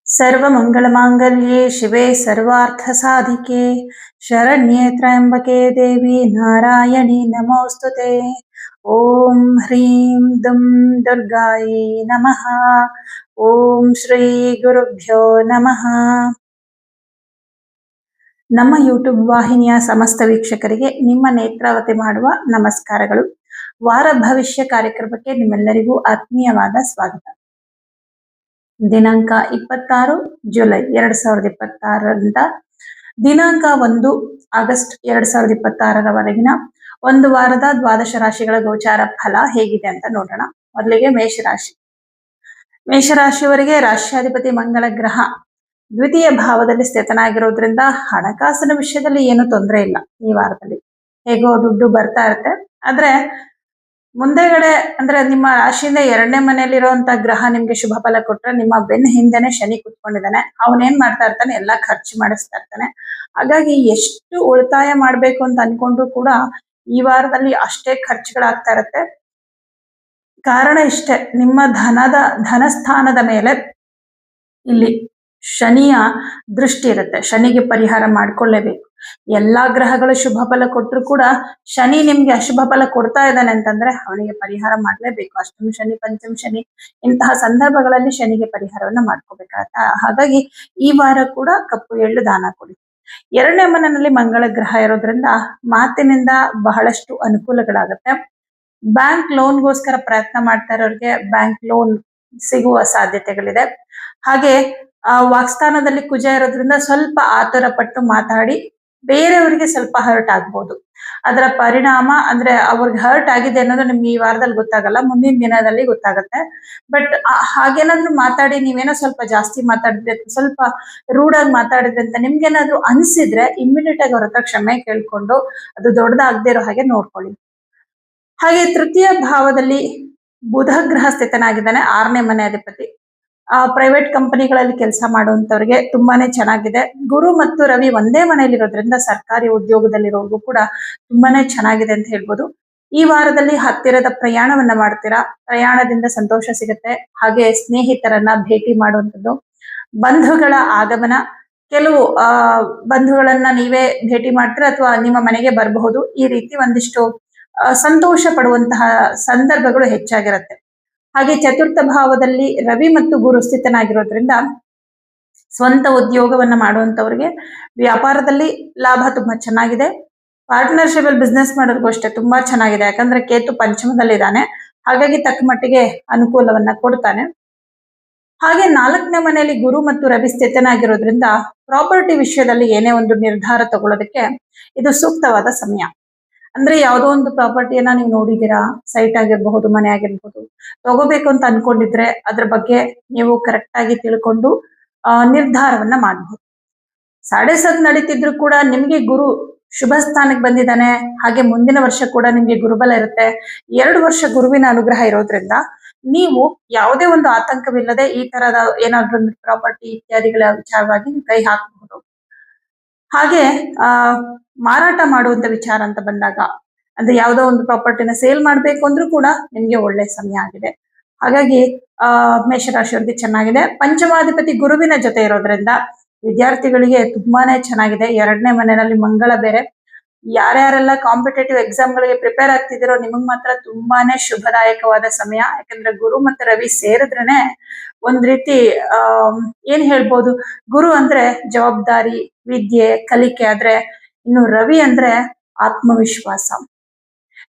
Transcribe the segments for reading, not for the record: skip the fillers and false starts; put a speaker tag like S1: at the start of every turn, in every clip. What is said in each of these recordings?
S1: सर्वमङ्गलमाङ्गल्ये शिवे सर्वार्थसाधिके शरण्ये त्र्यम्बके देवी नारायणी नमोऽस्तुते। ॐ ह्रीं दुं दुर्गायै नमः। ॐ ಶ್ರೀ ಗುರುಭ್ಯೋ ನಮಃ. ನಮ್ಮ ಯೂಟ್ಯೂಬ್ ವಾಹಿನಿಯ ಸಮಸ್ತ ವೀಕ್ಷಕರಿಗೆ ನಿಮ್ಮ ನೇತ್ರಾವತಿ ಮಾಡುವ ನಮಸ್ಕಾರಗಳು. ವಾರ ಭವಿಷ್ಯ ಕಾರ್ಯಕ್ರಮಕ್ಕೆ ನಿಮ್ಮೆಲ್ಲರಿಗೂ ಆತ್ಮೀಯವಾದ ಸ್ವಾಗತ. ದಿನಾಂಕ 26 ಜುಲೈ 2026ರಿಂದ ದಿನಾಂಕ 1 ಆಗಸ್ಟ್ 2026ರವರೆಗಿನ ಒಂದು ವಾರದ ದ್ವಾದಶ ರಾಶಿಗಳ ಗೋಚಾರ ಫಲ ಹೇಗಿದೆ ಅಂತ ನೋಡೋಣ. ಮೊದಲಿಗೆ ಮೇಷರಾಶಿ. ಮೇಷರಾಶಿಯವರಿಗೆ ರಾಶ್ಯಾಧಿಪತಿ ಮಂಗಳ ಗ್ರಹ ದ್ವಿತೀಯ ಭಾವದಲ್ಲಿ ಸ್ಥಿತನಾಗಿರೋದ್ರಿಂದ ಹಣಕಾಸಿನ ವಿಷಯದಲ್ಲಿ ಏನು ತೊಂದರೆ ಇಲ್ಲ. ಈ ವಾರದಲ್ಲಿ ಹೇಗೋ ದುಡ್ಡು ಬರ್ತಾ ಇರುತ್ತೆ. ಆದ್ರೆ ಮುಂದೆಗಡೆ ಅಂದ್ರೆ ನಿಮ್ಮ ರಾಶಿಯಿಂದ 2ನೇ ಮನೆಯಲ್ಲಿರುವಂತ ಗ್ರಹ ನಿಮ್ಗೆ ಶುಭ ಫಲ ಕೊಟ್ರೆ ನಿಮ್ಮ ಬೆನ್ನ ಹಿಂದೆನೆ ಶನಿ ಕುತ್ಕೊಂಡಿದ್ದಾನೆ. ಅವನೇನ್ ಮಾಡ್ತಾ ಇರ್ತಾನೆ, ಎಲ್ಲಾ ಖರ್ಚು ಮಾಡಿಸ್ತಾ ಇರ್ತಾನೆ. ಹಾಗಾಗಿ ಎಷ್ಟು ಉಳಿತಾಯ ಮಾಡ್ಬೇಕು ಅಂತ ಅನ್ಕೊಂಡ್ರು ಕೂಡ ಈ ವಾರದಲ್ಲಿ ಅಷ್ಟೇ ಖರ್ಚುಗಳಾಗ್ತಾ ಇರತ್ತೆ. ಕಾರಣ ಇಷ್ಟೇ, ನಿಮ್ಮ ಧನಸ್ಥಾನದ ಮೇಲೆ ಇಲ್ಲಿ ಶನಿಯ ದೃಷ್ಟಿ ಇರುತ್ತೆ. ಶನಿಗೆ ಪರಿಹಾರ ಮಾಡ್ಕೊಳ್ಳೇಬೇಕು. ಎಲ್ಲಾ ಗ್ರಹಗಳು ಶುಭ ಫಲ ಕೊಟ್ಟರು ಕೂಡ ಶನಿ ನಿಮ್ಗೆ ಅಶುಭ ಫಲ ಕೊಡ್ತಾ ಇದ್ದಾನೆ ಅಂತಂದ್ರೆ ಅವನಿಗೆ ಪರಿಹಾರ ಮಾಡ್ಲೇಬೇಕು. ಅಷ್ಟಮ ಶನಿ, ಪಂಚಮ ಶನಿ, ಇಂತಹ ಸಂದರ್ಭಗಳಲ್ಲಿ ಶನಿಗೆ ಪರಿಹಾರವನ್ನ ಮಾಡ್ಕೋಬೇಕಾಗತ್ತ. ಹಾಗಾಗಿ ಈ ವಾರ ಕೂಡ ಕಪ್ಪು ಎಳ್ಳು ದಾನ ಕೊಡಿ. 2ನೇ ಮನೆಯಲ್ಲಿ ಮಂಗಳ ಗ್ರಹ ಇರೋದ್ರಿಂದ ಮಾತಿನಿಂದ ಬಹಳಷ್ಟು ಅನುಕೂಲಗಳಾಗತ್ತೆ. ಬ್ಯಾಂಕ್ ಲೋನ್ಗೋಸ್ಕರ ಪ್ರಯತ್ನ ಮಾಡ್ತಾ ಇರೋರಿಗೆ ಬ್ಯಾಂಕ್ ಲೋನ್ ಸಿಗುವ ಸಾಧ್ಯತೆಗಳಿದೆ. ಹಾಗೆ ವಾಕ್ಸ್ಥಾನದಲ್ಲಿ ಕುಜ ಇರೋದ್ರಿಂದ ಸ್ವಲ್ಪ ಆತುರ ಪಟ್ಟು ಮಾತಾಡಿ ಬೇರೆಯವರಿಗೆ ಸ್ವಲ್ಪ ಹರ್ಟ್ ಆಗ್ಬೋದು. ಅದರ ಪರಿಣಾಮ ಅಂದ್ರೆ ಅವ್ರಿಗೆ ಹರ್ಟ್ ಆಗಿದೆ ಅನ್ನೋದು ನಿಮ್ಗೆ ಈ ವಾರದಲ್ಲಿ ಗೊತ್ತಾಗಲ್ಲ, ಮುಂದಿನ ದಿನದಲ್ಲಿ ಗೊತ್ತಾಗತ್ತೆ. ಬಟ್ ಹಾಗೇನಾದ್ರೂ ಮಾತಾಡಿ ನೀವೇನೋ ಸ್ವಲ್ಪ ಜಾಸ್ತಿ ಮಾತಾಡಿದ್ರೆ ಅಥವಾ ಸ್ವಲ್ಪ ರೂಢಾಗಿ ಮಾತಾಡಿದ್ರೆ ಅಂತ ನಿಮ್ಗೇನಾದ್ರೂ ಅನ್ಸಿದ್ರೆ ಇಮ್ಮಿಡಿಯೇಟ್ ಆಗಿ ಅವ್ರ ಹತ್ರ ಕ್ಷಮೆ ಕೇಳ್ಕೊಂಡು ಅದು ದೊಡ್ಡದಾಗದೇ ಇರೋ ಹಾಗೆ ನೋಡ್ಕೊಳ್ಳಿ. ಹಾಗೆ ತೃತೀಯ ಭಾವದಲ್ಲಿ ಬುಧ ಗ್ರಹ ಸ್ಥಿತನಾಗಿದ್ದಾನೆ, 6ನೇ ಮನೆ ಅಧಿಪತಿ. ಪ್ರೈವೇಟ್ ಕಂಪನಿಗಳಲ್ಲಿ ಕೆಲಸ ಮಾಡುವಂತವ್ರಿಗೆ ತುಂಬಾನೇ ಚೆನ್ನಾಗಿದೆ. ಗುರು ಮತ್ತು ರವಿ ಒಂದೇ ಮನೆಯಲ್ಲಿರೋದ್ರಿಂದ ಸರ್ಕಾರಿ ಉದ್ಯೋಗದಲ್ಲಿರೋರ್ಗೂ ಕೂಡ ತುಂಬಾನೇ ಚೆನ್ನಾಗಿದೆ ಅಂತ ಹೇಳ್ಬೋದು. ಈ ವಾರದಲ್ಲಿ ಹತ್ತಿರದ ಪ್ರಯಾಣವನ್ನ ಮಾಡ್ತೀರಾ. ಪ್ರಯಾಣದಿಂದ ಸಂತೋಷ ಸಿಗುತ್ತೆ. ಹಾಗೆ ಸ್ನೇಹಿತರನ್ನ ಭೇಟಿ ಮಾಡುವಂಥದ್ದು, ಬಂಧುಗಳ ಆಗಮನ, ಕೆಲವು ಬಂಧುಗಳನ್ನ ನೀವೇ ಭೇಟಿ ಮಾಡ್ತೀರಾ ಅಥವಾ ನಿಮ್ಮ ಮನೆಗೆ ಬರಬಹುದು. ಈ ರೀತಿ ಒಂದಿಷ್ಟು ಸಂತೋಷ ಪಡುವಂತಹ ಸಂದರ್ಭಗಳು ಹೆಚ್ಚಾಗಿರುತ್ತೆ. ಹಾಗೆ ಚತುರ್ಥ ಭಾವದಲ್ಲಿ ರವಿ ಮತ್ತು ಗುರು ಸ್ಥಿತನಾಗಿರೋದ್ರಿಂದ ಸ್ವಂತ ಉದ್ಯೋಗವನ್ನ ಮಾಡುವಂತವ್ರಿಗೆ ವ್ಯಾಪಾರದಲ್ಲಿ ಲಾಭ ತುಂಬಾ ಚೆನ್ನಾಗಿದೆ. ಪಾರ್ಟ್ನರ್ಶಿಪ್ ಅಲ್ಲಿ ಬಿಸ್ನೆಸ್ ಮಾಡೋರ್ಗೂ ಅಷ್ಟೇ ತುಂಬಾ ಚೆನ್ನಾಗಿದೆ. ಯಾಕಂದ್ರೆ ಕೇತು ಪಂಚಮದಲ್ಲಿದ್ದಾನೆ, ಹಾಗಾಗಿ ತಕ್ಕ ಮಟ್ಟಿಗೆ ಅನುಕೂಲವನ್ನ ಕೊಡ್ತಾನೆ. ಹಾಗೆ 4ನೇ ಮನೆಯಲ್ಲಿ ಗುರು ಮತ್ತು ರವಿ ಸ್ಥಿತನಾಗಿರೋದ್ರಿಂದ ಪ್ರಾಪರ್ಟಿ ವಿಷಯದಲ್ಲಿ ಏನೇ ಒಂದು ನಿರ್ಧಾರ ತಗೊಳ್ಳೋದಕ್ಕೆ ಇದು ಸೂಕ್ತವಾದ ಸಮಯ. ಅಂದ್ರೆ ಯಾವುದೋ ಒಂದು ಪ್ರಾಪರ್ಟಿಯನ್ನ ನೀವು ನೋಡಿದೀರಾ, ಸೈಟ್ ಆಗಿರಬಹುದು, ಮನೆ ಆಗಿರ್ಬಹುದು, ತಗೋಬೇಕು ಅಂತ ಅನ್ಕೊಂಡಿದ್ರೆ ಅದ್ರ ಬಗ್ಗೆ ನೀವು ಕರೆಕ್ಟ್ ಆಗಿ ತಿಳ್ಕೊಂಡು ನಿರ್ಧಾರವನ್ನ ಮಾಡಬಹುದು. 7.5 ನಡೀತಿದ್ರು ಕೂಡ ನಿಮ್ಗೆ ಗುರು ಶುಭ ಸ್ಥಾನಕ್ಕೆ ಬಂದಿದ್ದಾನೆ. ಹಾಗೆ ಮುಂದಿನ ವರ್ಷ ಕೂಡ ನಿಮ್ಗೆ ಗುರುಬಲ ಇರುತ್ತೆ. 2 ವರ್ಷ ಗುರುವಿನ ಅನುಗ್ರಹ ಇರೋದ್ರಿಂದ ನೀವು ಯಾವುದೇ ಒಂದು ಆತಂಕವಿಲ್ಲದೆ ಈ ತರದ ಏನಾದ್ರೂ ಪ್ರಾಪರ್ಟಿ ಇತ್ಯಾದಿಗಳ ವಿಚಾರವಾಗಿ ಕೈ ಹಾಕಬಹುದು. ಹಾಗೆ ಮಾರಾಟ ಮಾಡುವಂತ ವಿಚಾರ ಅಂತ ಬಂದಾಗ, ಅಂದ್ರೆ ಯಾವುದೋ ಒಂದು ಪ್ರಾಪರ್ಟಿನ ಸೇಲ್ ಮಾಡ್ಬೇಕು ಅಂದ್ರೂ ಕೂಡ ನಿಮ್ಗೆ ಒಳ್ಳೆ ಸಮಯ ಆಗಿದೆ. ಹಾಗಾಗಿ ಮೇಷರಾಶಿಯವರಿಗೆ ಚೆನ್ನಾಗಿದೆ. ಪಂಚಮಾಧಿಪತಿ ಗುರುವಿನ ಜೊತೆ ಇರೋದ್ರಿಂದ ವಿದ್ಯಾರ್ಥಿಗಳಿಗೆ ತುಂಬಾನೇ ಚೆನ್ನಾಗಿದೆ. 2ನೇ ಮನೆಯಲ್ಲಿ ಮಂಗಳ ಬೇರೆ. ಯಾರ್ಯಾರೆಲ್ಲ ಕಾಂಪಿಟೇಟಿವ್ ಎಕ್ಸಾಮ್ಗಳಿಗೆ ಪ್ರಿಪೇರ್ ಆಗ್ತಿದ್ದೀರೋ ನಿಮಗ್ ಮಾತ್ರ ತುಂಬಾನೇ ಶುಭದಾಯಕವಾದ ಸಮಯ. ಯಾಕಂದ್ರೆ ಗುರು ಮತ್ತೆ ರವಿ ಸೇರಿದ್ರೇನೆ ಒಂದ್ ರೀತಿ ಏನ್ ಹೇಳ್ಬೋದು, ಗುರು ಅಂದ್ರೆ ಜವಾಬ್ದಾರಿ, ವಿದ್ಯೆ, ಕಲಿಕೆ. ಆದ್ರೆ ಇನ್ನು ರವಿ ಅಂದ್ರೆ ಆತ್ಮವಿಶ್ವಾಸ.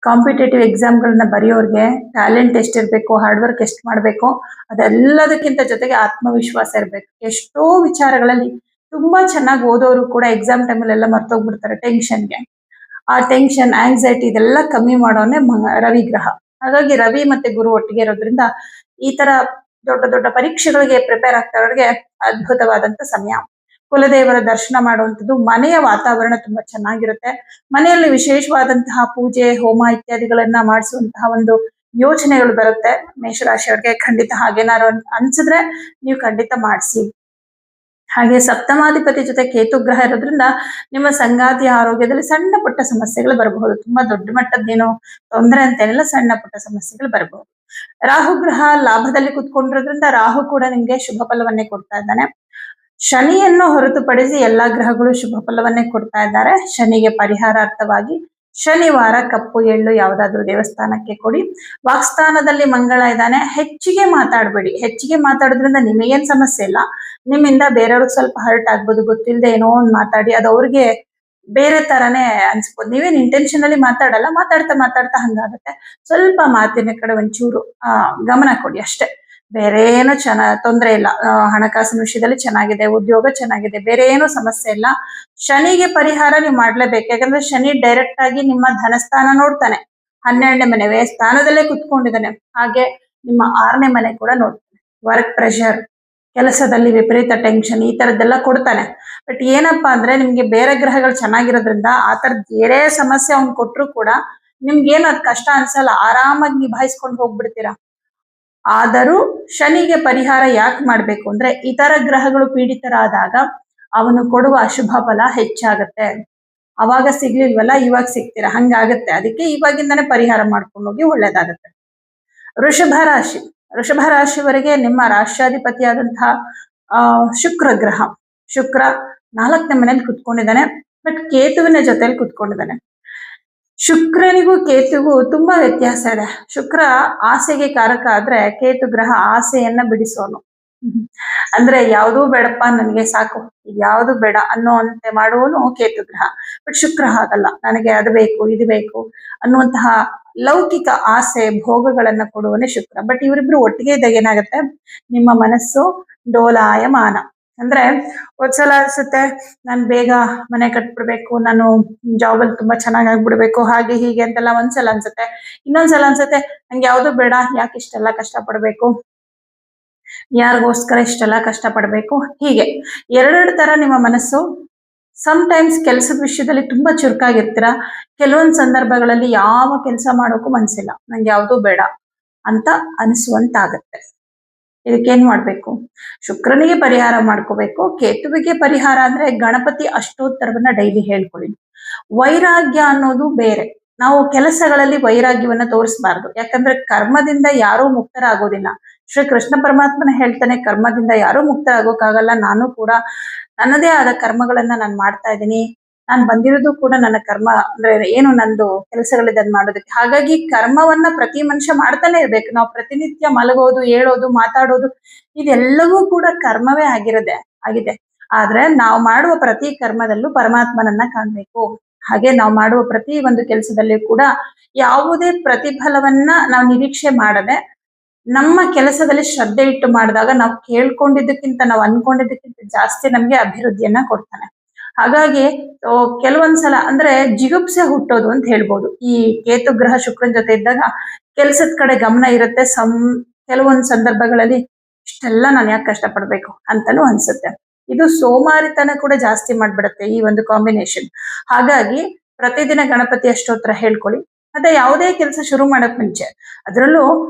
S1: ಕಾಂಪಿಟೇಟಿವ್ ಎಕ್ಸಾಮ್ಗಳನ್ನ ಬರೆಯೋರ್ಗೆ ಟ್ಯಾಲೆಂಟ್ ಎಷ್ಟಿರ್ಬೇಕು, ಹಾರ್ಡ್ ವರ್ಕ್ ಎಷ್ಟು ಮಾಡ್ಬೇಕು, ಅದೆಲ್ಲದಕ್ಕಿಂತ ಜೊತೆಗೆ ಆತ್ಮವಿಶ್ವಾಸ ಇರ್ಬೇಕು. ಎಷ್ಟೋ ವಿಚಾರಗಳಲ್ಲಿ ತುಂಬಾ ಚೆನ್ನಾಗಿ ಓದೋರು ಕೂಡ ಎಕ್ಸಾಮ್ ಟೈಮಲ್ಲಿ ಎಲ್ಲ ಮರ್ತೋಗ್ಬಿಡ್ತಾರೆ ಟೆನ್ಷನ್ಗೆ. ಆ ಟೆನ್ಷನ್, ಆಂಗ್ಸೈಟಿ ಇದೆಲ್ಲ ಕಮ್ಮಿ ಮಾಡೋನೆ ರವಿ ಗ್ರಹ. ಹಾಗಾಗಿ ರವಿ ಮತ್ತೆ ಗುರು ಒಟ್ಟಿಗೆ ಇರೋದ್ರಿಂದ ಈ ತರ ದೊಡ್ಡ ದೊಡ್ಡ ಪರೀಕ್ಷೆಗಳಿಗೆ ಪ್ರಿಪೇರ್ ಆಗ್ತಾವ್ರಿಗೆ ಅದ್ಭುತವಾದಂತ ಸಮಯ. ಕುಲದೇವರ ದರ್ಶನ ಮಾಡುವಂಥದ್ದು, ಮನೆಯ ವಾತಾವರಣ ತುಂಬಾ ಚೆನ್ನಾಗಿರುತ್ತೆ. ಮನೆಯಲ್ಲಿ ವಿಶೇಷವಾದಂತಹ ಪೂಜೆ, ಹೋಮ ಇತ್ಯಾದಿಗಳನ್ನ ಮಾಡಿಸುವಂತಹ ಒಂದು ಯೋಚನೆಗಳು ಬರುತ್ತೆ. ಮೇಷರಾಶಿಯವರಿಗೆ ಖಂಡಿತ ಹಾಗೇನಾರು ಅನ್ಸಿದ್ರೆ ನೀವು ಖಂಡಿತ ಮಾಡಿಸಿ. ಹಾಗೆ ಸಪ್ತಮಾಧಿಪತಿ ಜೊತೆ ಕೇತು ಗ್ರಹ ಇರೋದ್ರಿಂದ ನಿಮ್ಮ ಸಂಗಾತಿಯ ಆರೋಗ್ಯದಲ್ಲಿ ಸಣ್ಣ ಪುಟ್ಟ ಸಮಸ್ಯೆಗಳು ಬರಬಹುದು. ತುಂಬಾ ದೊಡ್ಡ ಮಟ್ಟದ್ದೇನೋ ತೊಂದರೆ ಅಂತೇನಿಲ್ಲ, ಸಣ್ಣ ಪುಟ್ಟ ಸಮಸ್ಯೆಗಳು ಬರಬಹುದು. ರಾಹು ಗ್ರಹ ಲಾಭದಲ್ಲಿ ಕುತ್ಕೊಂಡಿರೋದ್ರಿಂದ ರಾಹು ಕೂಡ ನಿಮ್ಗೆ ಶುಭ ಫಲವನ್ನೇ ಕೊಡ್ತಾ ಇದ್ದಾನೆ. ಶನಿಯನ್ನು ಹೊರತುಪಡಿಸಿ ಎಲ್ಲಾ ಗ್ರಹಗಳು ಶುಭ ಫಲವನ್ನೇ ಕೊಡ್ತಾ ಇದ್ದಾರೆ. ಶನಿಗೆ ಪರಿಹಾರಾರ್ಥವಾಗಿ ಶನಿವಾರ ಕಪ್ಪು ಎಳ್ಳು ಯಾವ್ದಾದ್ರು ದೇವಸ್ಥಾನಕ್ಕೆ ಕೊಡಿ. ವಾಕ್ಸ್ಥಾನದಲ್ಲಿ ಮಂಗಳ ಇದ್ದಾನೆ. ಹೆಚ್ಚಿಗೆ ಮಾತಾಡ್ಬೇಡಿ. ಹೆಚ್ಚಿಗೆ ಮಾತಾಡೋದ್ರಿಂದ ನಿಮಗೇನ್ ಸಮಸ್ಯೆ ಇಲ್ಲ, ನಿಮ್ಮಿಂದ ಬೇರೆಯವ್ರಿಗೆ ಸ್ವಲ್ಪ ಹರ್ಟ್ ಆಗ್ಬೋದು. ಗೊತ್ತಿಲ್ಲದೆ ಏನೋ ಒಂದ್ ಮಾತಾಡಿ ಅದು ಅವ್ರಿಗೆ ಬೇರೆ ತರಾನೇ ಅನ್ಸ್ಬೋದು. ನೀವೇನ್ ಇಂಟೆನ್ಷನಲಿ ಮಾತಾಡಲ್ಲ, ಮಾತಾಡ್ತಾ ಮಾತಾಡ್ತಾ ಹಂಗಾಗತ್ತೆ. ಸ್ವಲ್ಪ ಮಾತಿನ ಕಡೆ ಒಂಚೂರು ಗಮನ ಕೊಡಿ ಅಷ್ಟೇ. ಬೇರೆ ಏನು ತೊಂದರೆ ಇಲ್ಲ. ಹಣಕಾಸಿನ ವಿಷಯದಲ್ಲಿ ಚೆನ್ನಾಗಿದೆ, ಉದ್ಯೋಗ ಚೆನ್ನಾಗಿದೆ, ಬೇರೆ ಏನು ಸಮಸ್ಯೆ ಇಲ್ಲ. ಶನಿಗೆ ಪರಿಹಾರ ನೀವು ಮಾಡ್ಲೇಬೇಕು. ಯಾಕಂದ್ರೆ ಶನಿ ಡೈರೆಕ್ಟ್ ಆಗಿ ನಿಮ್ಮ ಧನಸ್ಥಾನ ನೋಡ್ತಾನೆ, 12ನೇ ಮನೆ ವ್ಯಯ ಸ್ಥಾನದಲ್ಲೇ ಕುತ್ಕೊಂಡಿದ್ದಾನೆ. ಹಾಗೆ ನಿಮ್ಮ 6ನೇ ಮನೆ ಕೂಡ ನೋಡ್ತಾನೆ. ವರ್ಕ್ ಪ್ರೆಷರ್, ಕೆಲಸದಲ್ಲಿ ವಿಪರೀತ ಟೆನ್ಷನ್, ಈ ತರದ್ದೆಲ್ಲ ಕೊಡ್ತಾನೆ. ಬಟ್ ಏನಪ್ಪಾ ಅಂದ್ರೆ ನಿಮ್ಗೆ ಬೇರೆ ಗ್ರಹಗಳು ಚೆನ್ನಾಗಿರೋದ್ರಿಂದ ಆ ತರದ್ ಬೇರೆ ಸಮಸ್ಯೆ ಅವ್ನು ಕೊಟ್ರು ಕೂಡ ನಿಮ್ಗೇನು ಅದ್ ಕಷ್ಟ ಅನ್ಸಲ್ಲ, ಆರಾಮಾಗಿ ನಿಭಾಯಿಸ್ಕೊಂಡು ಹೋಗ್ಬಿಡ್ತೀರಾ. ಆದರೂ ಶನಿಗೆ ಪರಿಹಾರ ಯಾಕೆ ಮಾಡ್ಬೇಕು ಅಂದ್ರೆ ಇತರ ಗ್ರಹಗಳು ಪೀಡಿತರಾದಾಗ ಅವನು ಕೊಡುವ ಅಶುಭ ಫಲ ಹೆಚ್ಚಾಗತ್ತೆ. ಅವಾಗ ಸಿಗ್ಲಿಲ್ವಲ್ಲ, ಇವಾಗ ಸಿಗ್ತೀರಾ, ಹಂಗಾಗತ್ತೆ. ಅದಕ್ಕೆ ಇವಾಗಿಂದಾನೇ ಪರಿಹಾರ ಮಾಡ್ಕೊಂಡು ಹೋಗಿ ಒಳ್ಳೇದಾಗತ್ತೆ. ವೃಷಭ ರಾಶಿ. ವೃಷಭ ರಾಶಿವರೆಗೆ ನಿಮ್ಮ ರಾಷ್ಟ್ರಾಧಿಪತಿಯಾದಂತಹ ಶುಕ್ರ ಗ್ರಹ, ಶುಕ್ರ 4ನೇ ಮನೇಲಿ ಕುತ್ಕೊಂಡಿದ್ದಾನೆ. ಬಟ್ ಕೇತುವಿನ ಜೊತೆಲಿ ಕುತ್ಕೊಂಡಿದ್ದಾನೆ. ಶುಕ್ರನಿಗೂ ಕೇತುಗೂ ತುಂಬಾ ವ್ಯತ್ಯಾಸ ಇದೆ. ಶುಕ್ರ ಆಸೆಗೆ ಕಾರಕ ಆದ್ರೆ ಕೇತು ಗ್ರಹ ಆಸೆಯನ್ನ ಬಿಡಿಸೋನು. ಅಂದ್ರೆ ಯಾವ್ದೂ ಬೇಡಪ್ಪ ನನಗೆ ಸಾಕು, ಯಾವ್ದು ಬೇಡ ಅನ್ನೋ ಅಂತೆ ಮಾಡುವನು ಕೇತು ಗ್ರಹ. ಬಟ್ ಶುಕ್ರ ಹಾಗಲ್ಲ, ನನಗೆ ಅದು ಬೇಕು ಇದು ಬೇಕು ಅನ್ನುವಂತಹ ಲೌಕಿಕ ಆಸೆ ಭೋಗಗಳನ್ನ ಕೊಡುವನೇ ಶುಕ್ರ. ಬಟ್ ಇವರಿಬ್ರು ಒಟ್ಟಿಗೆ ಇದ್ದಾಗ ಏನಾಗುತ್ತೆ, ನಿಮ್ಮ ಮನಸ್ಸು ಡೋಲಾಯಮಾನ. ಅಂದ್ರೆ ಒಂದ್ಸಲ ಅನ್ಸುತ್ತೆ ನಾನು ಬೇಗ ಮನೆ ಕಟ್ಬಿಡ್ಬೇಕು, ನಾನು ಜಾಬಲ್ಲಿ ತುಂಬಾ ಚೆನ್ನಾಗಿ ಆಗ್ಬಿಡ್ಬೇಕು, ಹಾಗೆ ಹೀಗೆ ಅಂತೆಲ್ಲ ಒಂದ್ಸಲ ಅನ್ಸುತ್ತೆ. ಇನ್ನೊಂದ್ಸಲ ಅನ್ಸುತ್ತೆ ನಂಗೆ ಯಾವ್ದು ಬೇಡ, ಯಾಕೆ ಇಷ್ಟೆಲ್ಲ ಕಷ್ಟ ಪಡ್ಬೇಕು, ಯಾರಿಗೋಸ್ಕರ ಇಷ್ಟೆಲ್ಲ ಕಷ್ಟ ಪಡ್ಬೇಕು. ಹೀಗೆ ಎರಡೆರಡು ತರ ನಿಮ್ಮ ಮನಸ್ಸು. ಸಮಟೈಮ್ಸ್ ಕೆಲಸದ ವಿಷಯದಲ್ಲಿ ತುಂಬಾ ಚುರುಕಾಗಿರ್ತೀರ, ಕೆಲವೊಂದು ಸಂದರ್ಭಗಳಲ್ಲಿ ಯಾವ ಕೆಲಸ ಮಾಡೋಕ್ಕೂ ಮನ್ಸಿಲ್ಲ, ನಂಗೆ ಯಾವ್ದು ಬೇಡ ಅಂತ ಅನಿಸುವಂತಾಗತ್ತೆ. ಇದಕ್ಕೇನ್ ಮಾಡ್ಬೇಕು, ಶುಕ್ರನಿಗೆ ಪರಿಹಾರ ಮಾಡ್ಕೋಬೇಕು. ಕೇತುವಿಗೆ ಪರಿಹಾರ ಅಂದ್ರೆ ಗಣಪತಿ ಅಷ್ಟೋತ್ತರವನ್ನ ಡೈಲಿ ಹೇಳ್ಕೊಳ್ಳಿ. ವೈರಾಗ್ಯ ಅನ್ನೋದು ಬೇರೆ. ನಾವು ಕೆಲಸಗಳಲ್ಲಿ ವೈರಾಗ್ಯವನ್ನ ತೋರಿಸಬಾರ್ದು. ಯಾಕಂದ್ರೆ ಕರ್ಮದಿಂದ ಯಾರೂ ಮುಕ್ತರಾಗೋದಿಲ್ಲ. ಶ್ರೀ ಕೃಷ್ಣ ಪರಮಾತ್ಮನ ಹೇಳ್ತಾನೆ, ಕರ್ಮದಿಂದ ಯಾರೂ ಮುಕ್ತರಾಗೋಕ್ಕಾಗಲ್ಲ. ನಾನು ಕೂಡ ನನ್ನದೇ ಆದ ಕರ್ಮಗಳನ್ನ ನಾನು ಮಾಡ್ತಾ ಇದ್ದೀನಿ. ನಾನು ಬಂದಿರೋದು ಕೂಡ ನನ್ನ ಕರ್ಮ ಅಂದ್ರೆ ಏನು ನಂದು ಕೆಲಸಗಳಿದೆ ಮಾಡೋದಕ್ಕೆ. ಹಾಗಾಗಿ ಕರ್ಮವನ್ನ ಪ್ರತಿ ಮನುಷ್ಯ ಮಾಡ್ತಾನೆ ಇರ್ಬೇಕು. ನಾವು ಪ್ರತಿನಿತ್ಯ ಮಲಗೋದು, ಏಳೋದು, ಮಾತಾಡೋದು ಇದೆಲ್ಲವೂ ಕೂಡ ಕರ್ಮವೇ ಆಗಿದೆ. ಆದ್ರೆ ನಾವು ಮಾಡುವ ಪ್ರತಿ ಕರ್ಮದಲ್ಲೂ ಪರಮಾತ್ಮನನ್ನ ಕಾಣ್ಬೇಕು. ಹಾಗೆ ನಾವು ಮಾಡುವ ಪ್ರತಿ ಒಂದು ಕೆಲಸದಲ್ಲಿ ಕೂಡ ಯಾವುದೇ ಪ್ರತಿಫಲವನ್ನ ನಾವು ನಿರೀಕ್ಷೆ ಮಾಡದೆ ನಮ್ಮ ಕೆಲಸದಲ್ಲಿ ಶ್ರದ್ಧೆ ಇಟ್ಟು ಮಾಡಿದಾಗ ನಾವು ಕೇಳ್ಕೊಂಡಿದ್ದಕ್ಕಿಂತ, ನಾವು ಅನ್ಕೊಂಡಿದ್ದಕ್ಕಿಂತ ಜಾಸ್ತಿ ನಮ್ಗೆ ಅಭಿವೃದ್ಧಿಯನ್ನ ಕೊಡ್ತಾನೆ. ಹಾಗಾಗಿ ಕೆಲವೊಂದ್ಸಲ ಅಂದ್ರೆ ಜಿಗುಪ್ಸೆ ಹುಟ್ಟೋದು ಅಂತ ಹೇಳ್ಬೋದು. ಈ ಕೇತು ಗ್ರಹ ಶುಕ್ರನ್ ಜೊತೆ ಇದ್ದಾಗ ಕೆಲ್ಸದ ಕಡೆ ಗಮನ ಇರುತ್ತೆ. ಕೆಲವೊಂದು ಸಂದರ್ಭಗಳಲ್ಲಿ ಇಷ್ಟೆಲ್ಲ ನಾನು ಯಾಕೆ ಕಷ್ಟಪಡ್ಬೇಕು ಅಂತಾನೂ ಅನ್ಸುತ್ತೆ. ಇದು ಸೋಮಾರಿತನ ಕೂಡ ಜಾಸ್ತಿ ಮಾಡ್ಬಿಡುತ್ತೆ ಈ ಒಂದು ಕಾಂಬಿನೇಷನ್. ಹಾಗಾಗಿ ಪ್ರತಿದಿನ ಗಣಪತಿ ಅಷ್ಟೋತ್ರ ಹೇಳ್ಕೊಳ್ಳಿ. ಮತ್ತೆ ಯಾವುದೇ ಕೆಲಸ ಶುರು ಮಾಡಕ್ ಮುಂಚೆ, ಅದರಲ್ಲೂ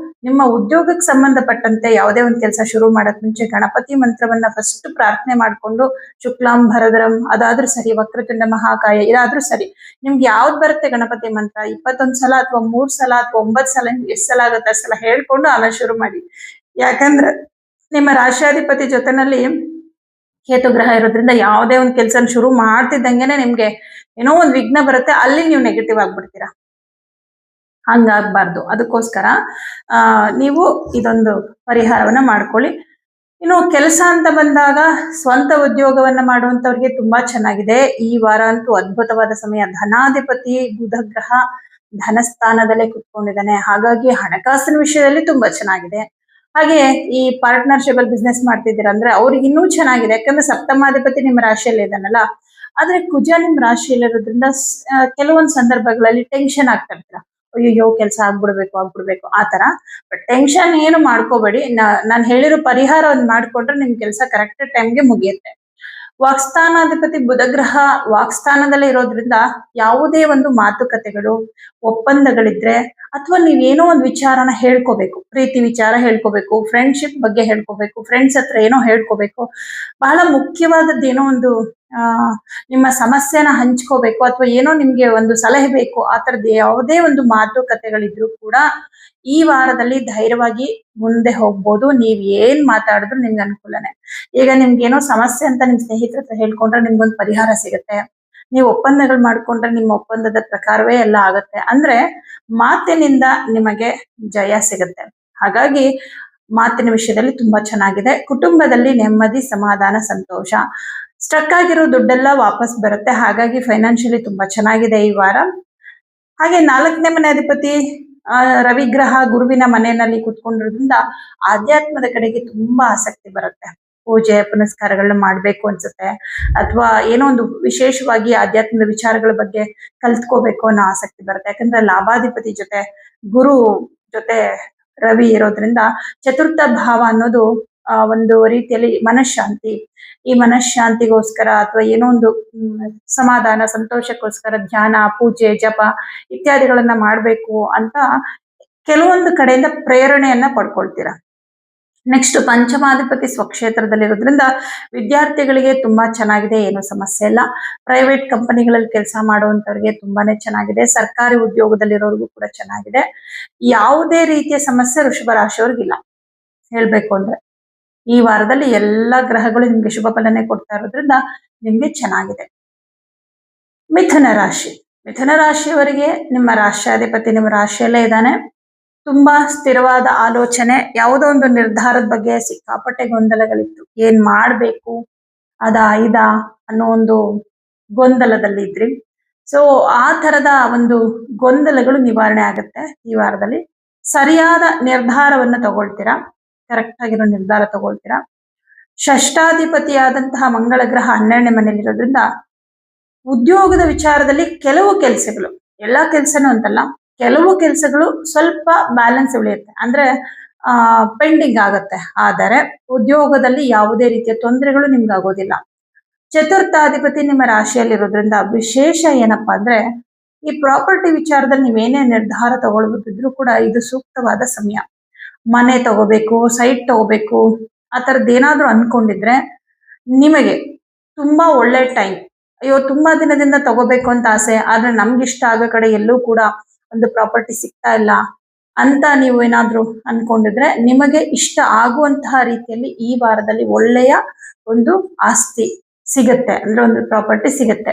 S1: ನಿಮ್ಮ ಉದ್ಯೋಗಕ್ಕೆ ಸಂಬಂಧಪಟ್ಟಂತೆ ಯಾವುದೇ ಒಂದು ಕೆಲಸ ಶುರು ಮಾಡಕ್ ಮುಂಚೆ ಗಣಪತಿ ಮಂತ್ರವನ್ನ ಫಸ್ಟ್ ಪ್ರಾರ್ಥನೆ ಮಾಡ್ಕೊಂಡು ಶುಕ್ಲಾಂಬರಧರಂ ಅದಾದ್ರೂ ಸರಿ, ವಕ್ರತುಂಡ ಮಹಾಕಾಯ ಇದಾದ್ರೂ ಸರಿ, ನಿಮ್ಗೆ ಯಾವ್ದು ಬರುತ್ತೆ ಗಣಪತಿ ಮಂತ್ರ 21 ಸಲ ಅಥವಾ 3 ಸಲ ಅಥವಾ 9 ಸಲ ಎಷ್ಟು ಸಲ ಆಗುತ್ತೆ ಅಷ್ಟೆಲ್ಲ ಹೇಳ್ಕೊಂಡು ಆಮೇಲೆ ಶುರು ಮಾಡಿ. ಯಾಕಂದ್ರೆ ನಿಮ್ಮ ರಾಷ್ಟ್ರಾಧಿಪತಿ ಜೊತೆನಲ್ಲಿ ಕೇತು ಗ್ರಹ ಇರೋದ್ರಿಂದ ಯಾವುದೇ ಒಂದು ಕೆಲಸ ಶುರು ಮಾಡ್ತಿದ್ದಂಗೆನೆ ನಿಮ್ಗೆ ಏನೋ ಒಂದು ವಿಘ್ನ ಬರುತ್ತೆ, ಅಲ್ಲಿ ನೀವು ನೆಗೆಟಿವ್ ಆಗ್ಬಿಡ್ತೀರಾ. ಹಂಗಾಗ್ಬಾರ್ದು. ಅದಕ್ಕೋಸ್ಕರ ನೀವು ಇದೊಂದು ಪರಿಹಾರವನ್ನ ಮಾಡ್ಕೊಳ್ಳಿ. ಇನ್ನು ಕೆಲಸ ಅಂತ ಬಂದಾಗ ಸ್ವಂತ ಉದ್ಯೋಗವನ್ನ ಮಾಡುವಂತವ್ರಿಗೆ ತುಂಬಾ ಚೆನ್ನಾಗಿದೆ. ಈ ವಾರ ಅಂತೂ ಅದ್ಭುತವಾದ ಸಮಯ. ಧನಾಧಿಪತಿ ಬುಧ ಗ್ರಹ ಧನಸ್ಥಾನದಲ್ಲೇ ಕುತ್ಕೊಂಡಿದ್ದಾನೆ. ಹಾಗಾಗಿ ಹಣಕಾಸಿನ ವಿಷಯದಲ್ಲಿ ತುಂಬಾ ಚೆನ್ನಾಗಿದೆ. ಹಾಗೆ ಈ ಪಾರ್ಟ್ನರ್ಶಿಪ್ ಅಲ್ಲಿ ಬಿಸ್ನೆಸ್ ಮಾಡ್ತಿದ್ದೀರಾ ಅಂದ್ರೆ ಅವ್ರಿಗೆ ಇನ್ನೂ ಚೆನ್ನಾಗಿದೆ. ಯಾಕಂದ್ರೆ ಸಪ್ತಮಾಧಿಪತಿ ನಿಮ್ಮ ರಾಶಿಯಲ್ಲಿ ಇದ್ದಾನಲ್ಲ. ಆದ್ರೆ ಕುಜ ನಿಮ್ ರಾಶಿಯಲ್ಲಿರೋದ್ರಿಂದ ಕೆಲವೊಂದು ಸಂದರ್ಭಗಳಲ್ಲಿ ಟೆನ್ಷನ್ ಆಗ್ತಾ ಇರ್ತೀರ. ಅಯ್ಯೋ ಕೆಲಸ ಆಗ್ಬಿಡ್ಬೇಕು ಆತರ. ಬಟ್ ಟೆನ್ಷನ್ ಏನು ಮಾಡ್ಕೋಬೇಡಿ. ನಾನು ಹೇಳಿರೋ ಪರಿಹಾರ ಒಂದು ಮಾಡ್ಕೊಂಡ್ರೆ ನಿಮ್ ಕೆಲಸ ಕರೆಕ್ಟ್ ಟೈಮ್ಗೆ ಮುಗಿಯುತ್ತೆ. ವಾಕ್ಸ್ಥಾನಾಧಿಪತಿ ಬುಧ ಗ್ರಹ ವಾಕ್ಸ್ಥಾನದಲ್ಲೇ ಇರೋದ್ರಿಂದ ಯಾವುದೇ ಒಂದು ಮಾತುಕತೆಗಳು, ಒಪ್ಪಂದಗಳಿದ್ರೆ ಅಥವಾ ನೀವೇನೋ ಒಂದು ವಿಚಾರನ ಹೇಳ್ಕೋಬೇಕು, ಪ್ರೀತಿ ವಿಚಾರ ಹೇಳ್ಕೋಬೇಕು, ಫ್ರೆಂಡ್ಶಿಪ್ ಬಗ್ಗೆ ಹೇಳ್ಕೋಬೇಕು, ಫ್ರೆಂಡ್ಸ್ ಹತ್ರ ಏನೋ ಹೇಳ್ಕೋಬೇಕು, ಬಹಳ ಮುಖ್ಯವಾದದ್ದು ಏನೋ ಒಂದು ಆ ನಿಮ್ಮ ಸಮಸ್ಯೆನ ಹಂಚ್ಕೋಬೇಕು ಅಥವಾ ಏನೋ ನಿಮ್ಗೆ ಒಂದು ಸಲಹೆ ಬೇಕು, ಆ ತರದ ಯಾವುದೇ ಒಂದು ಮಾತುಕತೆಗಳಿದ್ರು ಕೂಡ ಈ ವಾರದಲ್ಲಿ ಧೈರ್ಯವಾಗಿ ಮುಂದೆ ಹೋಗ್ಬೋದು. ನೀವ್ ಏನ್ ಮಾತಾಡಿದ್ರು ನಿಮ್ಗೆ ಅನುಕೂಲನೇ. ಈಗ ನಿಮ್ಗೆ ಏನೋ ಸಮಸ್ಯೆ ಅಂತ ನಿಮ್ ಸ್ನೇಹಿತರ ಹತ್ರ ಹೇಳ್ಕೊಂಡ್ರೆ ನಿಮ್ಗೊಂದು ಪರಿಹಾರ ಸಿಗುತ್ತೆ. ನೀವು ಒಪ್ಪಂದಗಳು ಮಾಡ್ಕೊಂಡ್ರೆ ನಿಮ್ಮ ಒಪ್ಪಂದದ ಪ್ರಕಾರವೇ ಎಲ್ಲ ಆಗತ್ತೆ. ಅಂದ್ರೆ ಮಾತಿನಿಂದ ನಿಮಗೆ ಜಯ ಸಿಗುತ್ತೆ. ಹಾಗಾಗಿ ಮಾತಿನ ವಿಷಯದಲ್ಲಿ ತುಂಬಾ ಚೆನ್ನಾಗಿದೆ. ಕುಟುಂಬದಲ್ಲಿ ನೆಮ್ಮದಿ, ಸಮಾಧಾನ, ಸಂತೋಷ. ಸ್ಟ್ರಕ್ ಆಗಿರೋ ದುಡ್ಡೆಲ್ಲ ವಾಪಸ್ ಬರುತ್ತೆ. ಹಾಗಾಗಿ ಫೈನಾನ್ಷಿಯಲಿ ತುಂಬಾ ಚೆನ್ನಾಗಿದೆ ಈ ವಾರ. ಹಾಗೆ 4ನೇ ಮನೆ ಅಧಿಪತಿ ರವಿಗ್ರಹ ಗುರುವಿನ ಮನೆಯಲ್ಲಿ ಕುತ್ಕೊಂಡಿರೋದ್ರಿಂದ ಆಧ್ಯಾತ್ಮದ ಕಡೆಗೆ ತುಂಬಾ ಆಸಕ್ತಿ ಬರುತ್ತೆ. ಪೂಜೆ ಪುನಸ್ಕಾರಗಳನ್ನ ಮಾಡ್ಬೇಕು ಅನ್ಸುತ್ತೆ, ಅಥವಾ ಏನೋ ಒಂದು ವಿಶೇಷವಾಗಿ ಆಧ್ಯಾತ್ಮದ ವಿಚಾರಗಳ ಬಗ್ಗೆ ಕಲ್ತ್ಕೋಬೇಕು ಅನ್ನೋ ಆಸಕ್ತಿ ಬರುತ್ತೆ. ಯಾಕಂದ್ರೆ ಲಾಭಾಧಿಪತಿ ಜೊತೆ ಗುರು ಜೊತೆ ರವಿ ಇರೋದ್ರಿಂದ ಚತುರ್ಥ ಭಾವ ಅನ್ನೋದು ಒಂದು ರೀತಿಯಲ್ಲಿ ಮನಃಶಾಂತಿ. ಈ ಮನಃಶಾಂತಿಗೋಸ್ಕರ ಅಥವಾ ಏನೋ ಒಂದು ಸಮಾಧಾನ ಸಂತೋಷಕ್ಕೋಸ್ಕರ ಧ್ಯಾನ, ಪೂಜೆ, ಜಪ ಇತ್ಯಾದಿಗಳನ್ನ ಮಾಡ್ಬೇಕು ಅಂತ ಕೆಲವೊಂದು ಕಡೆಯಿಂದ ಪ್ರೇರಣೆಯನ್ನ ಪಡ್ಕೊಳ್ತೀರಾ. ನೆಕ್ಸ್ಟ್ ಪಂಚಮಾಧಿಪತಿ ಸ್ವಕ್ಷೇತ್ರದಲ್ಲಿರೋದ್ರಿಂದ ವಿದ್ಯಾರ್ಥಿಗಳಿಗೆ ತುಂಬಾ ಚೆನ್ನಾಗಿದೆ, ಏನು ಸಮಸ್ಯೆ ಇಲ್ಲ. ಪ್ರೈವೇಟ್ ಕಂಪನಿಗಳಲ್ಲಿ ಕೆಲಸ ಮಾಡುವಂತವ್ರಿಗೆ ತುಂಬಾನೇ ಚೆನ್ನಾಗಿದೆ. ಸರ್ಕಾರಿ ಉದ್ಯೋಗದಲ್ಲಿರೋರ್ಗೂ ಕೂಡ ಚೆನ್ನಾಗಿದೆ. ಯಾವುದೇ ರೀತಿಯ ಸಮಸ್ಯೆ ವೃಷಭ ರಾಶಿಯವ್ರಿಗಿಲ್ಲ ಹೇಳ್ಬೇಕು ಅಂದ್ರೆ. ಈ ವಾರದಲ್ಲಿ ಎಲ್ಲಾ ಗ್ರಹಗಳು ನಿಮ್ಗೆ ಶುಭ ಫಲನೆ ಕೊಡ್ತಾ ಇರೋದ್ರಿಂದ ನಿಮ್ಗೆ ಚೆನ್ನಾಗಿದೆ. ಮಿಥುನ ರಾಶಿ. ಮಿಥುನ ರಾಶಿಯವರಿಗೆ ನಿಮ್ಮ ರಾಶ್ಯಾಧಿಪತಿ ನಿಮ್ಮ ರಾಶಿಯಲ್ಲೇ ಇದ್ದಾನೆ. ತುಂಬಾ ಸ್ಥಿರವಾದ ಆಲೋಚನೆ, ಯಾವುದೋ ಒಂದು ನಿರ್ಧಾರದ ಬಗ್ಗೆ ಸಿಕ್ಕಾಪಟ್ಟೆ ಗೊಂದಲಗಳಿತ್ತು. ಏನ್ ಮಾಡ್ಬೇಕು ಇದಾ ಅನ್ನೋ ಒಂದು ಗೊಂದಲದಲ್ಲಿ ಇದ್ರಿ. ಸೊ ಆ ತರದ ಒಂದು ಗೊಂದಲಗಳು ನಿವಾರಣೆ ಆಗುತ್ತೆ ಈ ವಾರದಲ್ಲಿ. ಸರಿಯಾದ ನಿರ್ಧಾರವನ್ನ ತಗೊಳ್ತೀರಾ, ಕರೆಕ್ಟ್ ಆಗಿರೋ ನಿರ್ಧಾರ ತಗೊಳ್ತೀರಾ. ಷಷ್ಟಾಧಿಪತಿಯಾದಂತಹ ಮಂಗಳ ಗ್ರಹ 12ನೇ ಮನೆಯಲ್ಲಿರೋದ್ರಿಂದ ಉದ್ಯೋಗದ ವಿಚಾರದಲ್ಲಿ ಕೆಲವು ಕೆಲಸಗಳು, ಎಲ್ಲಾ ಕೆಲಸನೂ ಅಂತಲ್ಲ, ಕೆಲವು ಕೆಲಸಗಳು ಸ್ವಲ್ಪ ಬ್ಯಾಲೆನ್ಸ್ ಉಳಿಯುತ್ತೆ, ಅಂದ್ರೆ ಪೆಂಡಿಂಗ್ ಆಗತ್ತೆ. ಆದರೆ ಉದ್ಯೋಗದಲ್ಲಿ ಯಾವುದೇ ರೀತಿಯ ತೊಂದರೆಗಳು ನಿಮ್ಗೆ ಆಗೋದಿಲ್ಲ. ಚತುರ್ಥಾಧಿಪತಿ ನಿಮ್ಮ ರಾಶಿಯಲ್ಲಿರೋದ್ರಿಂದ ವಿಶೇಷ ಏನಪ್ಪಾ ಅಂದ್ರೆ, ಈ ಪ್ರಾಪರ್ಟಿ ವಿಚಾರದಲ್ಲಿ ನೀವೇನೇ ನಿರ್ಧಾರ ತಗೊಳ್ಬೋದಿದ್ರು ಕೂಡ ಇದು ಸೂಕ್ತವಾದ ಸಮಯ. ಮನೆ ತಗೋಬೇಕು, ಸೈಟ್ ತಗೋಬೇಕು, ಆ ತರದ್ ಏನಾದ್ರು ಅನ್ಕೊಂಡಿದ್ರೆ ನಿಮಗೆ ತುಂಬಾ ಒಳ್ಳೆ ಟೈಮ್. ಅಯ್ಯೋ ತುಂಬಾ ದಿನದಿಂದ ತಗೋಬೇಕು ಅಂತ ಆಸೆ, ಆದ್ರೆ ನಮ್ಗಿಷ್ಟ ಆಗೋ ಕಡೆ ಎಲ್ಲೂ ಕೂಡ ಒಂದು ಪ್ರಾಪರ್ಟಿ ಸಿಗ್ತಾ ಇಲ್ಲ ಅಂತ ನೀವು ಏನಾದ್ರು ಅನ್ಕೊಂಡಿದ್ರೆ ನಿಮಗೆ ಇಷ್ಟ ಆಗುವಂತಹ ರೀತಿಯಲ್ಲಿ ಈ ವಾರದಲ್ಲಿ ಒಳ್ಳೆಯ ಒಂದು ಆಸ್ತಿ ಸಿಗುತ್ತೆ, ಅಂದ್ರೆ ಒಂದು ಪ್ರಾಪರ್ಟಿ ಸಿಗುತ್ತೆ.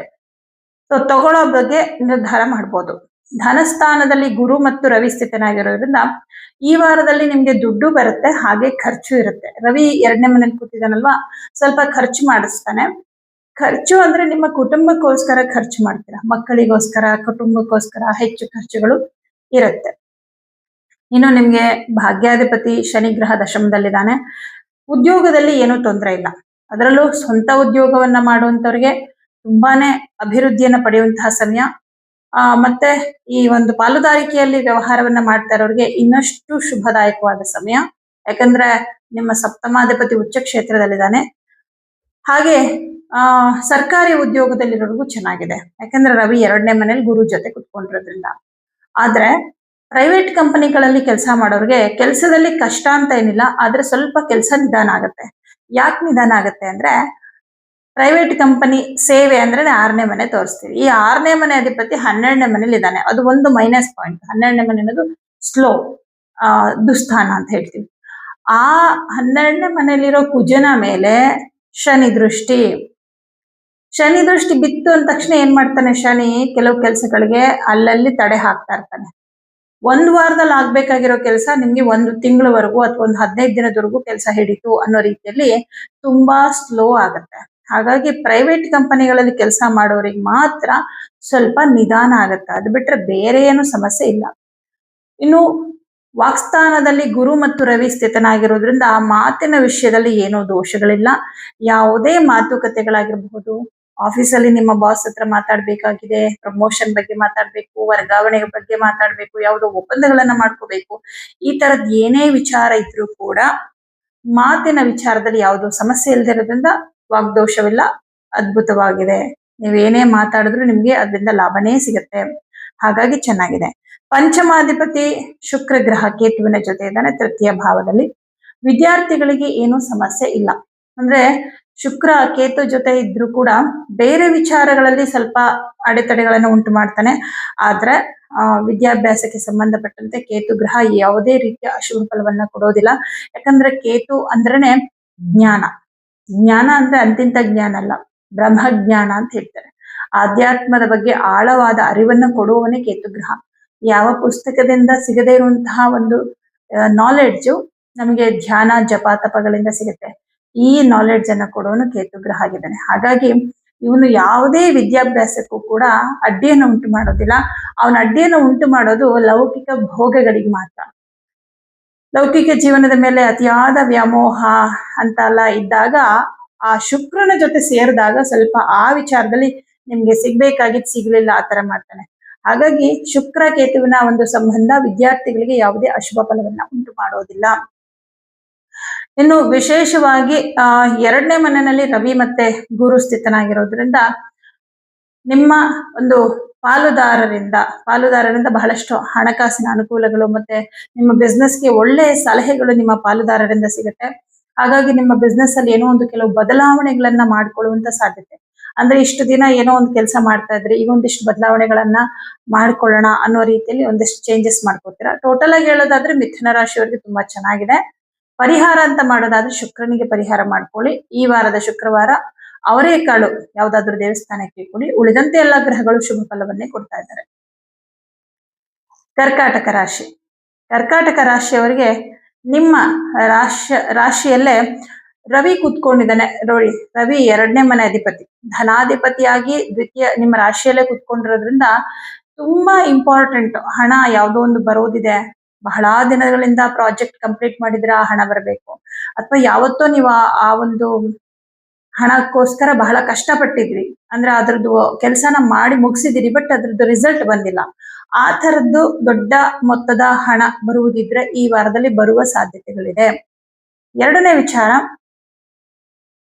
S1: ಸೊ ತಗೊಳ್ಳೋ ಬಗ್ಗೆ ನಿರ್ಧಾರ ಮಾಡ್ಬೋದು. ಧನಸ್ಥಾನದಲ್ಲಿ ಗುರು ಮತ್ತು ರವಿ ಸ್ಥಿತನಾಗಿರೋದ್ರಿಂದ ಈ ವಾರದಲ್ಲಿ ನಿಮ್ಗೆ ದುಡ್ಡು ಬರುತ್ತೆ, ಹಾಗೆ ಖರ್ಚು ಇರುತ್ತೆ. ರವಿ 2ನೇ ಮನೇಲಿ ಕೂತಿದ್ದಾನಲ್ವಾ, ಸ್ವಲ್ಪ ಖರ್ಚು ಮಾಡಿಸ್ತಾನೆ. ಖರ್ಚು ಅಂದ್ರೆ ನಿಮ್ಮ ಕುಟುಂಬಕ್ಕೋಸ್ಕರ ಖರ್ಚು ಮಾಡ್ತೀರಾ, ಮಕ್ಕಳಿಗೋಸ್ಕರ, ಕುಟುಂಬಕ್ಕೋಸ್ಕರ ಹೆಚ್ಚು ಖರ್ಚುಗಳು ಇರುತ್ತೆ. ಇನ್ನು ನಿಮ್ಗೆ ಭಾಗ್ಯಾಧಿಪತಿ ಶನಿ ಗ್ರಹ ದಶಮದಲ್ಲಿದ್ದಾನೆ. ಉದ್ಯೋಗದಲ್ಲಿ ಏನೂ ತೊಂದರೆ ಇಲ್ಲ. ಅದರಲ್ಲೂ ಸ್ವಂತ ಉದ್ಯೋಗವನ್ನ ಮಾಡುವಂತವ್ರಿಗೆ ತುಂಬಾನೇ ಅಭಿವೃದ್ಧಿಯನ್ನ ಪಡೆಯುವಂತಹ ಸಮಯ. ಮತ್ತೆ ಈ ಒಂದು ಪಾಲುದಾರಿಕೆಯಲ್ಲಿ ವ್ಯವಹಾರವನ್ನ ಮಾಡ್ತಾ ಇರೋರಿಗೆ ಇನ್ನಷ್ಟು ಶುಭದಾಯಕವಾದ ಸಮಯ. ಯಾಕಂದ್ರೆ ನಿಮ್ಮ ಸಪ್ತಮಾಧಿಪತಿ ಉಚ್ಚ ಕ್ಷೇತ್ರದಲ್ಲಿದ್ದಾನೆ. ಹಾಗೆ ಸರ್ಕಾರಿ ಉದ್ಯೋಗದಲ್ಲಿರೋರ್ಗೂ ಚೆನ್ನಾಗಿದೆ, ಯಾಕಂದ್ರೆ ರವಿ 2ನೇ ಮನೇಲಿ ಗುರು ಜೊತೆ ಕುತ್ಕೊಂಡಿರೋದ್ರಿಂದ. ಆದ್ರೆ ಪ್ರೈವೇಟ್ ಕಂಪನಿಗಳಲ್ಲಿ ಕೆಲಸ ಮಾಡೋರಿಗೆ ಕೆಲಸದಲ್ಲಿ ಕಷ್ಟ ಅಂತ ಏನಿಲ್ಲ, ಆದ್ರೆ ಸ್ವಲ್ಪ ಕೆಲಸ ನಿಧಾನ ಆಗುತ್ತೆ. ಯಾಕೆ ನಿಧಾನ ಆಗುತ್ತೆ ಅಂದ್ರೆ, ಪ್ರೈವೇಟ್ ಕಂಪನಿ ಸೇವೆ ಅಂದ್ರೆ 6ನೇ ಮನೆ ತೋರಿಸ್ತೀವಿ. ಈ 6ನೇ ಮನೆ ಅಧಿಪತಿ 12ನೇ ಮನೇಲಿ ಇದ್ದಾನೆ. ಅದು ಒಂದು ಮೈನಸ್ ಪಾಯಿಂಟ್. 12ನೇ ಮನೆ ಅನ್ನೋದು ಸ್ಲೋ, ದುಸ್ಥಾನ ಅಂತ ಹೇಳ್ತೀವಿ. ಆ 12ನೇ ಮನೆಯಲ್ಲಿರೋ ಕುಜನ ಮೇಲೆ ಶನಿ ದೃಷ್ಟಿ ಬಿತ್ತು ಅಂದ ತಕ್ಷಣ ಏನ್ ಮಾಡ್ತಾನೆ ಶನಿ, ಕೆಲವು ಕೆಲಸಗಳಿಗೆ ಅಲ್ಲಲ್ಲಿ ತಡೆ ಹಾಕ್ತಾ ಇರ್ತಾನೆ. 1 ವಾರದಲ್ಲಿ ಆಗ್ಬೇಕಾಗಿರೋ ಕೆಲಸ ನಿಮ್ಗೆ 1 ತಿಂಗಳವರೆಗೂ ಅಥವಾ ಒಂದು 15 ದಿನದವರೆಗೂ ಕೆಲಸ ಹಿಡಿತು ಅನ್ನೋ ರೀತಿಯಲ್ಲಿ ತುಂಬಾ ಸ್ಲೋ ಆಗುತ್ತೆ. ಹಾಗಾಗಿ ಪ್ರೈವೇಟ್ ಕಂಪನಿಗಳಲ್ಲಿ ಕೆಲಸ ಮಾಡೋರಿಗೆ ಮಾತ್ರ ಸ್ವಲ್ಪ ನಿಧಾನ ಆಗುತ್ತೆ, ಅದು ಬಿಟ್ರೆ ಬೇರೆ ಏನು ಸಮಸ್ಯೆ ಇಲ್ಲ. ಇನ್ನು ವಾಕ್ಸ್ಥಾನದಲ್ಲಿ ಗುರು ಮತ್ತು ರವಿ ಸ್ಥಿತನಾಗಿರೋದ್ರಿಂದ ಆ ಮಾತಿನ ವಿಷಯದಲ್ಲಿ ಏನೋ ದೋಷಗಳಿಲ್ಲ. ಯಾವುದೇ ಮಾತುಕತೆಗಳಾಗಿರಬಹುದು, ಆಫೀಸಲ್ಲಿ ನಿಮ್ಮ ಬಾಸ್ ಹತ್ರ ಮಾತಾಡ್ಬೇಕಾಗಿದೆ, ಪ್ರಮೋಷನ್ ಬಗ್ಗೆ ಮಾತಾಡ್ಬೇಕು, ವರ್ಗಾವಣೆ ಬಗ್ಗೆ ಮಾತಾಡ್ಬೇಕು, ಯಾವುದೋ ಒಪ್ಪಂದಗಳನ್ನ ಮಾಡ್ಕೋಬೇಕು, ಈ ತರದ್ ಏನೇ ವಿಚಾರ ಇದ್ರೂ ಕೂಡ ಮಾತಿನ ವಿಚಾರದಲ್ಲಿ ಯಾವುದೋ ಸಮಸ್ಯೆ ಇಲ್ದಿರೋದ್ರಿಂದ ವಾಗ್ದೋಷವಿಲ್ಲ, ಅದ್ಭುತವಾಗಿದೆ. ನೀವೇನೇ ಮಾತಾಡಿದ್ರು ನಿಮ್ಗೆ ಅದರಿಂದ ಲಾಭನೇ ಸಿಗುತ್ತೆ. ಹಾಗಾಗಿ ಚೆನ್ನಾಗಿದೆ. ಪಂಚಮಾಧಿಪತಿ ಶುಕ್ರ ಗ್ರಹ ಕೇತುವಿನ ಜೊತೆ ಇದ್ದಾನೆ 3ಯ ಭಾವದಲ್ಲಿ. ವಿದ್ಯಾರ್ಥಿಗಳಿಗೆ ಏನೂ ಸಮಸ್ಯೆ ಇಲ್ಲ. ಅಂದ್ರೆ ಶುಕ್ರ ಕೇತು ಜೊತೆ ಇದ್ರೂ ಕೂಡ ಬೇರೆ ವಿಚಾರಗಳಲ್ಲಿ ಸ್ವಲ್ಪ ಅಡೆತಡೆಗಳನ್ನು ಉಂಟು ಮಾಡ್ತಾನೆ. ಆದ್ರೆ ವಿದ್ಯಾಭ್ಯಾಸಕ್ಕೆ ಸಂಬಂಧಪಟ್ಟಂತೆ ಕೇತು ಗ್ರಹ ಯಾವುದೇ ರೀತಿಯ ಅಶುಭ ಫಲವನ್ನ ಕೊಡೋದಿಲ್ಲ. ಯಾಕಂದ್ರೆ ಕೇತು ಅಂದ್ರೇನೆ ಜ್ಞಾನ. ಜ್ಞಾನ ಅಂದ್ರೆ ಅಂತಿಂತ ಜ್ಞಾನ ಅಲ್ಲ, ಬ್ರಹ್ಮಜ್ಞಾನ ಅಂತ ಹೇಳ್ತಾರೆ. ಆಧ್ಯಾತ್ಮದ ಬಗ್ಗೆ ಆಳವಾದ ಅರಿವನ್ನ ಕೊಡುವವನೇ ಕೇತು ಗ್ರಹ. ಯಾವ ಪುಸ್ತಕದಿಂದ ಸಿಗದೇ ಇರುವಂತಹ ಒಂದು ನಾಲೆಡ್ಜು ನಮಗೆ ಧ್ಯಾನ ಜಪ ತಪಗಳಿಂದ ಸಿಗುತ್ತೆ. ಈ ನಾಲೆಡ್ಜ್ ಅನ್ನ ಕೊಡೋನು ಕೇತು ಗ್ರಹ ಆಗಿದ್ದಾನೆ. ಹಾಗಾಗಿ ಇವನು ಯಾವುದೇ ವಿದ್ಯಾಭ್ಯಾಸಕ್ಕೂ ಕೂಡ ಅಡ್ಡಿಯನ್ನು ಉಂಟು ಮಾಡೋದಿಲ್ಲ. ಅವನ ಅಡ್ಡಿಯನ್ನು ಉಂಟು ಮಾಡೋದು ಲೌಕಿಕ ಭೋಗಗಳಿಗೆ ಮಾತ್ರ. ಲೌಕಿಕ ಜೀವನದ ಮೇಲೆ ಅತಿಯಾದ ವ್ಯಾಮೋಹ ಅಂತೆಲ್ಲ ಇದ್ದಾಗ ಆ ಶುಕ್ರನ ಜೊತೆ ಸೇರಿದಾಗ ಸ್ವಲ್ಪ ಆ ವಿಚಾರದಲ್ಲಿ ನಿಮ್ಗೆ ಸಿಗ್ಬೇಕಾಗಿದ್ದು ಸಿಗ್ಲಿಲ್ಲ, ಆ ತರ ಮಾಡ್ತಾನೆ. ಹಾಗಾಗಿ ಶುಕ್ರ ಕೇತುವಿನ ಒಂದು ಸಂಬಂಧ ವಿದ್ಯಾರ್ಥಿಗಳಿಗೆ ಯಾವುದೇ ಅಶುಭ ಫಲವನ್ನ ಉಂಟು ಮಾಡೋದಿಲ್ಲ. ಇನ್ನು ವಿಶೇಷವಾಗಿ 2ನೇ ಮನೆಯಲ್ಲಿ ರವಿ ಮತ್ತೆ ಗುರು ಸ್ಥಿತನಾಗಿರೋದ್ರಿಂದ ನಿಮ್ಮ ಒಂದು ಪಾಲುದಾರರಿಂದ ಬಹಳಷ್ಟು ಹಣಕಾಸಿನ ಅನುಕೂಲಗಳು ಮತ್ತೆ ನಿಮ್ಮ ಬಿಸ್ನೆಸ್ಗೆ ಒಳ್ಳೆ ಸಲಹೆಗಳು ನಿಮ್ಮ ಪಾಲುದಾರರಿಂದ ಸಿಗುತ್ತೆ. ಹಾಗಾಗಿ ನಿಮ್ಮ ಬಿಸ್ನೆಸ್ ಅಲ್ಲಿ ಏನೋ ಒಂದು ಕೆಲವು ಬದಲಾವಣೆಗಳನ್ನ ಮಾಡ್ಕೊಳ್ಳುವಂತ ಸಾಧ್ಯತೆ. ಅಂದ್ರೆ ಇಷ್ಟು ದಿನ ಏನೋ ಒಂದು ಕೆಲಸ ಮಾಡ್ತಾ ಇದ್ರೆ ಈಗ ಒಂದಿಷ್ಟು ಬದಲಾವಣೆಗಳನ್ನ ಮಾಡ್ಕೊಳ್ಳೋಣ ಅನ್ನೋ ರೀತಿಯಲ್ಲಿ ಒಂದಿಷ್ಟು ಚೇಂಜಸ್ ಮಾಡ್ಕೊತೀರಾ. ಟೋಟಲ್ ಆಗಿ ಹೇಳೋದಾದ್ರೆ ಮಿಥುನ ರಾಶಿಯವರಿಗೆ ತುಂಬಾ ಚೆನ್ನಾಗಿದೆ. ಪರಿಹಾರ ಅಂತ ಮಾಡೋದಾದ್ರೆ ಶುಕ್ರನಿಗೆ ಪರಿಹಾರ ಮಾಡ್ಕೊಳ್ಳಿ. ಈ ವಾರದ ಶುಕ್ರವಾರ ಅವರೇಕಾಳು ಯಾವ್ದಾದ್ರು ದೇವಸ್ಥಾನಕ್ಕೆ ಕೊಡಿ. ಉಳಿದಂತೆ ಎಲ್ಲಾ ಗ್ರಹಗಳು ಶುಭ ಫಲವನ್ನೇ ಕೊಡ್ತಾ ಇದ್ದಾರೆ. ಕರ್ಕಾಟಕ ರಾಶಿಯವರಿಗೆ ನಿಮ್ಮ ರಾಶಿಯಲ್ಲೇ ರವಿ ಕೂತ್ಕೊಂಡಿದ್ದಾನೆ ನೋಡಿ. ರವಿ 2ನೇ ಮನೆ ಅಧಿಪತಿ, ಧನಾಧಿಪತಿಯಾಗಿ ನಿಮ್ಮ ರಾಶಿಯಲ್ಲೇ ಕೂತ್ಕೊಂಡಿರೋದ್ರಿಂದ ತುಂಬಾ ಇಂಪಾರ್ಟೆಂಟ್. ಹಣ ಯಾವುದೋ ಒಂದು ಬರೋದಿದೆ, ಬಹಳ ದಿನಗಳಿಂದ ಪ್ರಾಜೆಕ್ಟ್ ಕಂಪ್ಲೀಟ್ ಮಾಡಿದ್ರೆ ಆ ಹಣ ಬರಬೇಕು, ಅಥವಾ ಯಾವತ್ತೋ ನೀವು ಆ ಒಂದು ಹಣಕ್ಕೋಸ್ಕರ ಬಹಳ ಕಷ್ಟಪಟ್ಟಿದ್ರಿ, ಅಂದ್ರೆ ಅದ್ರದ್ದು ಕೆಲಸನ ಮಾಡಿ ಮುಗಿಸಿದಿರಿ, ಬಟ್ ಅದ್ರದ್ದು ರಿಸಲ್ಟ್ ಬಂದಿಲ್ಲ. ಆ ತರದ್ದು ದೊಡ್ಡ ಮೊತ್ತದ ಹಣ ಬರುವುದಿದ್ರೆ ಈ ವಾರದಲ್ಲಿ ಬರುವ ಸಾಧ್ಯತೆಗಳಿದೆ. 2ನೇ ವಿಚಾರ,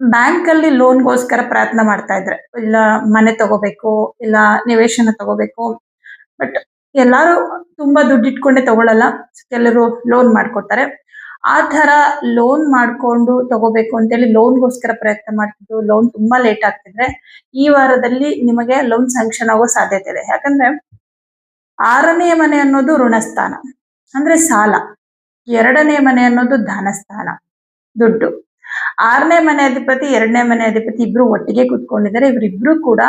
S1: ಬ್ಯಾಂಕ್ ಅಲ್ಲಿ ಲೋನ್ಗೋಸ್ಕರ ಪ್ರಯತ್ನ ಮಾಡ್ತಾ ಇದ್ರೆ, ಇಲ್ಲ ಮನೆ ತಗೋಬೇಕು, ಇಲ್ಲ ನಿವೇಶನ ತಗೋಬೇಕು, ಬಟ್ ಎಲ್ಲಾರು ತುಂಬಾ ದುಡ್ಡು ಇಟ್ಕೊಂಡೆ ತಗೊಳಲ್ಲ, ಕೆಲವರು ಲೋನ್ ಮಾಡ್ಕೊತಾರೆ. ಆ ತರ ಲೋನ್ ಮಾಡ್ಕೊಂಡು ತಗೋಬೇಕು ಅಂತೇಳಿ ಲೋನ್ಗೋಸ್ಕರ ಪ್ರಯತ್ನ ಮಾಡ್ತಿದ್ದು ಲೋನ್ ತುಂಬಾ ಲೇಟ್ ಆಗ್ತಿದ್ರೆ ಈ ವಾರದಲ್ಲಿ ನಿಮಗೆ ಲೋನ್ ಸ್ಯಾಂಕ್ಷನ್ ಆಗೋ ಸಾಧ್ಯತೆ ಇದೆ. ಯಾಕಂದ್ರೆ 6ನೇ ಮನೆ ಅನ್ನೋದು ಋಣಸ್ಥಾನ ಅಂದ್ರೆ ಸಾಲ, 2ನೇ ಮನೆ ಅನ್ನೋದು ಧನಸ್ಥಾನ ದುಡ್ಡು. 6ನೇ ಮನೆ ಅಧಿಪತಿ 2ನೇ ಮನೆ ಅಧಿಪತಿ ಇಬ್ರು ಒಟ್ಟಿಗೆ ಕೂತ್ಕೊಂಡಿದ್ದಾರೆ. ಇವರಿಬ್ರು ಕೂಡ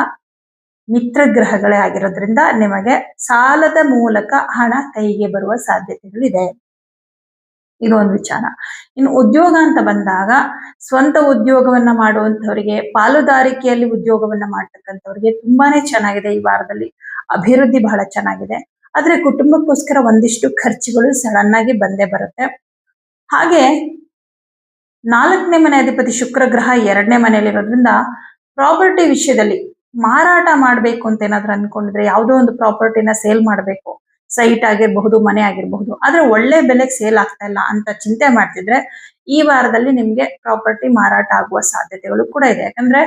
S1: ಮಿತ್ರ ಗ್ರಹಗಳೇ ಆಗಿರೋದ್ರಿಂದ ನಿಮಗೆ ಸಾಲದ ಮೂಲಕ ಹಣ ಕೈಗೆ ಬರುವ ಸಾಧ್ಯತೆಗಳಿದೆ. ಇದು ಒಂದು ವಿಚಾರ. ಇನ್ನು ಉದ್ಯೋಗ ಅಂತ ಬಂದಾಗ ಸ್ವಂತ ಉದ್ಯೋಗವನ್ನ ಮಾಡುವಂತವರಿಗೆ, ಪಾಲುದಾರಿಕೆಯಲ್ಲಿ ಉದ್ಯೋಗವನ್ನ ಮಾಡ್ತಕ್ಕಂಥವ್ರಿಗೆ ತುಂಬಾನೇ ಚೆನ್ನಾಗಿದೆ. ಈ ವಾರದಲ್ಲಿ ಅಭಿವೃದ್ಧಿ ಬಹಳ ಚೆನ್ನಾಗಿದೆ. ಆದ್ರೆ ಕುಟುಂಬಕ್ಕೋಸ್ಕರ ಒಂದಿಷ್ಟು ಖರ್ಚುಗಳು ಸಡನ್ ಆಗಿ ಬಂದೇ ಬರುತ್ತೆ. ಹಾಗೆ 4ನೇ ಮನೆ ಅಧಿಪತಿ ಶುಕ್ರ ಗ್ರಹ 2ನೇ ಮನೆಯಲ್ಲಿರೋದ್ರಿಂದ ಪ್ರಾಪರ್ಟಿ ವಿಷಯದಲ್ಲಿ ಮಾರಾಟ ಮಾಡ್ಬೇಕು ಅಂತ ಏನಾದ್ರು ಅನ್ಕೊಂಡಿದ್ರೆ, ಯಾವುದೋ ಒಂದು ಪ್ರಾಪರ್ಟಿನ ಸೇಲ್ ಮಾಡ್ಬೇಕು, ಸೈಟ್ ಆಗಿರಬಹುದು, ಮನೆ ಆಗಿರಬಹುದು, ಆದ್ರೆ ಒಳ್ಳೆ ಬೆಲೆಗೆ ಸೇಲ್ ಆಗ್ತಾ ಇಲ್ಲ ಅಂತ ಚಿಂತೆ ಮಾಡ್ತಿದ್ರೆ ಈ ವಾರದಲ್ಲಿ ನಿಮ್ಗೆ ಪ್ರಾಪರ್ಟಿ ಮಾರಾಟ ಆಗುವ ಸಾಧ್ಯತೆಗಳು ಕೂಡ ಇದೆ. ಯಾಕಂದ್ರೆ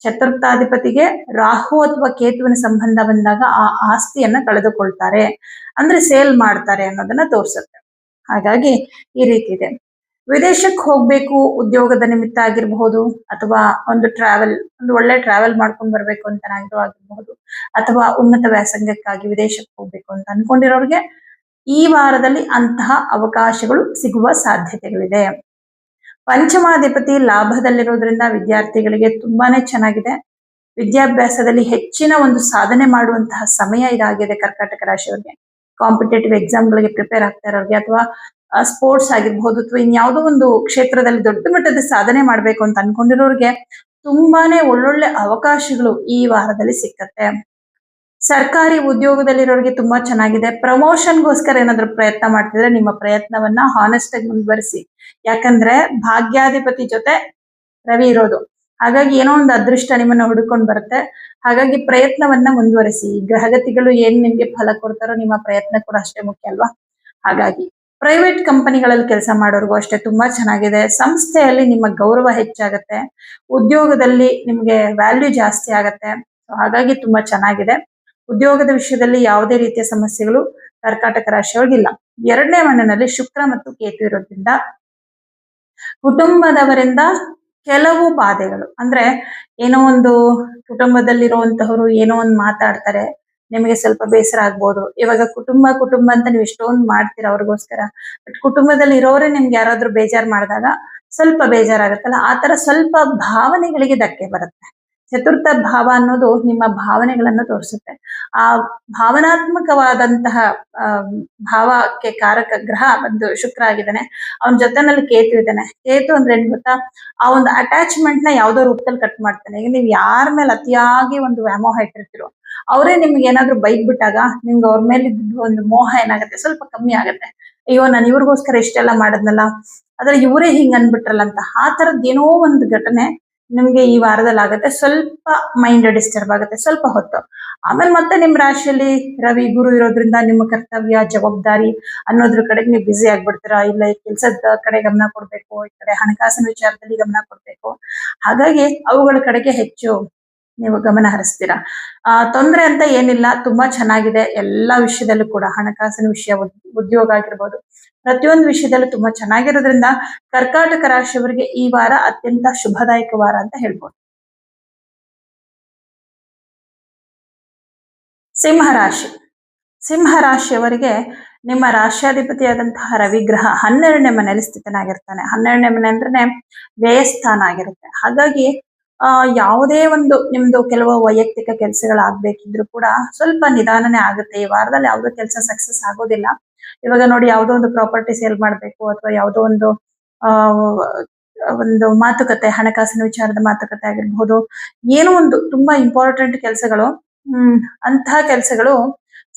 S1: ಚತುರ್ಥಾಧಿಪತಿಗೆ ರಾಹು ಅಥವಾ ಕೇತುವಿನ ಸಂಬಂಧ ಬಂದಾಗ ಆ ಆಸ್ತಿಯನ್ನ ಕಳೆದುಕೊಳ್ತಾರೆ, ಅಂದ್ರೆ ಸೇಲ್ ಮಾಡ್ತಾರೆ ಅನ್ನೋದನ್ನ ತೋರಿಸುತ್ತೆ. ಹಾಗಾಗಿ ಈ ರೀತಿ ಇದೆ. ವಿದೇಶಕ್ಕೆ ಹೋಗ್ಬೇಕು ಉದ್ಯೋಗದ ನಿಮಿತ್ತ ಆಗಿರಬಹುದು, ಅಥವಾ ಒಂದು ಒಳ್ಳೆ ಟ್ರಾವೆಲ್ ಮಾಡ್ಕೊಂಡು ಬರ್ಬೇಕು ಅಂತ ಆಗಿರಬಹುದು, ಅಥವಾ ಉನ್ನತ ವ್ಯಾಸಂಗಕ್ಕಾಗಿ ವಿದೇಶಕ್ಕೆ ಹೋಗ್ಬೇಕು ಅಂತ ಅನ್ಕೊಂಡಿರೋರಿಗೆ ಈ ವಾರದಲ್ಲಿ ಅಂತಹ ಅವಕಾಶಗಳು ಸಿಗುವ ಸಾಧ್ಯತೆಗಳಿದೆ. ಪಂಚಮಾಧಿಪತಿ ಲಾಭದಲ್ಲಿರೋದ್ರಿಂದ ವಿದ್ಯಾರ್ಥಿಗಳಿಗೆ ತುಂಬಾನೇ ಚೆನ್ನಾಗಿದೆ. ವಿದ್ಯಾಭ್ಯಾಸದಲ್ಲಿ ಹೆಚ್ಚಿನ ಒಂದು ಸಾಧನೆ ಮಾಡುವಂತಹ ಸಮಯ ಇದಾಗಿದೆ. ಕರ್ಕಾಟಕ ರಾಶಿಯವರಿಗೆ ಕಾಂಪಿಟೇಟಿವ್ ಎಕ್ಸಾಮ್ಗಳಿಗೆ ಪ್ರಿಪೇರ್ ಆಗ್ತಾ ಇರೋರಿಗೆ, ಅಥವಾ ಸ್ಪೋರ್ಟ್ಸ್ ಆಗಿರ್ಬಹುದು, ಅಥವಾ ಇನ್ಯಾವುದೋ ಒಂದು ಕ್ಷೇತ್ರದಲ್ಲಿ ದೊಡ್ಡ ಮಟ್ಟದ ಸಾಧನೆ ಮಾಡ್ಬೇಕು ಅಂತ ಅನ್ಕೊಂಡಿರೋರಿಗೆ ತುಂಬಾನೇ ಒಳ್ಳೊಳ್ಳೆ ಅವಕಾಶಗಳು ಈ ವಾರದಲ್ಲಿ ಸಿಕ್ಕತ್ತೆ. ಸರ್ಕಾರಿ ಉದ್ಯೋಗದಲ್ಲಿರೋರಿಗೆ ತುಂಬಾ ಚೆನ್ನಾಗಿದೆ. ಪ್ರಮೋಷನ್ಗೋಸ್ಕರ ಏನಾದ್ರು ಪ್ರಯತ್ನ ಮಾಡ್ತಿದ್ರೆ ನಿಮ್ಮ ಪ್ರಯತ್ನವನ್ನ ಹಾನೆಸ್ಟ್ ಆಗಿ ಮುಂದುವರಿಸಿ. ಯಾಕಂದ್ರೆ ಭಾಗ್ಯಾಧಿಪತಿ ಜೊತೆ ರವಿ ಇರೋದು, ಹಾಗಾಗಿ ಏನೋ ಒಂದು ಅದೃಷ್ಟ ನಿಮ್ಮನ್ನ ಹುಡುಕೊಂಡು ಬರುತ್ತೆ. ಹಾಗಾಗಿ ಪ್ರಯತ್ನವನ್ನ ಮುಂದುವರಿಸಿ. ಗ್ರಹಗತಿಗಳು ಏನ್ ನಿಮ್ಗೆ ಫಲ ಕೊಡ್ತಾರೋ ನಿಮ್ಮ ಪ್ರಯತ್ನ ಕೂಡ ಅಷ್ಟೇ ಮುಖ್ಯ ಅಲ್ವಾ. ಹಾಗಾಗಿ ಪ್ರೈವೇಟ್ ಕಂಪನಿಗಳಲ್ಲಿ ಕೆಲಸ ಮಾಡೋರ್ಗೂ ಅಷ್ಟೇ ತುಂಬಾ ಚೆನ್ನಾಗಿದೆ. ಸಂಸ್ಥೆಯಲ್ಲಿ ನಿಮ್ಮ ಗೌರವ ಹೆಚ್ಚಾಗತ್ತೆ, ಉದ್ಯೋಗದಲ್ಲಿ ನಿಮ್ಗೆ ವ್ಯಾಲ್ಯೂ ಜಾಸ್ತಿ ಆಗತ್ತೆ. ಹಾಗಾಗಿ ತುಂಬಾ ಚೆನ್ನಾಗಿದೆ. ಉದ್ಯೋಗದ ವಿಷಯದಲ್ಲಿ ಯಾವುದೇ ರೀತಿಯ ಸಮಸ್ಯೆಗಳು ಕರ್ಕಾಟಕ ರಾಶಿಯೊಳಗಿಲ್ಲ. 2ನೇ ಮನೆಯಲ್ಲಿ ಶುಕ್ರ ಮತ್ತು ಕೇತು ಇರೋದ್ರಿಂದ ಕುಟುಂಬದವರಿಂದ ಕೆಲವು ಬಾಧೆಗಳು ಅಂದ್ರೆ ಏನೋ ಒಂದು ಕುಟುಂಬದಲ್ಲಿರುವಂತಹವರು ಏನೋ ಒಂದು ಮಾತಾಡ್ತಾರೆ, ನಿಮಗೆ ಸ್ವಲ್ಪ ಬೇಸರ ಆಗ್ಬೋದು. ಇವಾಗ ಕುಟುಂಬ ಕುಟುಂಬ ಅಂತ ನೀವು ಎಷ್ಟೊಂದು ಮಾಡ್ತೀರಾ ಅವ್ರಿಗೋಸ್ಕರ, ಬಟ್ ಕುಟುಂಬದಲ್ಲಿ ಇರೋರೇ ನಿಮ್ಗೆ ಯಾರಾದ್ರೂ ಬೇಜಾರ್ ಮಾಡಿದಾಗ ಸ್ವಲ್ಪ ಬೇಜಾರಾಗತ್ತಲ್ಲ, ಆ ತರ ಸ್ವಲ್ಪ ಭಾವನೆಗಳಿಗೆ ಧಕ್ಕೆ ಬರುತ್ತೆ. ಚತುರ್ಥ ಭಾವ ಅನ್ನೋದು ನಿಮ್ಮ ಭಾವನೆಗಳನ್ನ ತೋರಿಸುತ್ತೆ. ಆ ಭಾವನಾತ್ಮಕವಾದಂತಹ ಆ ಭಾವಕ್ಕೆ ಕಾರಕ ಗ್ರಹ ಒಂದು ಶುಕ್ರ ಆಗಿದ್ದಾನೆ. ಅವನ ಜೊತೆನಲ್ಲಿ ಕೇತು ಇದ್ದಾನೆ. ಕೇತು ಅಂದ್ರೆ ಏನ್ ಗೊತ್ತಾ, ಆ ಒಂದು ಅಟ್ಯಾಚ್ಮೆಂಟ್ ನ ಯಾವ್ದೋ ರೂಪದಲ್ಲಿ ಕಟ್ ಮಾಡ್ತಾನೆ. ಈಗ ನೀವು ಯಾರ ಮೇಲೆ ಅತಿಯಾಗಿ ಒಂದು ವ್ಯಾಮೋಹ ಇಟ್ಟಿರ್ತೀರೋ ಅವರೇ ನಿಮ್ಗೆ ಏನಾದ್ರು ಬೈದ್ಬಿಟ್ಟಾಗ ನಿಮ್ಗೆ ಅವ್ರ ಮೇಲೆ ಒಂದು ಮೋಹ ಏನಾಗುತ್ತೆ, ಸ್ವಲ್ಪ ಕಮ್ಮಿ ಆಗುತ್ತೆ. ಅಯ್ಯೋ ನಾನು ಇವ್ರಿಗೋಸ್ಕರ ಇಷ್ಟೆಲ್ಲ ಮಾಡದ್ನಲ್ಲ, ಆದ್ರೆ ಇವರೇ ಹಿಂಗ್ ಅನ್ಬಿಟ್ರಲ್ಲ ಅಂತ, ಆ ತರದ್ ಏನೋ ಒಂದು ಘಟನೆ ನಿಮ್ಗೆ ಈ ವಾರದಲ್ಲಿ ಆಗುತ್ತೆ. ಸ್ವಲ್ಪ ಮೈಂಡ್ ಡಿಸ್ಟರ್ಬ್ ಆಗುತ್ತೆ ಸ್ವಲ್ಪ ಹೊತ್ತು. ಆಮೇಲೆ ಮತ್ತೆ ನಿಮ್ ರಾಶಿಯಲ್ಲಿ ರವಿ ಗುರು ಇರೋದ್ರಿಂದ ನಿಮ್ಮ ಕರ್ತವ್ಯ ಜವಾಬ್ದಾರಿ ಅನ್ನೋದ್ರ ಕಡೆಗೆ ನೀವು ಬ್ಯುಸಿ ಆಗ್ಬಿಡ್ತೀರಾ. ಇಲ್ಲ ಈ ಕೆಲ್ಸದ ಕಡೆ ಗಮನ ಕೊಡ್ಬೇಕು, ಈ ಕಡೆ ಹಣಕಾಸಿನ ವಿಚಾರದಲ್ಲಿ ಗಮನ ಕೊಡ್ಬೇಕು. ಹಾಗಾಗಿ ಅವುಗಳ ಕಡೆಗೆ ಹೆಚ್ಚು ನೀವು ಗಮನ ಹರಿಸ್ತೀರಾ. ತೊಂದ್ರೆ ಅಂತ ಏನಿಲ್ಲ, ತುಂಬಾ ಚೆನ್ನಾಗಿದೆ ಎಲ್ಲಾ ವಿಷಯದಲ್ಲೂ ಕೂಡ. ಹಣಕಾಸಿನ ವಿಷಯ, ಉದ್ಯೋಗ ಆಗಿರ್ಬೋದು, ಪ್ರತಿಯೊಂದು ವಿಷಯದಲ್ಲೂ ತುಂಬಾ ಚೆನ್ನಾಗಿರೋದ್ರಿಂದ ಕರ್ಕಾಟಕ ರಾಶಿಯವರಿಗೆ ಈ ವಾರ ಅತ್ಯಂತ ಶುಭದಾಯಕ ವಾರ ಅಂತ ಹೇಳ್ಬೋದು. ಸಿಂಹರಾಶಿ. ಸಿಂಹರಾಶಿಯವರಿಗೆ ನಿಮ್ಮ ರಾಶ್ಯಾಧಿಪತಿಯಾದಂತಹ ರವಿಗ್ರಹ 12ನೇ ಮನೆಯಲ್ಲಿ ಸ್ಥಿತನಾಗಿರ್ತಾನೆ. 12ನೇ ಮನೆ ಅಂದ್ರೆ ವ್ಯಯಸ್ಥಾನ ಆಗಿರುತ್ತೆ. ಹಾಗಾಗಿ ಯಾವುದೇ ಒಂದು ನಿಮ್ದು ಕೆಲವು ವೈಯಕ್ತಿಕ ಕೆಲಸಗಳಾಗ್ಬೇಕಿದ್ರು ಕೂಡ ಸ್ವಲ್ಪ ನಿಧಾನನೇ ಆಗುತ್ತೆ. ಈ ವಾರದಲ್ಲಿ ಯಾವುದೋ ಕೆಲಸ ಸಕ್ಸಸ್ ಆಗೋದಿಲ್ಲ. ಇವಾಗ ನೋಡಿ, ಯಾವುದೋ ಒಂದು ಪ್ರಾಪರ್ಟಿ ಸೇಲ್ ಮಾಡ್ಬೇಕು ಅಥವಾ ಯಾವುದೋ ಒಂದು ಆ ಒಂದು ಮಾತುಕತೆ, ಹಣಕಾಸಿನ ವಿಚಾರದ ಮಾತುಕತೆ ಆಗಿರ್ಬಹುದು, ಏನೋ ಒಂದು ತುಂಬಾ ಇಂಪಾರ್ಟೆಂಟ್ ಕೆಲಸಗಳು, ಅಂತಹ ಕೆಲಸಗಳು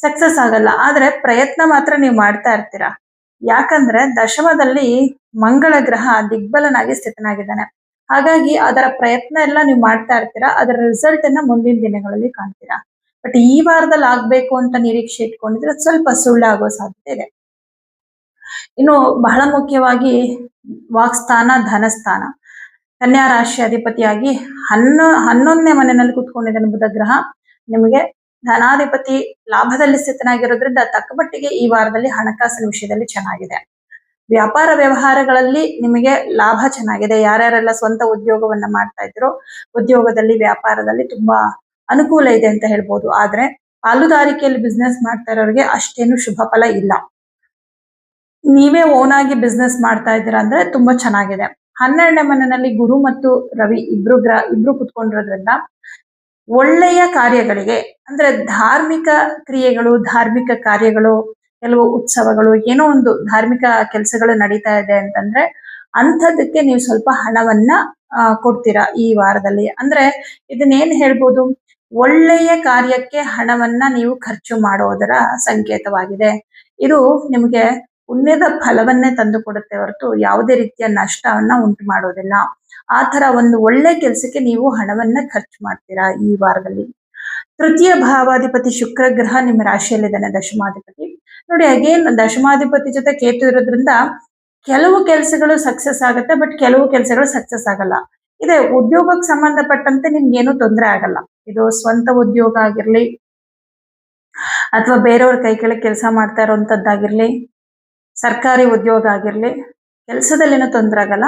S1: ಸಕ್ಸಸ್ ಆಗಲ್ಲ. ಆದ್ರೆ ಪ್ರಯತ್ನ ಮಾತ್ರ ನೀವು ಮಾಡ್ತಾ ಇರ್ತೀರಾ. ಯಾಕಂದ್ರೆ ದಶಮದಲ್ಲಿ ಮಂಗಳ ಗ್ರಹ ದಿಗ್ಬಲನಾಗಿ ಸ್ಥಿತನಾಗಿದ್ದಾನೆ. ಹಾಗಾಗಿ ಅದರ ಪ್ರಯತ್ನ ಎಲ್ಲ ನೀವು ಮಾಡ್ತಾ ಇರ್ತೀರಾ, ಅದರ ರಿಸಲ್ಟ್ ಅನ್ನ ಮುಂದಿನ ದಿನಗಳಲ್ಲಿ ಕಾಣ್ತೀರಾ. ಬಟ್ ಈ ವಾರದಲ್ಲಿ ಆಗ್ಬೇಕು ಅಂತ ನಿರೀಕ್ಷೆ ಇಟ್ಕೊಂಡಿದ್ರೆ ಸ್ವಲ್ಪ ಸುಳ್ಳಾಗೋ ಸಾಧ್ಯತೆ ಇದೆ. ಇನ್ನು ಬಹಳ ಮುಖ್ಯವಾಗಿ ವಾಕ್ಸ್ಥಾನ, ಧನಸ್ಥಾನ, ಕನ್ಯಾ ರಾಶಿ ಅಧಿಪತಿಯಾಗಿ 11ನೇ ಮನೆಯಲ್ಲಿ ಕುತ್ಕೊಂಡಿದ್ದಾನೆ ಬುಧ ಗ್ರಹ. ನಿಮಗೆ ಧನಾಧಿಪತಿ ಲಾಭದಲ್ಲಿ ಸ್ಥಿತನಾಗಿರೋದ್ರಿಂದ ತಕ್ಕಮಟ್ಟಿಗೆ ಈ ವಾರದಲ್ಲಿ ಹಣಕಾಸಿನ ವಿಷಯದಲ್ಲಿ ಚೆನ್ನಾಗಿದೆ. ವ್ಯಾಪಾರ ವ್ಯವಹಾರಗಳಲ್ಲಿ ನಿಮಗೆ ಲಾಭ ಚೆನ್ನಾಗಿದೆ. ಯಾರ್ಯಾರೆಲ್ಲ ಸ್ವಂತ ಉದ್ಯೋಗವನ್ನ ಮಾಡ್ತಾ ಇದ್ರು, ಉದ್ಯೋಗದಲ್ಲಿ ವ್ಯಾಪಾರದಲ್ಲಿ ತುಂಬಾ ಅನುಕೂಲ ಇದೆ ಅಂತ ಹೇಳ್ಬೋದು. ಆದ್ರೆ ಪಾಲುದಾರಿಕೆಯಲ್ಲಿ ಬಿಸ್ನೆಸ್ ಮಾಡ್ತಾ ಇರೋರಿಗೆ ಅಷ್ಟೇನು ಶುಭ ಫಲ ಇಲ್ಲ. ನೀವೇ ಓನ್ ಆಗಿ ಬಿಸ್ನೆಸ್ ಮಾಡ್ತಾ ಇದ್ದೀರಾ ಅಂದ್ರೆ ತುಂಬಾ ಚೆನ್ನಾಗಿದೆ. 12ನೇ ಮನೆಯಲ್ಲಿ ಗುರು ಮತ್ತು ರವಿ ಇಬ್ರು ಕುತ್ಕೊಂಡಿರೋದ್ರಿಂದ ಒಳ್ಳೆಯ ಕಾರ್ಯಗಳಿಗೆ, ಅಂದ್ರೆ ಧಾರ್ಮಿಕ ಕ್ರಿಯೆಗಳು, ಧಾರ್ಮಿಕ ಕಾರ್ಯಗಳು, ಕೆಲವು ಉತ್ಸವಗಳು, ಏನೋ ಒಂದು ಧಾರ್ಮಿಕ ಕೆಲಸಗಳು ನಡೀತಾ ಇದೆ ಅಂತಂದ್ರೆ ಅಂಥದಕ್ಕೆ ನೀವು ಸ್ವಲ್ಪ ಹಣವನ್ನ ಕೊಡ್ತೀರಾ ಈ ವಾರದಲ್ಲಿ. ಅಂದ್ರೆ ಇದನ್ನೇನ್ ಹೇಳ್ಬೋದು, ಒಳ್ಳೆಯ ಕಾರ್ಯಕ್ಕೆ ಹಣವನ್ನ ನೀವು ಖರ್ಚು ಮಾಡೋದರ ಸಂಕೇತವಾಗಿದೆ. ಇದು ನಿಮಗೆ ಪುಣ್ಯದ ಫಲವನ್ನೇ ತಂದು ಕೊಡುತ್ತೆ ಹೊರತು ಯಾವುದೇ ರೀತಿಯ ನಷ್ಟವನ್ನ ಉಂಟು ಮಾಡೋದಿಲ್ಲ. ಆ ತರ ಒಂದು ಒಳ್ಳೆ ಕೆಲಸಕ್ಕೆ ನೀವು ಹಣವನ್ನ ಖರ್ಚು ಮಾಡ್ತೀರಾ ಈ ವಾರದಲ್ಲಿ. ತೃತೀಯ ಭಾವಾಧಿಪತಿ ಶುಕ್ರ ಗ್ರಹ ನಿಮ್ಮ ರಾಶಿಯಲ್ಲಿದ್ದಾನೆ, ದಶಮಾಧಿಪತಿ. ನೋಡಿ, ಅಗೇನ್ ದಶಮಾಧಿಪತಿ ಜೊತೆ ಕೇತು ಇರೋದ್ರಿಂದ ಕೆಲವು ಕೆಲಸಗಳು ಸಕ್ಸಸ್ ಆಗುತ್ತೆ, ಬಟ್ ಕೆಲವು ಕೆಲಸಗಳು ಸಕ್ಸಸ್ ಆಗಲ್ಲ. ಇದೆ ಉದ್ಯೋಗಕ್ಕೆ ಸಂಬಂಧಪಟ್ಟಂತೆ ನಿಮ್ಗೆ ಏನು ತೊಂದರೆ ಆಗಲ್ಲ. ಇದು ಸ್ವಂತ ಉದ್ಯೋಗ ಆಗಿರ್ಲಿ ಅಥವಾ ಬೇರೆಯವ್ರ ಕೈ ಕೆಳಗೆ ಕೆಲಸ ಮಾಡ್ತಾ ಇರೋಂಥದ್ದಾಗಿರ್ಲಿ, ಸರ್ಕಾರಿ ಉದ್ಯೋಗ ಆಗಿರ್ಲಿ, ಕೆಲಸದಲ್ಲೇನೋ ತೊಂದರೆ ಆಗಲ್ಲ.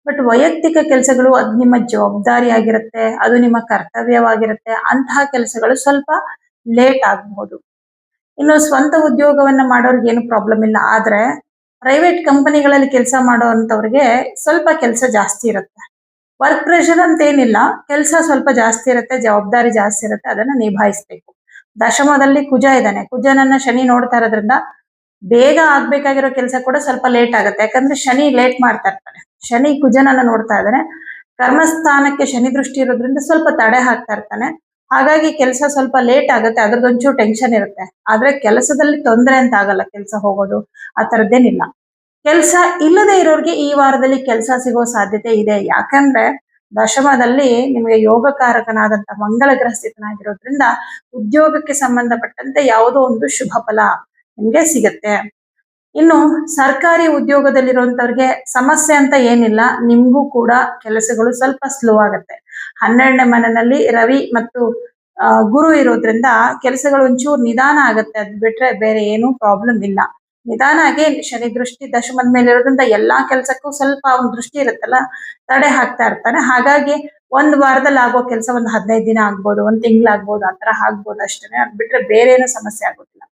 S1: ಬಟ್ ವೈಯಕ್ತಿಕ ಕೆಲಸಗಳು, ಅದು ನಿಮ್ಮ ಜವಾಬ್ದಾರಿ ಆಗಿರುತ್ತೆ, ಅದು ನಿಮ್ಮ ಕರ್ತವ್ಯವಾಗಿರುತ್ತೆ. ಅಂತಹ ಕೆಲಸಗಳು ಸ್ವಲ್ಪ ಲೇಟ್ ಆಗಬಹುದು. ಇನ್ನು ಸ್ವಂತ ಉದ್ಯೋಗವನ್ನ ಮಾಡೋರ್ಗೆ ಏನು ಪ್ರಾಬ್ಲಮ್ ಇಲ್ಲ. ಆದ್ರೆ ಪ್ರೈವೇಟ್ ಕಂಪನಿಗಳಲ್ಲಿ ಕೆಲಸ ಮಾಡೋವಂಥವ್ರಿಗೆ ಸ್ವಲ್ಪ ಕೆಲಸ ಜಾಸ್ತಿ ಇರುತ್ತೆ. ವರ್ಕ್ ಪ್ರೆಷರ್ ಅಂತ ಏನಿಲ್ಲ, ಕೆಲಸ ಸ್ವಲ್ಪ ಜಾಸ್ತಿ ಇರುತ್ತೆ, ಜವಾಬ್ದಾರಿ ಜಾಸ್ತಿ ಇರುತ್ತೆ, ಅದನ್ನ ನಿಭಾಯಿಸ್ಬೇಕು. ದಶಮದಲ್ಲಿ ಕುಜ ಇದ್ದಾನೆ. ಕುಜನನ್ನ ಶನಿ ನೋಡ್ತಾ ಇರೋದ್ರಿಂದ ಬೇಗ ಆಗ್ಬೇಕಾಗಿರೋ ಕೆಲಸ ಕೂಡ ಸ್ವಲ್ಪ ಲೇಟ್ ಆಗುತ್ತೆ. ಯಾಕಂದ್ರೆ ಶನಿ ಲೇಟ್ ಮಾಡ್ತಾ ಇರ್ತಾನೆ. ಶನಿ ಕುಜನನ್ನ ನೋಡ್ತಾ ಇದ್ದಾನೆ. ಕರ್ಮಸ್ಥಾನಕ್ಕೆ ಶನಿ ದೃಷ್ಟಿ ಇರೋದ್ರಿಂದ ಸ್ವಲ್ಪ ತಡೆ ಹಾಕ್ತಾ ಇರ್ತಾನೆ. ಹಾಗಾಗಿ ಕೆಲಸ ಸ್ವಲ್ಪ ಲೇಟ್ ಆಗುತ್ತೆ, ಅದ್ರದ್ದೊಂಚೂರು ಟೆನ್ಷನ್ ಇರುತ್ತೆ. ಆದ್ರೆ ಕೆಲಸದಲ್ಲಿ ತೊಂದರೆ ಅಂತ ಆಗಲ್ಲ, ಕೆಲಸ ಹೋಗೋದು ಆ ತರದ್ದೇನಿಲ್ಲ. ಕೆಲಸ ಇಲ್ಲದೆ ಇರೋರಿಗೆ ಈ ವಾರದಲ್ಲಿ ಕೆಲಸ ಸಿಗೋ ಸಾಧ್ಯತೆ ಇದೆ. ಯಾಕಂದ್ರೆ ದಶಮದಲ್ಲಿ ನಿಮಗೆ ಯೋಗಕಾರಕನಾದಂತ ಮಂಗಳ ಗ್ರಹ ಸ್ಥಿತನಾಗಿರೋದ್ರಿಂದ ಉದ್ಯೋಗಕ್ಕೆ ಸಂಬಂಧಪಟ್ಟಂತೆ ಯಾವುದೋ ಒಂದು ಶುಭ ಫಲ ನಿಮ್ಗೆ ಸಿಗತ್ತೆ. ಇನ್ನು ಸರ್ಕಾರಿ ಉದ್ಯೋಗದಲ್ಲಿರುವಂತವ್ರಿಗೆ ಸಮಸ್ಯೆ ಅಂತ ಏನಿಲ್ಲ, ನಿಮ್ಗೂ ಕೂಡ ಕೆಲಸಗಳು ಸ್ವಲ್ಪ ಸ್ಲೋ ಆಗತ್ತೆ. 12ನೇ ಮನೆಯಲ್ಲಿ ರವಿ ಮತ್ತು ಗುರು ಇರೋದ್ರಿಂದ ಕೆಲಸಗಳು ಒಂಚೂರು ನಿಧಾನ ಆಗತ್ತೆ. ಅದ್ ಬಿಟ್ರೆ ಬೇರೆ ಏನೂ ಪ್ರಾಬ್ಲಮ್ ಇಲ್ಲ. ನಿಧಾನಾಗಿ ಶನಿ ದೃಷ್ಟಿ ದಶಮದ ಮೇಲೆ ಇರೋದ್ರಿಂದ ಎಲ್ಲಾ ಕೆಲ್ಸಕ್ಕೂ ಸ್ವಲ್ಪ ಅವ್ನ ದೃಷ್ಟಿ ಇರುತ್ತಲ್ಲ, ತಡೆ ಹಾಕ್ತಾ ಇರ್ತಾನೆ. ಹಾಗಾಗಿ ಒಂದ್ ವಾರದಲ್ಲಿ ಆಗೋ ಕೆಲಸ ಒಂದ್ 15 ದಿನ ಆಗ್ಬೋದು, ಒಂದ್ ತಿಂಗ್ಳಾಗ್ಬೋದು, ಆತರ ಆಗ್ಬೋದು ಅಷ್ಟೇ. ಅದ್ ಬಿಟ್ರೆ ಬೇರೆ ಏನೂ ಸಮಸ್ಯೆ ಆಗೋದಿಲ್ಲ.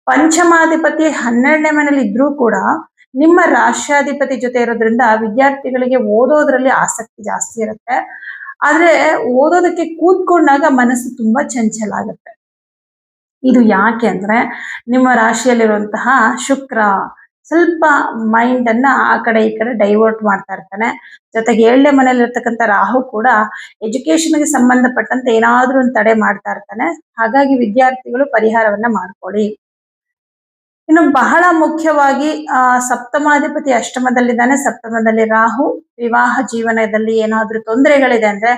S1: ಪಂಚಮಾಧಿಪತಿ 12ನೇ ಮನೇಲಿ ಇದ್ರೂ ಕೂಡ ನಿಮ್ಮ ರಾಷ್ಟ್ರಾಧಿಪತಿ ಜೊತೆ ಇರೋದ್ರಿಂದ ವಿದ್ಯಾರ್ಥಿಗಳಿಗೆ ಓದೋದ್ರಲ್ಲಿ ಆಸಕ್ತಿ ಜಾಸ್ತಿ ಇರುತ್ತೆ. ಆದ್ರೆ ಓದೋದಕ್ಕೆ ಕೂತ್ಕೊಂಡಾಗ ಮನಸ್ಸು ತುಂಬಾ ಚಂಚಲ ಆಗುತ್ತೆ. ಇದು ಯಾಕೆ ಅಂದ್ರೆ ನಿಮ್ಮ ರಾಶಿಯಲ್ಲಿರುವಂತಹ ಶುಕ್ರ ಸ್ವಲ್ಪ ಮೈಂಡ್ ಅನ್ನ ಆ ಕಡೆ ಈ ಕಡೆ ಡೈವರ್ಟ್ ಮಾಡ್ತಾ ಇರ್ತಾನೆ. ಜೊತೆಗೆ 7ನೇ ಮನೇಲಿ ಇರ್ತಕ್ಕಂಥ ರಾಹು ಕೂಡ ಎಜುಕೇಶನ್ಗೆ ಸಂಬಂಧಪಟ್ಟಂತೆ ಏನಾದ್ರೂ ಒಂದು ತಡೆ ಮಾಡ್ತಾ ಇರ್ತಾನೆ. ಹಾಗಾಗಿ ವಿದ್ಯಾರ್ಥಿಗಳು ಪರಿಹಾರವನ್ನ ಮಾಡ್ಕೊಳ್ಳಿ. ಇನ್ನು ಬಹಳ ಮುಖ್ಯವಾಗಿ ಸಪ್ತಮಾಧಿಪತಿ ಅಷ್ಟಮದಲ್ಲಿದ್ದಾನೆ. ಸಪ್ತಮದಲ್ಲಿ ರಾಹು. ವಿವಾಹ ಜೀವನದಲ್ಲಿ ಏನಾದ್ರೂ ತೊಂದರೆಗಳಿದೆ ಅಂದ್ರೆ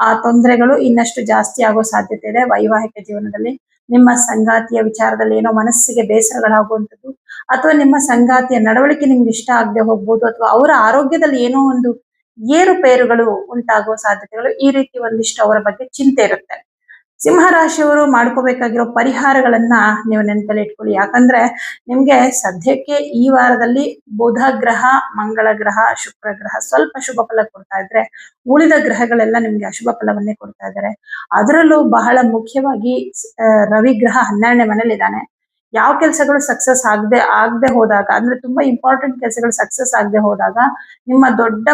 S1: ಆ ತೊಂದರೆಗಳು ಇನ್ನಷ್ಟು ಜಾಸ್ತಿ ಆಗೋ ಸಾಧ್ಯತೆ ಇದೆ. ವೈವಾಹಿಕ ಜೀವನದಲ್ಲಿ ನಿಮ್ಮ ಸಂಗಾತಿಯ ವಿಚಾರದಲ್ಲಿ ಏನೋ ಮನಸ್ಸಿಗೆ ಬೇಸರಗಳಾಗುವಂಥದ್ದು, ಅಥವಾ ನಿಮ್ಮ ಸಂಗಾತಿಯ ನಡವಳಿಕೆ ನಿಮ್ಗೆ ಇಷ್ಟ ಆಗದೆ ಹೋಗ್ಬೋದು, ಅಥವಾ ಅವರ ಆರೋಗ್ಯದಲ್ಲಿ ಏನೋ ಒಂದು ಏರುಪೇರುಗಳು ಉಂಟಾಗುವ ಸಾಧ್ಯತೆಗಳು, ಈ ರೀತಿ ಒಂದಿಷ್ಟು ಅವರ ಬಗ್ಗೆ ಚಿಂತೆ ಇರುತ್ತೆ. ಸಿಂಹರಾಶಿಯವರು ಮಾಡ್ಕೋಬೇಕಾಗಿರೋ ಪರಿಹಾರಗಳನ್ನ ನೀವು ನೆನಪಲ್ಲಿ ಇಟ್ಕೊಳ್ಳಿ. ಯಾಕಂದ್ರೆ ನಿಮ್ಗೆ ಸದ್ಯಕ್ಕೆ ಈ ವಾರದಲ್ಲಿ ಬುಧ ಗ್ರಹ, ಮಂಗಳ ಗ್ರಹ, ಶುಕ್ರ ಗ್ರಹ ಸ್ವಲ್ಪ ಶುಭ ಫಲ ಕೊಡ್ತಾ ಇದ್ರೆ, ಉಳಿದ ಗ್ರಹಗಳೆಲ್ಲ ನಿಮ್ಗೆ ಅಶುಭ ಫಲವನ್ನೇ ಕೊಡ್ತಾ ಇದ್ದಾರೆ. ಅದರಲ್ಲೂ ಬಹಳ ಮುಖ್ಯವಾಗಿ ರವಿ ಗ್ರಹ 12ನೇ ಮನೇಲಿ ಇದ್ದಾನೆ. ಯಾವ ಕೆಲಸಗಳು ಸಕ್ಸಸ್ ಆಗದೆ ಹೋದಾಗ, ಅಂದ್ರೆ ತುಂಬಾ ಇಂಪಾರ್ಟೆಂಟ್ ಕೆಲಸಗಳು ಸಕ್ಸಸ್ ಆಗದೆ ಹೋದಾಗ ನಿಮ್ಮ ದೊಡ್ಡ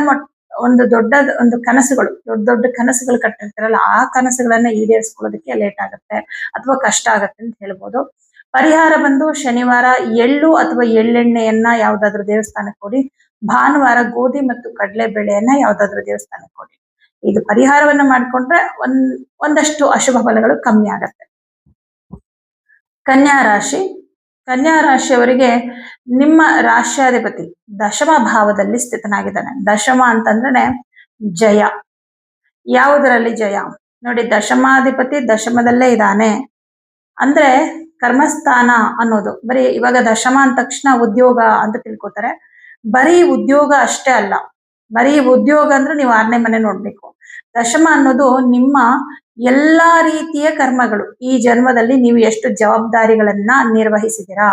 S1: ಕನಸುಗಳು ಕಟ್ಟಿರ್ತಾರಲ್ಲ, ಆ ಕನಸುಗಳನ್ನ ಈಡೇರಿಸ್ಕೊಳ್ಳೋದಕ್ಕೆ ಲೇಟ್ ಆಗುತ್ತೆ ಅಥವಾ ಕಷ್ಟ ಆಗತ್ತೆ ಅಂತ ಹೇಳ್ಬೋದು. ಪರಿಹಾರ ಬಂದು ಶನಿವಾರ ಎಳ್ಳು ಅಥವಾ ಎಳ್ಳೆಣ್ಣೆಯನ್ನ ಯಾವ್ದಾದ್ರು ದೇವಸ್ಥಾನಕ್ಕೆ ಕೊಡಿ. ಭಾನುವಾರ ಗೋಧಿ ಮತ್ತು ಕಡಲೆ ಬೇಳೆಯನ್ನ ಯಾವ್ದಾದ್ರು ದೇವಸ್ಥಾನಕ್ಕೆ ಕೊಡಿ. ಇದು ಪರಿಹಾರವನ್ನ ಮಾಡ್ಕೊಂಡ್ರೆ ಒಂದಷ್ಟು ಅಶುಭ ಫಲಗಳು ಕಮ್ಮಿ ಆಗತ್ತೆ. ಕನ್ಯಾ ರಾಶಿಯವರಿಗೆ ನಿಮ್ಮ ರಾಷ್ಟ್ರಾಧಿಪತಿ ದಶಮ ಭಾವದಲ್ಲಿ ಸ್ಥಿತನಾಗಿದ್ದಾನೆ. ದಶಮ ಅಂತಂದ್ರೆ ಜಯ. ಯಾವುದರಲ್ಲಿ ಜಯ ನೋಡಿ, ದಶಮಾಧಿಪತಿ ದಶಮದಲ್ಲೇ ಇದ್ದಾನೆ ಅಂದ್ರೆ ಕರ್ಮಸ್ಥಾನ ಅನ್ನೋದು. ಬರೀ ಇವಾಗ ದಶಮ ಅಂದ ತಕ್ಷಣ ಉದ್ಯೋಗ ಅಂತ ತಿಳ್ಕೊತಾರೆ. ಬರೀ ಉದ್ಯೋಗ ಅಷ್ಟೇ ಅಲ್ಲ. ಬರೀ ಉದ್ಯೋಗ ಅಂದ್ರೆ ನೀವು 6ನೇ ಮನೆ ನೋಡ್ಬೇಕು. ದಶಮ ಅನ್ನೋದು ನಿಮ್ಮ ಎಲ್ಲಾ ರೀತಿಯ ಕರ್ಮಗಳು. ಈ ಜನ್ಮದಲ್ಲಿ ನೀವು ಎಷ್ಟು ಜವಾಬ್ದಾರಿಗಳನ್ನ ನಿರ್ವಹಿಸಿದಿರಾ,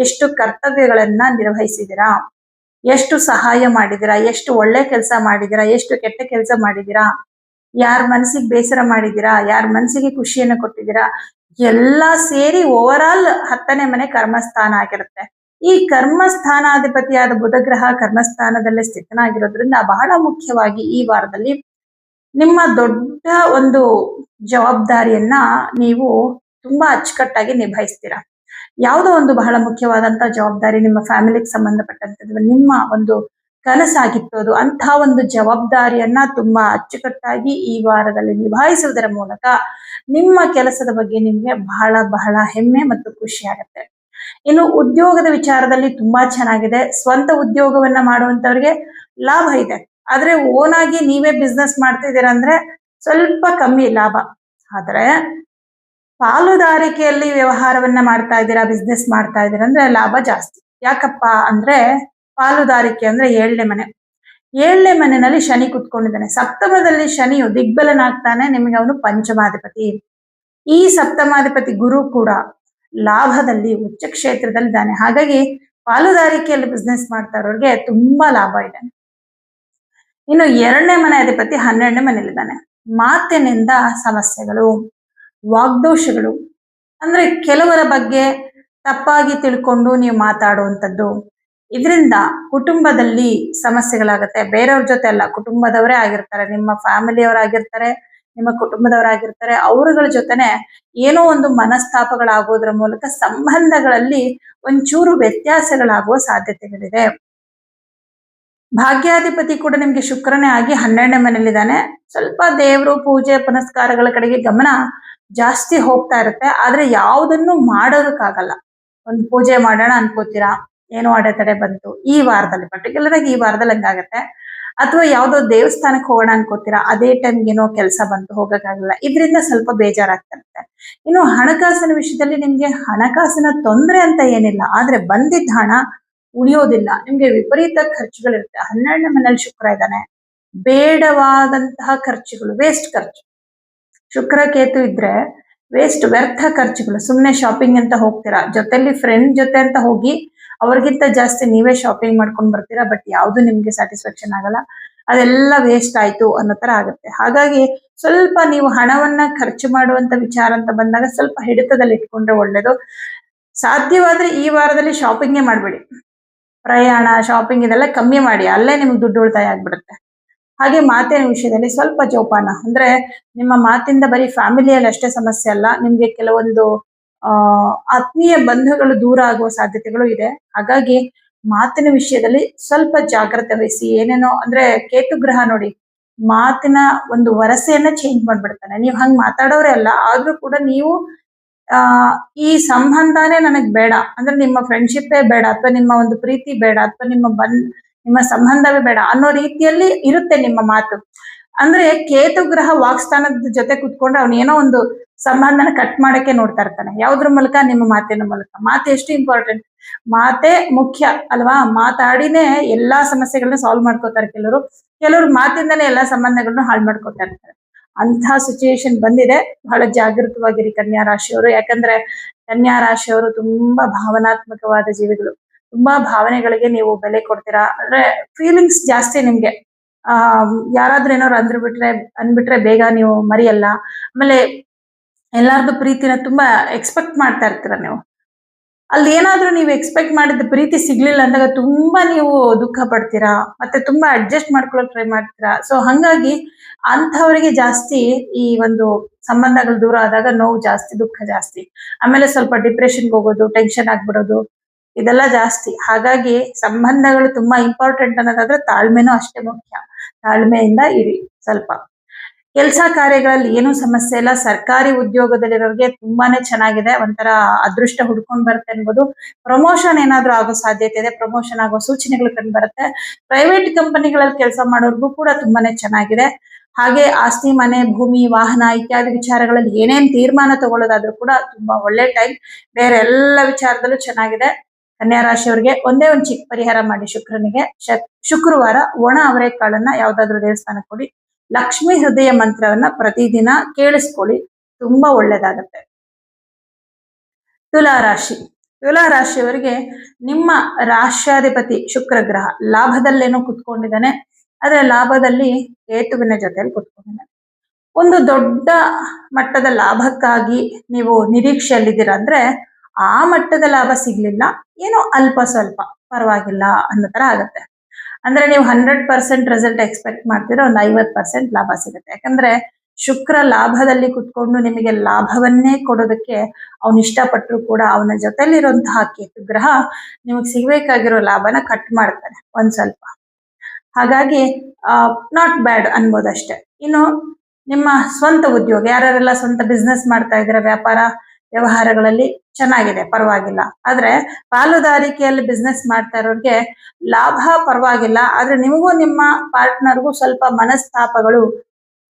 S1: ಎಷ್ಟು ಕರ್ತವ್ಯಗಳನ್ನ ನಿರ್ವಹಿಸಿದಿರಾ, ಎಷ್ಟು ಸಹಾಯ ಮಾಡಿದಿರಾ, ಎಷ್ಟು ಒಳ್ಳೆ ಕೆಲಸ ಮಾಡಿದಿರಾ, ಎಷ್ಟು ಕೆಟ್ಟ ಕೆಲಸ ಮಾಡಿದಿರಾ, ಯಾರ ಮನಸ್ಸಿಗೆ ಬೇಸರ ಮಾಡಿದಿರಾ, ಯಾರ ಮನಸ್ಸಿಗೆ ಖುಷಿಯನ್ನು ಕೊಟ್ಟಿದ್ದೀರಾ, ಎಲ್ಲ ಸೇರಿ ಓವರ್ ಆಲ್ 10ನೇ ಮನೆ ಕರ್ಮಸ್ಥಾನ ಆಗಿರುತ್ತೆ. ಈ ಕರ್ಮಸ್ಥಾನಾಧಿಪತಿಯಾದ ಬುಧ ಗ್ರಹ ಕರ್ಮಸ್ಥಾನದಲ್ಲೇ ಸ್ಥಿತನಾಗಿರೋದ್ರಿಂದ ಬಹಳ ಮುಖ್ಯವಾಗಿ ಈ ವಾರದಲ್ಲಿ ನಿಮ್ಮ ದೊಡ್ಡ ಒಂದು ಜವಾಬ್ದಾರಿಯನ್ನ ನೀವು ತುಂಬಾ ಅಚ್ಚುಕಟ್ಟಾಗಿ ನಿಭಾಯಿಸ್ತೀರಾ. ಯಾವುದೋ ಒಂದು ಬಹಳ ಮುಖ್ಯವಾದಂತಹ ಜವಾಬ್ದಾರಿ ನಿಮ್ಮ ಫ್ಯಾಮಿಲಿಗೆ ಸಂಬಂಧಪಟ್ಟಂತದ್ದು, ನಿಮ್ಮ ಒಂದು ಕನಸಾಗಿತ್ತು ಅದು. ಅಂತಹ ಒಂದು ಜವಾಬ್ದಾರಿಯನ್ನ ತುಂಬಾ ಅಚ್ಚುಕಟ್ಟಾಗಿ ಈ ವಾರದಲ್ಲಿ ನಿಭಾಯಿಸುವುದರ ಮೂಲಕ ನಿಮ್ಮ ಕೆಲಸದ ಬಗ್ಗೆ ನಿಮ್ಗೆ ಬಹಳ ಬಹಳ ಹೆಮ್ಮೆ ಮತ್ತು ಖುಷಿ ಆಗುತ್ತೆ. ಇನ್ನು ಉದ್ಯೋಗದ ವಿಚಾರದಲ್ಲಿ ತುಂಬಾ ಚೆನ್ನಾಗಿದೆ. ಸ್ವಂತ ಉದ್ಯೋಗವನ್ನ ಮಾಡುವಂತವ್ರಿಗೆ ಲಾಭ ಇದೆ. ಆದ್ರೆ ಓನ್ ಆಗಿ ನೀವೇ ಬಿಸ್ನೆಸ್ ಮಾಡ್ತಿದ್ದೀರಾ ಅಂದ್ರೆ ಸ್ವಲ್ಪ ಕಮ್ಮಿ ಲಾಭ. ಆದ್ರೆ ಪಾಲುದಾರಿಕೆಯಲ್ಲಿ ವ್ಯವಹಾರವನ್ನ ಮಾಡ್ತಾ ಇದ್ದೀರಾ, ಬಿಸ್ನೆಸ್ ಮಾಡ್ತಾ ಇದ್ದೀರಾ ಅಂದ್ರೆ ಲಾಭ ಜಾಸ್ತಿ. ಯಾಕಪ್ಪ ಅಂದ್ರೆ ಪಾಲುದಾರಿಕೆ ಅಂದ್ರೆ 7ನೇ ಮನೆ. 7ನೇ ಮನೆಯಲ್ಲಿ ಶನಿ ಕುತ್ಕೊಂಡಿದ್ದಾನೆ. ಸಪ್ತಮದಲ್ಲಿ ಶನಿಯು ದಿಗ್ಬಲನಾಗ್ತಾನೆ, ನಿಮಗೆ ಅವನು ಪಂಚಮಾಧಿಪತಿ. ಈ ಸಪ್ತಮಾಧಿಪತಿ ಗುರು ಕೂಡ ಲಾಭದಲ್ಲಿ ಉಚ್ಚ ಕ್ಷೇತ್ರದಲ್ಲಿದ್ದಾನೆ. ಹಾಗಾಗಿ ಪಾಲುದಾರಿಕೆಯಲ್ಲಿ ಬಿಸ್ನೆಸ್ ಮಾಡ್ತಾ ಇರೋರಿಗೆ ತುಂಬಾ ಲಾಭ ಇದೆ. ಇನ್ನು 2ನೇ ಮನೆ ಅಧಿಪತಿ 12ನೇ ಮನೆಯಲ್ಲಿದ್ದಾನೆ. ಮಾತಿನಿಂದ ಸಮಸ್ಯೆಗಳು, ವಾಗ್ದೋಷಗಳು, ಅಂದ್ರೆ ಕೆಲವರ ಬಗ್ಗೆ ತಪ್ಪಾಗಿ ತಿಳ್ಕೊಂಡು ನೀವು ಮಾತಾಡುವಂಥದ್ದು, ಇದರಿಂದ ಕುಟುಂಬದಲ್ಲಿ ಸಮಸ್ಯೆಗಳಾಗತ್ತೆ. ಬೇರೆಯವ್ರ ಜೊತೆ ಅಲ್ಲ, ಕುಟುಂಬದವರೇ ಆಗಿರ್ತಾರೆ, ನಿಮ್ಮ ಫ್ಯಾಮಿಲಿಯವರಾಗಿರ್ತಾರೆ, ನಿಮ್ಮ ಕುಟುಂಬದವರಾಗಿರ್ತಾರೆ, ಅವರುಗಳ ಜೊತೆನೆ ಏನೋ ಒಂದು ಮನಸ್ತಾಪಗಳಾಗೋದ್ರ ಮೂಲಕ ಸಂಬಂಧಗಳಲ್ಲಿ ಒಂಚೂರು ವ್ಯತ್ಯಾಸಗಳಾಗುವ ಸಾಧ್ಯತೆಗಳಿದೆ. ಭಾಗ್ಯಾಧಿಪತಿ ಕೂಡ ನಿಮ್ಗೆ ಶುಕ್ರನೇ ಆಗಿ 12ನೇ ಮನೆಯಲ್ಲಿದ್ದಾನೆ. ಸ್ವಲ್ಪ ದೇವರು ಪೂಜೆ ಪುನಸ್ಕಾರಗಳ ಕಡೆಗೆ ಗಮನ ಜಾಸ್ತಿ ಹೋಗ್ತಾ ಇರುತ್ತೆ. ಆದ್ರೆ ಯಾವುದನ್ನು ಮಾಡೋದಕ್ಕಾಗಲ್ಲ. ಒಂದು ಪೂಜೆ ಮಾಡೋಣ ಅನ್ಕೋತೀರಾ, ಏನೋ ಅಡೆತಡೆ ಬಂತು ಈ ವಾರದಲ್ಲಿ, ಪರ್ಟಿಕ್ಯುಲರ್ ಆಗಿ ಈ ವಾರದಲ್ಲಿ ಹಂಗಾಗತ್ತೆ. ಅಥವಾ ಯಾವುದೋ ದೇವಸ್ಥಾನಕ್ಕೆ ಹೋಗೋಣ ಅನ್ಕೋತೀರಾ, ಅದೇ ಟೈಮ್ಗೆ ಏನೋ ಕೆಲಸ ಬಂತು, ಹೋಗಕ್ಕಾಗಲ್ಲ. ಇದರಿಂದ ಸ್ವಲ್ಪ ಬೇಜಾರಾಗ್ತಾ ಇರುತ್ತೆ. ಇನ್ನು ಹಣಕಾಸಿನ ವಿಷಯದಲ್ಲಿ ನಿಮ್ಗೆ ಹಣಕಾಸಿನ ತೊಂದರೆ ಅಂತ ಏನಿಲ್ಲ, ಆದ್ರೆ ಬಂದಿದ್ದ ಹಣ ಉಳಿಯೋದಿಲ್ಲ. ನಿಮ್ಗೆ ವಿಪರೀತ ಖರ್ಚುಗಳಿರುತ್ತೆ. 12ನೇ ಮನೇಲಿ ಶುಕ್ರ ಇದ್ದಾನೆ. ಬೇಡವಾದಂತಹ ಖರ್ಚುಗಳು, ವೇಸ್ಟ್ ಖರ್ಚು. ಶುಕ್ರ ಕೇತು ಇದ್ರೆ ವೇಸ್ಟ್, ವ್ಯರ್ಥ ಖರ್ಚುಗಳು. ಸುಮ್ನೆ ಶಾಪಿಂಗ್ ಅಂತ ಹೋಗ್ತೀರಾ, ಜೊತೆಲಿ ಫ್ರೆಂಡ್ ಜೊತೆ ಅಂತ ಹೋಗಿ ಅವ್ರಿಗಿಂತ ಜಾಸ್ತಿ ನೀವೇ ಶಾಪಿಂಗ್ ಮಾಡ್ಕೊಂಡ್ ಬರ್ತೀರಾ, ಬಟ್ ಯಾವ್ದು ನಿಮ್ಗೆ ಸ್ಯಾಟಿಸ್ಫ್ಯಾಕ್ಷನ್ ಆಗಲ್ಲ. ಅದೆಲ್ಲ ವೇಸ್ಟ್ ಆಯ್ತು ಅನ್ನೋ ತರ ಆಗುತ್ತೆ. ಹಾಗಾಗಿ ಸ್ವಲ್ಪ ನೀವು ಹಣವನ್ನ ಖರ್ಚು ಮಾಡುವಂತ ವಿಚಾರ ಅಂತ ಬಂದಾಗ ಸ್ವಲ್ಪ ಹಿಡಿತದಲ್ಲಿ ಇಟ್ಕೊಂಡ್ರೆ ಒಳ್ಳೇದು. ಸಾಧ್ಯವಾದ್ರೆ ಈ ವಾರದಲ್ಲಿ ಶಾಪಿಂಗೇ ಮಾಡ್ಬೇಡಿ. ಪ್ರಯಾಣ, ಶಾಪಿಂಗ್ ಇದೆಲ್ಲ ಕಮ್ಮಿ ಮಾಡಿ. ಅಲ್ಲೇ ನಿಮ್ಗೆ ದುಡ್ಡು ಉಳಿತಾಯ ಆಗ್ಬಿಡುತ್ತೆ. ಹಾಗೆ ಮಾತಿನ ವಿಷಯದಲ್ಲಿ ಸ್ವಲ್ಪ ಜೋಪಾನ. ಅಂದ್ರೆ ನಿಮ್ಮ ಮಾತಿಂದ ಬರೀ ಫ್ಯಾಮಿಲಿಯಲ್ಲಿ ಅಷ್ಟೇ ಸಮಸ್ಯೆ ಅಲ್ಲ, ನಿಮ್ಗೆ ಕೆಲವೊಂದು ಆತ್ಮೀಯ ಬಂಧುಗಳು ದೂರ ಆಗುವ ಸಾಧ್ಯತೆಗಳು ಇದೆ. ಹಾಗಾಗಿ ಮಾತಿನ ವಿಷಯದಲ್ಲಿ ಸ್ವಲ್ಪ ಜಾಗ್ರತೆ ವಹಿಸಿ. ಏನೇನೋ ಅಂದ್ರೆ ಕೇತು ಗ್ರಹ ನೋಡಿ, ಮಾತಿನ ಒಂದು ವರಸೆಯನ್ನ ಚೇಂಜ್ ಮಾಡ್ಬಿಡ್ತಾನೆ. ನೀವ್ ಹಂಗ್ ಮಾತಾಡೋರೇ ಅಲ್ಲ, ಆದ್ರೂ ಕೂಡ ನೀವು ಆ ಈ ಸಂಬಂಧನೇ ನನಗ್ ಬೇಡ ಅಂದ್ರೆ ನಿಮ್ಮ ಫ್ರೆಂಡ್ಶಿಪ್ಪೇ ಬೇಡ, ಅಥವಾ ನಿಮ್ಮ ಒಂದು ಪ್ರೀತಿ ಬೇಡ, ಅಥವಾ ನಿಮ್ಮ ಸಂಬಂಧವೇ ಬೇಡ ಅನ್ನೋ ರೀತಿಯಲ್ಲಿ ಇರುತ್ತೆ ನಿಮ್ಮ ಮಾತು. ಅಂದ್ರೆ ಕೇತು ಗ್ರಹ ವಾಕ್ಸ್ಥಾನದ ಜೊತೆ ಕುತ್ಕೊಂಡ್ರೆ ಅವ್ನ ಏನೋ ಒಂದು ಸಂಬಂಧನ ಕಟ್ ಮಾಡಕ್ಕೆ ನೋಡ್ತಾ ಇರ್ತಾನೆ. ಯಾವ್ದ್ರ ಮೂಲಕ? ನಿಮ್ಮ ಮಾತಿನ ಮೂಲಕ. ಮಾತು ಎಷ್ಟು ಇಂಪಾರ್ಟೆಂಟ್. ಮಾತೇ ಮುಖ್ಯ ಅಲ್ವಾ? ಮಾತಾಡಿನೇ ಎಲ್ಲಾ ಸಮಸ್ಯೆಗಳನ್ನ ಸಾಲ್ವ್ ಮಾಡ್ಕೋತಾರೆ ಕೆಲವರು ಮಾತಿಂದನೇ ಎಲ್ಲಾ ಸಂಬಂಧಗಳನ್ನ ಹಾಳು ಮಾಡ್ಕೋತಾ ಇರ್ತಾರೆ. ಅಂತ ಸಿಚುಯೇಷನ್ ಬಂದಿದೆ. ಬಹಳ ಜಾಗೃತವಾಗಿರಿ ಕನ್ಯಾ ರಾಶಿಯವರು. ಯಾಕಂದ್ರೆ ಕನ್ಯಾ ರಾಶಿಯವರು ತುಂಬಾ ಭಾವನಾತ್ಮಕವಾದ ಜೀವಿಗಳು. ತುಂಬಾ ಭಾವನೆಗಳಿಗೆ ನೀವು ಬೆಲೆ ಕೊಡ್ತೀರಾ. ಅಂದ್ರೆ ಫೀಲಿಂಗ್ಸ್ ಜಾಸ್ತಿ ನಿಮ್ಗೆ. ಯಾರಾದ್ರೂ ಏನಾದ್ರು ಅಂದ್ಬಿಟ್ರೆ ಬೇಗ ನೀವು ಮರಿಯಲ್ಲ. ಆಮೇಲೆ ಎಲ್ಲಾರ್ದು ಪ್ರೀತಿನ ತುಂಬಾ ಎಕ್ಸ್ಪೆಕ್ಟ್ ಮಾಡ್ತಾ ಇರ್ತೀರ ನೀವು. ಅಲ್ಲಿ ಏನಾದ್ರೂ ನೀವು ಎಕ್ಸ್ಪೆಕ್ಟ್ ಮಾಡಿದ ಪ್ರೀತಿ ಸಿಗ್ಲಿಲ್ಲ ಅಂದಾಗ ತುಂಬಾ ನೀವು ದುಃಖ ಪಡ್ತೀರಾ, ಮತ್ತೆ ತುಂಬಾ ಅಡ್ಜಸ್ಟ್ ಮಾಡ್ಕೊಳಕ್ ಟ್ರೈ ಮಾಡ್ತೀರಾ. ಸೊ ಹಂಗಾಗಿ ಅಂಥವರಿಗೆ ಜಾಸ್ತಿ ಈ ಒಂದು ಸಂಬಂಧಗಳು ದೂರ ಆದಾಗ ನೋವು ಜಾಸ್ತಿ, ದುಃಖ ಜಾಸ್ತಿ. ಆಮೇಲೆ ಸ್ವಲ್ಪ ಡಿಪ್ರೆಷನ್ಗೆ ಹೋಗೋದು, ಟೆನ್ಷನ್ ಆಗ್ಬಿಡೋದು, ಇದೆಲ್ಲ ಜಾಸ್ತಿ. ಹಾಗಾಗಿ ಸಂಬಂಧಗಳು ತುಂಬಾ ಇಂಪಾರ್ಟೆಂಟ್ ಅನ್ನೋದಾದ್ರೆ ತಾಳ್ಮೆನೂ ಅಷ್ಟೇ ಮುಖ್ಯ. ತಾಳ್ಮೆಯಿಂದ ಇರಿ ಸ್ವಲ್ಪ. ಕೆಲಸ ಕಾರ್ಯಗಳಲ್ಲಿ ಏನೂ ಸಮಸ್ಯೆ ಇಲ್ಲ. ಸರ್ಕಾರಿ ಉದ್ಯೋಗದಲ್ಲಿರೋರಿಗೆ ತುಂಬಾನೇ ಚೆನ್ನಾಗಿದೆ. ಒಂಥರ ಅದೃಷ್ಟ ಹುಡ್ಕೊಂಡ್ ಬರುತ್ತೆ ಅನ್ಬೋದು. ಪ್ರಮೋಷನ್ ಏನಾದ್ರೂ ಆಗೋ ಸಾಧ್ಯತೆ ಇದೆ. ಪ್ರಮೋಷನ್ ಆಗೋ ಸೂಚನೆಗಳು ಕಂಡು ಬರುತ್ತೆ. ಪ್ರೈವೇಟ್ ಕಂಪನಿಗಳಲ್ಲಿ ಕೆಲಸ ಮಾಡೋರ್ಗೂ ಕೂಡ ತುಂಬಾನೇ ಚೆನ್ನಾಗಿದೆ. ಹಾಗೆ ಆಸ್ತಿ, ಮನೆ, ಭೂಮಿ, ವಾಹನ ಇತ್ಯಾದಿ ವಿಚಾರಗಳಲ್ಲಿ ಏನೇನ್ ತೀರ್ಮಾನ ತಗೊಳ್ಳೋದಾದ್ರೂ ಕೂಡ ತುಂಬಾ ಒಳ್ಳೆ ಟೈಮ್. ಬೇರೆ ಎಲ್ಲ ವಿಚಾರದಲ್ಲೂ ಚೆನ್ನಾಗಿದೆ. ಕನ್ಯಾ ರಾಶಿಯವರಿಗೆ ಒಂದೇ ಒಂದು ಚಿಕ್ಕ ಪರಿಹಾರ ಮಾಡಿ ಶುಕ್ರನಿಗೆ. ಶುಕ್ರವಾರ ಒಣ ಅವರೆಕಾಳನ್ನ ಯಾವ್ದಾದ್ರು ದೇವಸ್ಥಾನಕ್ಕೆ ಕೊಡಿ. ಲಕ್ಷ್ಮೀ ಹೃದಯ ಮಂತ್ರವನ್ನ ಪ್ರತಿದಿನ ಕೇಳಿಸ್ಕೊಳ್ಳಿ. ತುಂಬಾ ಒಳ್ಳೇದಾಗತ್ತೆ. ತುಲಾ ರಾಶಿ. ತುಲಾ ರಾಶಿಯವರಿಗೆ ನಿಮ್ಮ ರಾಶ್ಯಾಧಿಪತಿ ಶುಕ್ರ ಗ್ರಹ ಲಾಭದಲ್ಲೇನೋ ಕುತ್ಕೊಂಡಿದ್ದಾನೆ. ಆದ್ರೆ ಲಾಭದಲ್ಲಿ ಕೇತುವಿನ ಜೊತೆಯಲ್ಲಿ ಕುತ್ಕೊಂಡಿದ್ದಾನೆ. ಒಂದು ದೊಡ್ಡ ಮಟ್ಟದ ಲಾಭಕ್ಕಾಗಿ ನೀವು ನಿರೀಕ್ಷೆಯಲ್ಲಿದ್ದೀರಾ ಅಂದ್ರೆ ಆ ಮಟ್ಟದ ಲಾಭ ಸಿಗ್ಲಿಲ್ಲ, ಏನೋ ಅಲ್ಪ ಸ್ವಲ್ಪ ಪರವಾಗಿಲ್ಲ ಅನ್ನೋ ತರ ಆಗತ್ತೆ. ಅಂದ್ರೆ ನೀವು 100% ರಿಸಲ್ಟ್ ಎಕ್ಸ್ಪೆಕ್ಟ್ ಮಾಡ್ತೀರಾ, ಒಂದು 50% ಲಾಭ ಸಿಗುತ್ತೆ. ಯಾಕಂದ್ರೆ ಶುಕ್ರ ಲಾಭದಲ್ಲಿ ಕುತ್ಕೊಂಡು ನಿಮಗೆ ಲಾಭವನ್ನೇ ಕೊಡೋದಕ್ಕೆ ಅವನು ಇಷ್ಟಪಟ್ಟರು ಕೂಡ ಅವನ ಜೊತೆಲಿರುವಂತಹ ಕೇತು ಗ್ರಹ ನಿಮಗೆ ಸಿಗ್ಬೇಕಾಗಿರೋ ಲಾಭನ ಕಟ್ ಮಾಡ್ತಾನೆ ಒಂದ್ ಸ್ವಲ್ಪ. ಹಾಗಾಗಿ ನಾಟ್ ಬ್ಯಾಡ್ ಅನ್ಬೋದಷ್ಟೇ. ಇನ್ನು ನಿಮ್ಮ ಸ್ವಂತ ಉದ್ಯೋಗ, ಯಾರೆಲ್ಲ ಸ್ವಂತ ಬಿಸ್ನೆಸ್ ಮಾಡ್ತಾ ಇದ್ರೆ ವ್ಯಾಪಾರ ವ್ಯವಹಾರಗಳಲ್ಲಿ ಚೆನ್ನಾಗಿದೆ, ಪರವಾಗಿಲ್ಲ. ಆದ್ರೆ ಪಾಲುದಾರಿಕೆಯಲ್ಲಿ ಬಿಸ್ನೆಸ್ ಮಾಡ್ತಾ ಇರೋರಿಗೆ ಲಾಭ ಪರವಾಗಿಲ್ಲ, ಆದ್ರೆ ನಿಮಗೂ ನಿಮ್ಮ ಪಾರ್ಟ್ನರ್ಗೂ ಸ್ವಲ್ಪ ಮನಸ್ತಾಪಗಳು,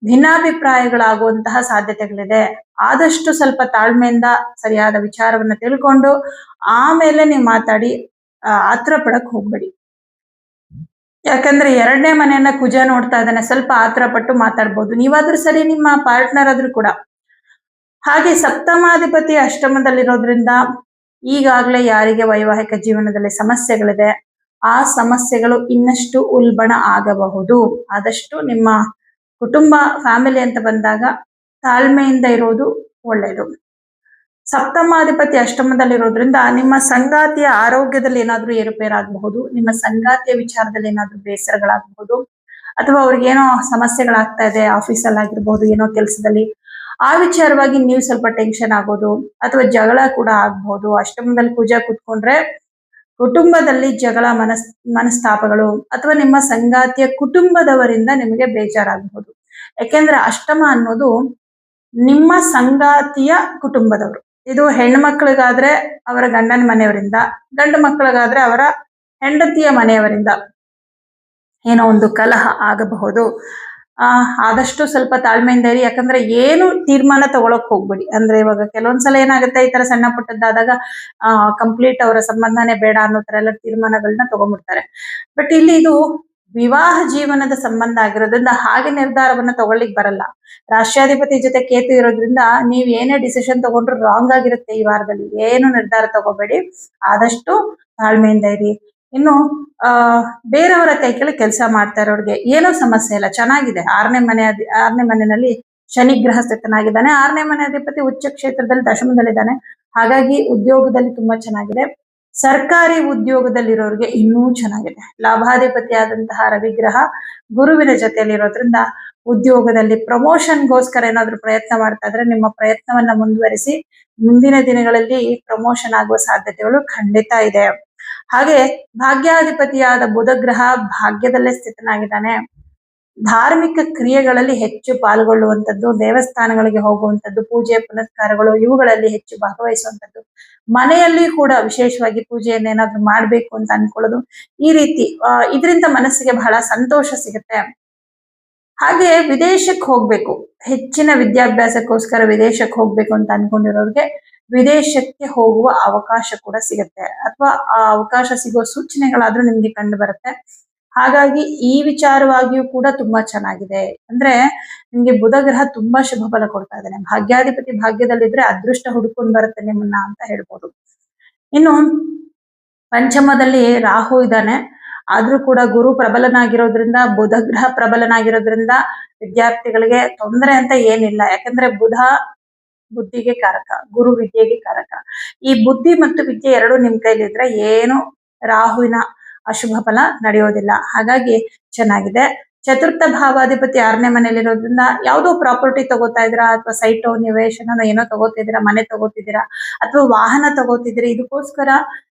S1: ಭಿನ್ನಾಭಿಪ್ರಾಯಗಳಾಗುವಂತಹ ಸಾಧ್ಯತೆಗಳಿದೆ. ಆದಷ್ಟು ಸ್ವಲ್ಪ ತಾಳ್ಮೆಯಿಂದ ಸರಿಯಾದ ವಿಚಾರವನ್ನ ತಿಳ್ಕೊಂಡು ಆಮೇಲೆ ನೀವು ಮಾತಾಡಿ. ಆತರ ಪಡಕ್ ಹೋಗ್ಬೇಡಿ. ಯಾಕಂದ್ರೆ 2ನೇ ಮನೆಯನ್ನ ಕುಜ ನೋಡ್ತಾ ಇದ್ದಾನೆ. ಸ್ವಲ್ಪ ಆತರ ಪಟ್ಟು ಮಾತಾಡ್ಬೋದು, ನೀವಾದ್ರೂ ಸರಿ, ನಿಮ್ಮ ಪಾರ್ಟ್ನರ್ ಆದ್ರೂ ಕೂಡ. ಹಾಗೆ ಸಪ್ತಮಾಧಿಪತಿ ಅಷ್ಟಮದಲ್ಲಿರೋದ್ರಿಂದ ಈಗಾಗಲೇ ಯಾರಿಗೆ ವೈವಾಹಿಕ ಜೀವನದಲ್ಲಿ ಸಮಸ್ಯೆಗಳಿದೆ ಆ ಸಮಸ್ಯೆಗಳು ಇನ್ನಷ್ಟು ಉಲ್ಬಣ ಆಗಬಹುದು. ಆದಷ್ಟು ನಿಮ್ಮ ಕುಟುಂಬ, ಫ್ಯಾಮಿಲಿ ಅಂತ ಬಂದಾಗ ತಾಳ್ಮೆಯಿಂದ ಇರೋದು ಒಳ್ಳೆಯದು. ಸಪ್ತಮಾಧಿಪತಿ ಅಷ್ಟಮದಲ್ಲಿರೋದ್ರಿಂದ ನಿಮ್ಮ ಸಂಗಾತಿಯ ಆರೋಗ್ಯದಲ್ಲಿ ಏನಾದ್ರೂ ಏರುಪೇರಾಗಬಹುದು, ನಿಮ್ಮ ಸಂಗಾತಿಯ ವಿಚಾರದಲ್ಲಿ ಏನಾದ್ರೂ ಬೇಸರಗಳಾಗಬಹುದು, ಅಥವಾ ಅವ್ರಿಗೇನೋ ಸಮಸ್ಯೆಗಳಾಗ್ತಾ ಇದೆ ಆಫೀಸಲ್ಲಿ ಆಗಿರ್ಬಹುದು, ಏನೋ ಕೆಲಸದಲ್ಲಿ, ಆ ವಿಚಾರವಾಗಿ ನೀವು ಸ್ವಲ್ಪ ಟೆನ್ಷನ್ ಆಗೋದು ಅಥವಾ ಜಗಳ ಕೂಡ ಆಗ್ಬಹುದು. ಅಷ್ಟಮದಲ್ಲಿ ಕುಜ ಕುತ್ಕೊಂಡ್ರೆ ಕುಟುಂಬದಲ್ಲಿ ಜಗಳ, ಮನಸ್ತಾಪಗಳು, ಅಥವಾ ನಿಮ್ಮ ಸಂಗಾತಿಯ ಕುಟುಂಬದವರಿಂದ ನಿಮಗೆ ಬೇಜಾರಾಗಬಹುದು. ಯಾಕೆಂದ್ರೆ ಅಷ್ಟಮ ಅನ್ನೋದು ನಿಮ್ಮ ಸಂಗಾತಿಯ ಕುಟುಂಬದವರು. ಇದು ಹೆಣ್ಣು ಮಕ್ಕಳಿಗಾದ್ರೆ ಅವರ ಗಂಡನ ಮನೆಯವರಿಂದ, ಗಂಡು ಮಕ್ಕಳಿಗಾದ್ರೆ ಅವರ ಹೆಂಡತಿಯ ಮನೆಯವರಿಂದ ಏನೋ ಒಂದು ಕಲಹ ಆಗಬಹುದು. ಆದಷ್ಟು ಸ್ವಲ್ಪ ತಾಳ್ಮೆಯಿಂದ ಇರಿ. ಯಾಕಂದ್ರೆ ಏನು ತೀರ್ಮಾನ ತಗೊಳಕ್ ಹೋಗ್ಬೇಡಿ. ಅಂದ್ರೆ ಇವಾಗ ಕೆಲವೊಂದ್ಸಲ ಏನಾಗುತ್ತೆ, ಈ ತರ ಸಣ್ಣ ಪುಟ್ಟದ್ದಾದಾಗ ಕಂಪ್ಲೀಟ್ ಅವರ ಸಂಬಂಧನೇ ಬೇಡ ಅನ್ನೋ ತರ ಎಲ್ಲ ತೀರ್ಮಾನಗಳನ್ನ ತಗೊಂಡ್ಬಿಡ್ತಾರೆ. ಬಟ್ ಇಲ್ಲಿ ಇದು ವಿವಾಹ ಜೀವನದ ಸಂಬಂಧ ಆಗಿರೋದ್ರಿಂದ ಹಾಗೆ ನಿರ್ಧಾರವನ್ನ ತಗೊಳ್ಳಿಕ್ ಬರಲ್ಲ. ರಾಷ್ಟ್ರಾಧಿಪತಿ ಜೊತೆ ಕೇತು ಇರೋದ್ರಿಂದ ನೀವ್ ಏನೇ ಡಿಸಿಷನ್ ತಗೊಂಡ್ರು ರಾಂಗ್ ಆಗಿರುತ್ತೆ. ಈ ವಾರದಲ್ಲಿ ಏನು ನಿರ್ಧಾರ ತಗೋಬೇಡಿ. ಆದಷ್ಟು ತಾಳ್ಮೆಯಿಂದ ಇರಿ. ಇನ್ನು ಆ ಬೇರೆಯವರ ಕೈ ಕೆಳಗೆ ಕೆಲಸ ಮಾಡ್ತಾ ಇರೋರಿಗೆ ಏನೋ ಸಮಸ್ಯೆ ಇಲ್ಲ, ಚೆನ್ನಾಗಿದೆ. 6ನೇ ಮನೆಯಲ್ಲಿ ಶನಿ ಗ್ರಹ ಸ್ಥಿತನಾಗಿದ್ದಾನೆ. 6ನೇ ಮನೆ ಅಧಿಪತಿ ಉಚ್ಚ ಕ್ಷೇತ್ರದಲ್ಲಿ ದಶಮದಲ್ಲಿದ್ದಾನೆ. ಹಾಗಾಗಿ ಉದ್ಯೋಗದಲ್ಲಿ ತುಂಬಾ ಚೆನ್ನಾಗಿದೆ. ಸರ್ಕಾರಿ ಉದ್ಯೋಗದಲ್ಲಿರೋರಿಗೆ ಇನ್ನೂ ಚೆನ್ನಾಗಿದೆ. ಲಾಭಾಧಿಪತಿ ಆದಂತಹ ರವಿಗ್ರಹ ಗುರುವಿನ ಜೊತೆಯಲ್ಲಿರೋದ್ರಿಂದ ಉದ್ಯೋಗದಲ್ಲಿ ಪ್ರಮೋಷನ್ಗೋಸ್ಕರ ಏನಾದ್ರು ಪ್ರಯತ್ನ ಮಾಡ್ತಾ ಇದ್ರೆ ನಿಮ್ಮ ಪ್ರಯತ್ನವನ್ನ ಮುಂದುವರಿಸಿ. ಮುಂದಿನ ದಿನಗಳಲ್ಲಿ ಪ್ರಮೋಷನ್ ಆಗುವ ಸಾಧ್ಯತೆಗಳು ಖಂಡಿತ ಇದೆ. ಹಾಗೆ ಭಾಗ್ಯಾಧಿಪತಿಯಾದ ಬುಧ ಗ್ರಹ ಭಾಗ್ಯದಲ್ಲೇ ಸ್ಥಿತನಾಗಿದ್ದಾನೆ. ಧಾರ್ಮಿಕ ಕ್ರಿಯೆಗಳಲ್ಲಿ ಹೆಚ್ಚು ಪಾಲ್ಗೊಳ್ಳುವಂಥದ್ದು, ದೇವಸ್ಥಾನಗಳಿಗೆ ಹೋಗುವಂಥದ್ದು, ಪೂಜೆ ಪುನಸ್ಕಾರಗಳು ಇವುಗಳಲ್ಲಿ ಹೆಚ್ಚು ಭಾಗವಹಿಸುವಂಥದ್ದು, ಮನೆಯಲ್ಲಿ ಕೂಡ ವಿಶೇಷವಾಗಿ ಪೂಜೆಯನ್ನು ಏನಾದ್ರು ಮಾಡ್ಬೇಕು ಅಂತ ಅನ್ಕೊಳ್ಳೋದು, ಈ ರೀತಿ ಇದರಿಂದ ಮನಸ್ಸಿಗೆ ಬಹಳ ಸಂತೋಷ ಸಿಗುತ್ತೆ. ಹಾಗೆ ವಿದೇಶಕ್ಕೆ ಹೋಗ್ಬೇಕು, ಹೆಚ್ಚಿನ ವಿದ್ಯಾಭ್ಯಾಸಕ್ಕೋಸ್ಕರ ವಿದೇಶಕ್ಕೆ ಹೋಗ್ಬೇಕು ಅಂತ ಅನ್ಕೊಂಡಿರೋರಿಗೆ ವಿದೇಶಕ್ಕೆ ಹೋಗುವ ಅವಕಾಶ ಕೂಡ ಸಿಗುತ್ತೆ, ಅಥವಾ ಆ ಅವಕಾಶ ಸಿಗುವ ಸೂಚನೆಗಳಾದ್ರೂ ನಿಮ್ಗೆ ಕಂಡು ಬರುತ್ತೆ. ಹಾಗಾಗಿ ಈ ವಿಚಾರವಾಗಿಯೂ ಕೂಡ ತುಂಬಾ ಚೆನ್ನಾಗಿದೆ. ಅಂದ್ರೆ ನಿಮ್ಗೆ ಬುಧ ಗ್ರಹ ತುಂಬಾ ಶುಭ ಫಲ ಕೊಡ್ತಾ ಇದ್ದಾನೆ. ಭಾಗ್ಯಾಧಿಪತಿ ಭಾಗ್ಯದಲ್ಲಿದ್ರೆ ಅದೃಷ್ಟ ಹುಡ್ಕೊಂಡು ಬರುತ್ತೆ ನಿಮ್ಮನ್ನ ಅಂತ ಹೇಳ್ಬೋದು. ಇನ್ನು ಪಂಚಮದಲ್ಲಿ ರಾಹು ಇದ್ದಾನೆ. ಆದ್ರೂ ಕೂಡ ಗುರು ಪ್ರಬಲನಾಗಿರೋದ್ರಿಂದ, ಬುಧ ಗ್ರಹ ಪ್ರಬಲನಾಗಿರೋದ್ರಿಂದ ವಿದ್ಯಾರ್ಥಿಗಳಿಗೆ ತೊಂದರೆ ಅಂತ ಏನಿಲ್ಲ. ಯಾಕಂದ್ರೆ ಬುಧ ಬುದ್ಧಿಗೆ ಕಾರಕ, ಗುರು ವಿದ್ಯೆಗೆ ಕಾರಕ. ಈ ಬುದ್ಧಿ ಮತ್ತು ವಿದ್ಯೆ ಎರಡು ನಿಮ್ ಕೈಲಿದ್ರೆ ಏನು ರಾಹುವಿನ ಅಶುಭ ಫಲ ನಡೆಯೋದಿಲ್ಲ. ಹಾಗಾಗಿ ಚೆನ್ನಾಗಿದೆ. ಚತುರ್ಥ ಭಾವಾಧಿಪತಿ 6ನೇ ಮನೆಯಲ್ಲಿರೋದ್ರಿಂದ ಯಾವುದೋ ಪ್ರಾಪರ್ಟಿ ತಗೋತಾ ಇದ್ದೀರಾ, ಅಥವಾ ಸೈಟೋ ನಿವೇಶನ ಏನೋ ತಗೋತಿದ್ದೀರಾ, ಮನೆ ತಗೋತಿದ್ದೀರಾ, ಅಥವಾ ವಾಹನ ತಗೋತಿದ್ದೀರಿ. ಇದಕ್ಕೋಸ್ಕರ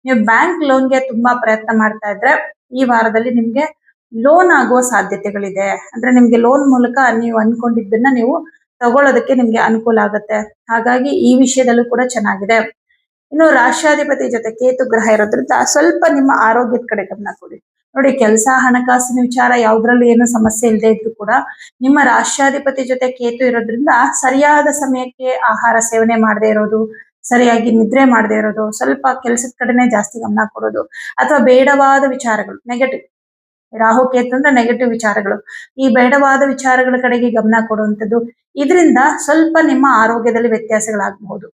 S1: ನೀವು ಬ್ಯಾಂಕ್ ಲೋನ್ಗೆ ತುಂಬಾ ಪ್ರಯತ್ನ ಮಾಡ್ತಾ ಇದ್ರೆ ಈ ವಾರದಲ್ಲಿ ನಿಮ್ಗೆ ಲೋನ್ ಆಗುವ ಸಾಧ್ಯತೆಗಳಿದೆ. ಅಂದ್ರೆ ನಿಮ್ಗೆ ಲೋನ್ ಮೂಲಕ ನೀವು ಅನ್ಕೊಂಡಿದ್ದನ್ನ ನೀವು ತಗೊಳ್ಳೋದಕ್ಕೆ ನಿಮ್ಗೆ ಅನುಕೂಲ ಆಗುತ್ತೆ. ಹಾಗಾಗಿ ಈ ವಿಷಯದಲ್ಲೂ ಕೂಡ ಚೆನ್ನಾಗಿದೆ. ಇನ್ನು ರಾಷ್ಟ್ರಾಧಿಪತಿ ಜೊತೆ ಕೇತು ಗ್ರಹ ಇರೋದ್ರಿಂದ ಸ್ವಲ್ಪ ನಿಮ್ಮ ಆರೋಗ್ಯದ ಕಡೆ ಗಮನ ಕೊಡಿ. ನೋಡಿ, ಕೆಲಸ ಹಣಕಾಸಿನ ವಿಚಾರ ಯಾವ್ದ್ರಲ್ಲೂ ಏನು ಸಮಸ್ಯೆ ಇಲ್ಲದೆ ಇದ್ರು ಕೂಡ ನಿಮ್ಮ ರಾಷ್ಟ್ರಾಧಿಪತಿ ಜೊತೆ ಕೇತು ಇರೋದ್ರಿಂದ ಸರಿಯಾದ ಸಮಯಕ್ಕೆ ಆಹಾರ ಸೇವನೆ ಮಾಡದೇ ಇರೋದು, ಸರಿಯಾಗಿ ನಿದ್ರೆ ಮಾಡದೇ ಇರೋದು, ಸ್ವಲ್ಪ ಕೆಲಸದ ಕಡೆನೆ ಜಾಸ್ತಿ ಗಮನ ಕೊಡೋದು, ಅಥವಾ ಬೇಡವಾದ ವಿಚಾರಗಳು ನೆಗೆಟಿವ್, ರಾಹು ಕೇತು ಅಂದ್ರೆ ನೆಗೆಟಿವ್ ವಿಚಾರಗಳು, ಈ ಬೇಡವಾದ ವಿಚಾರಗಳ ಕಡೆಗೆ ಗಮನ ಕೊಡುವಂಥದ್ದು, ಇದರಿಂದ ಸ್ವಲ್ಪ ನಿಮ್ಮ ಆರೋಗ್ಯದಲ್ಲಿ ವ್ಯತ್ಯಾಸಗಳಾಗಬಹುದು.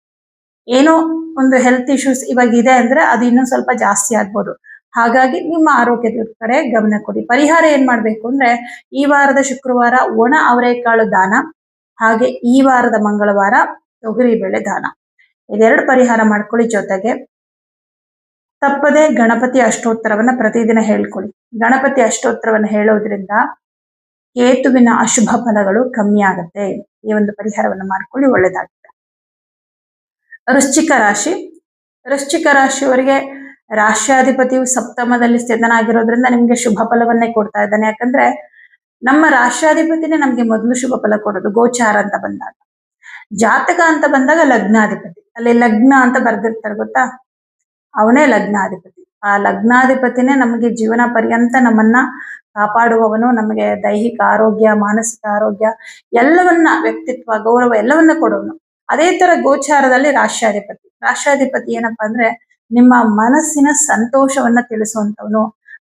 S1: ಏನೋ ಒಂದು ಹೆಲ್ತ್ ಇಶ್ಯೂಸ್ ಇವಾಗ ಇದೆ ಅಂದ್ರೆ ಅದು ಇನ್ನೂ ಸ್ವಲ್ಪ ಜಾಸ್ತಿ ಆಗ್ಬೋದು. ಹಾಗಾಗಿ ನಿಮ್ಮ ಆರೋಗ್ಯದ ಕಡೆ ಗಮನ ಕೊಡಿ. ಪರಿಹಾರ ಏನ್ ಮಾಡ್ಬೇಕು ಅಂದ್ರೆ ಈ ವಾರದ ಶುಕ್ರವಾರ ಒಣ ಅವರೆಕಾಳು ದಾನ, ಹಾಗೆ ಈ ವಾರದ ಮಂಗಳವಾರ ತೊಗರಿಬೇಳೆ ದಾನ, ಇದೆರಡು ಪರಿಹಾರ ಮಾಡ್ಕೊಳ್ಳಿ. ಜೊತೆಗೆ ತಪ್ಪದೆ ಗಣಪತಿ ಅಷ್ಟೋತ್ತರವನ್ನ ಪ್ರತಿದಿನ ಹೇಳ್ಕೊಳ್ಳಿ. ಗಣಪತಿ ಅಷ್ಟೋತ್ತರವನ್ನ ಹೇಳೋದ್ರಿಂದ ಕೇತುವಿನ ಅಶುಭ ಫಲಗಳು ಕಮ್ಮಿ ಆಗುತ್ತೆ. ಈ ಒಂದು ಪರಿಹಾರವನ್ನು ಮಾಡ್ಕೊಳ್ಳಿ, ಒಳ್ಳೇದಾಗುತ್ತೆ. ವೃಶ್ಚಿಕ ರಾಶಿ. ವೃಶ್ಚಿಕ ರಾಶಿಯವರಿಗೆ ರಾಷ್ಟ್ರಾಧಿಪತಿಯು ಸಪ್ತಮದಲ್ಲಿ ಸ್ಥಿತನಾಗಿರೋದ್ರಿಂದ ನಿಮ್ಗೆ ಶುಭ ಫಲವನ್ನೇ ಕೊಡ್ತಾ ಇದ್ದಾನೆ. ಯಾಕಂದ್ರೆ ನಮ್ಮ ರಾಷ್ಟ್ರಾಧಿಪತಿನೇ ನಮ್ಗೆ ಮೊದಲು ಶುಭ ಫಲ ಕೊಡೋದು ಗೋಚಾರ ಅಂತ ಬಂದಾಗ. ಜಾತಕ ಅಂತ ಬಂದಾಗ ಲಗ್ನಾಧಿಪತಿ, ಅಲ್ಲಿ ಲಗ್ನ ಅಂತ ಬರ್ದಿರ್ತಾರೆ ಗೊತ್ತಾ, ಅವನೇ ಲಗ್ನಾಧಿಪತಿ. ಆ ಲಗ್ನಾಧಿಪತಿನೇ ನಮಗೆ ಜೀವನ ಪರ್ಯಂತ ನಮ್ಮನ್ನ ಕಾಪಾಡುವವನು, ನಮಗೆ ದೈಹಿಕ ಆರೋಗ್ಯ, ಮಾನಸಿಕ ಆರೋಗ್ಯ ಎಲ್ಲವನ್ನ, ವ್ಯಕ್ತಿತ್ವ, ಗೌರವ ಎಲ್ಲವನ್ನ ಕೊಡುವನು. ಅದೇ ತರ ಗೋಚಾರದಲ್ಲಿ ರಾಷ್ಟ್ರಾಧಿಪತಿ ಏನಪ್ಪಾ ಅಂದ್ರೆ ನಿಮ್ಮ ಮನಸ್ಸಿನ ಸಂತೋಷವನ್ನ ತಿಳಿಸುವಂತವನು.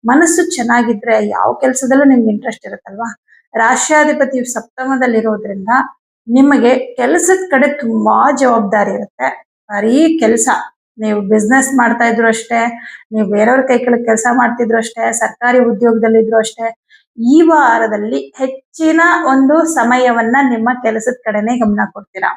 S1: ಮನಸ್ಸು ಚೆನ್ನಾಗಿದ್ರೆ ಯಾವ ಕೆಲಸದಲ್ಲೂ ನಿಮ್ಗೆ ಇಂಟ್ರೆಸ್ಟ್ ಇರುತ್ತಲ್ವಾ. ರಾಷ್ಟ್ರಾಧಿಪತಿಯು ಸಪ್ತಮದಲ್ಲಿರೋದ್ರಿಂದ ನಿಮಗೆ ಕೆಲಸದ ಕಡೆ ತುಂಬಾ ಜವಾಬ್ದಾರಿ ಇರುತ್ತೆ. ಬರೀ ಕೆಲಸ, ನೀವು ಬಿಸ್ನೆಸ್ ಮಾಡ್ತಾ ಇದ್ರು ಅಷ್ಟೇ, ನೀವು ಬೇರೆಯವ್ರ ಕೈ ಕೆಳಗೆ ಕೆಲಸ ಮಾಡ್ತಿದ್ರು ಅಷ್ಟೇ, ಸರ್ಕಾರಿ ಉದ್ಯೋಗದಲ್ಲಿದ್ರು ಅಷ್ಟೇ, ಈ ವಾರದಲ್ಲಿ ಹೆಚ್ಚಿನ ಒಂದು ಸಮಯವನ್ನ ನಿಮ್ಮ ಕೆಲಸದ ಕಡೆನೆ ಗಮನ ಕೊಡ್ತೀರಾ.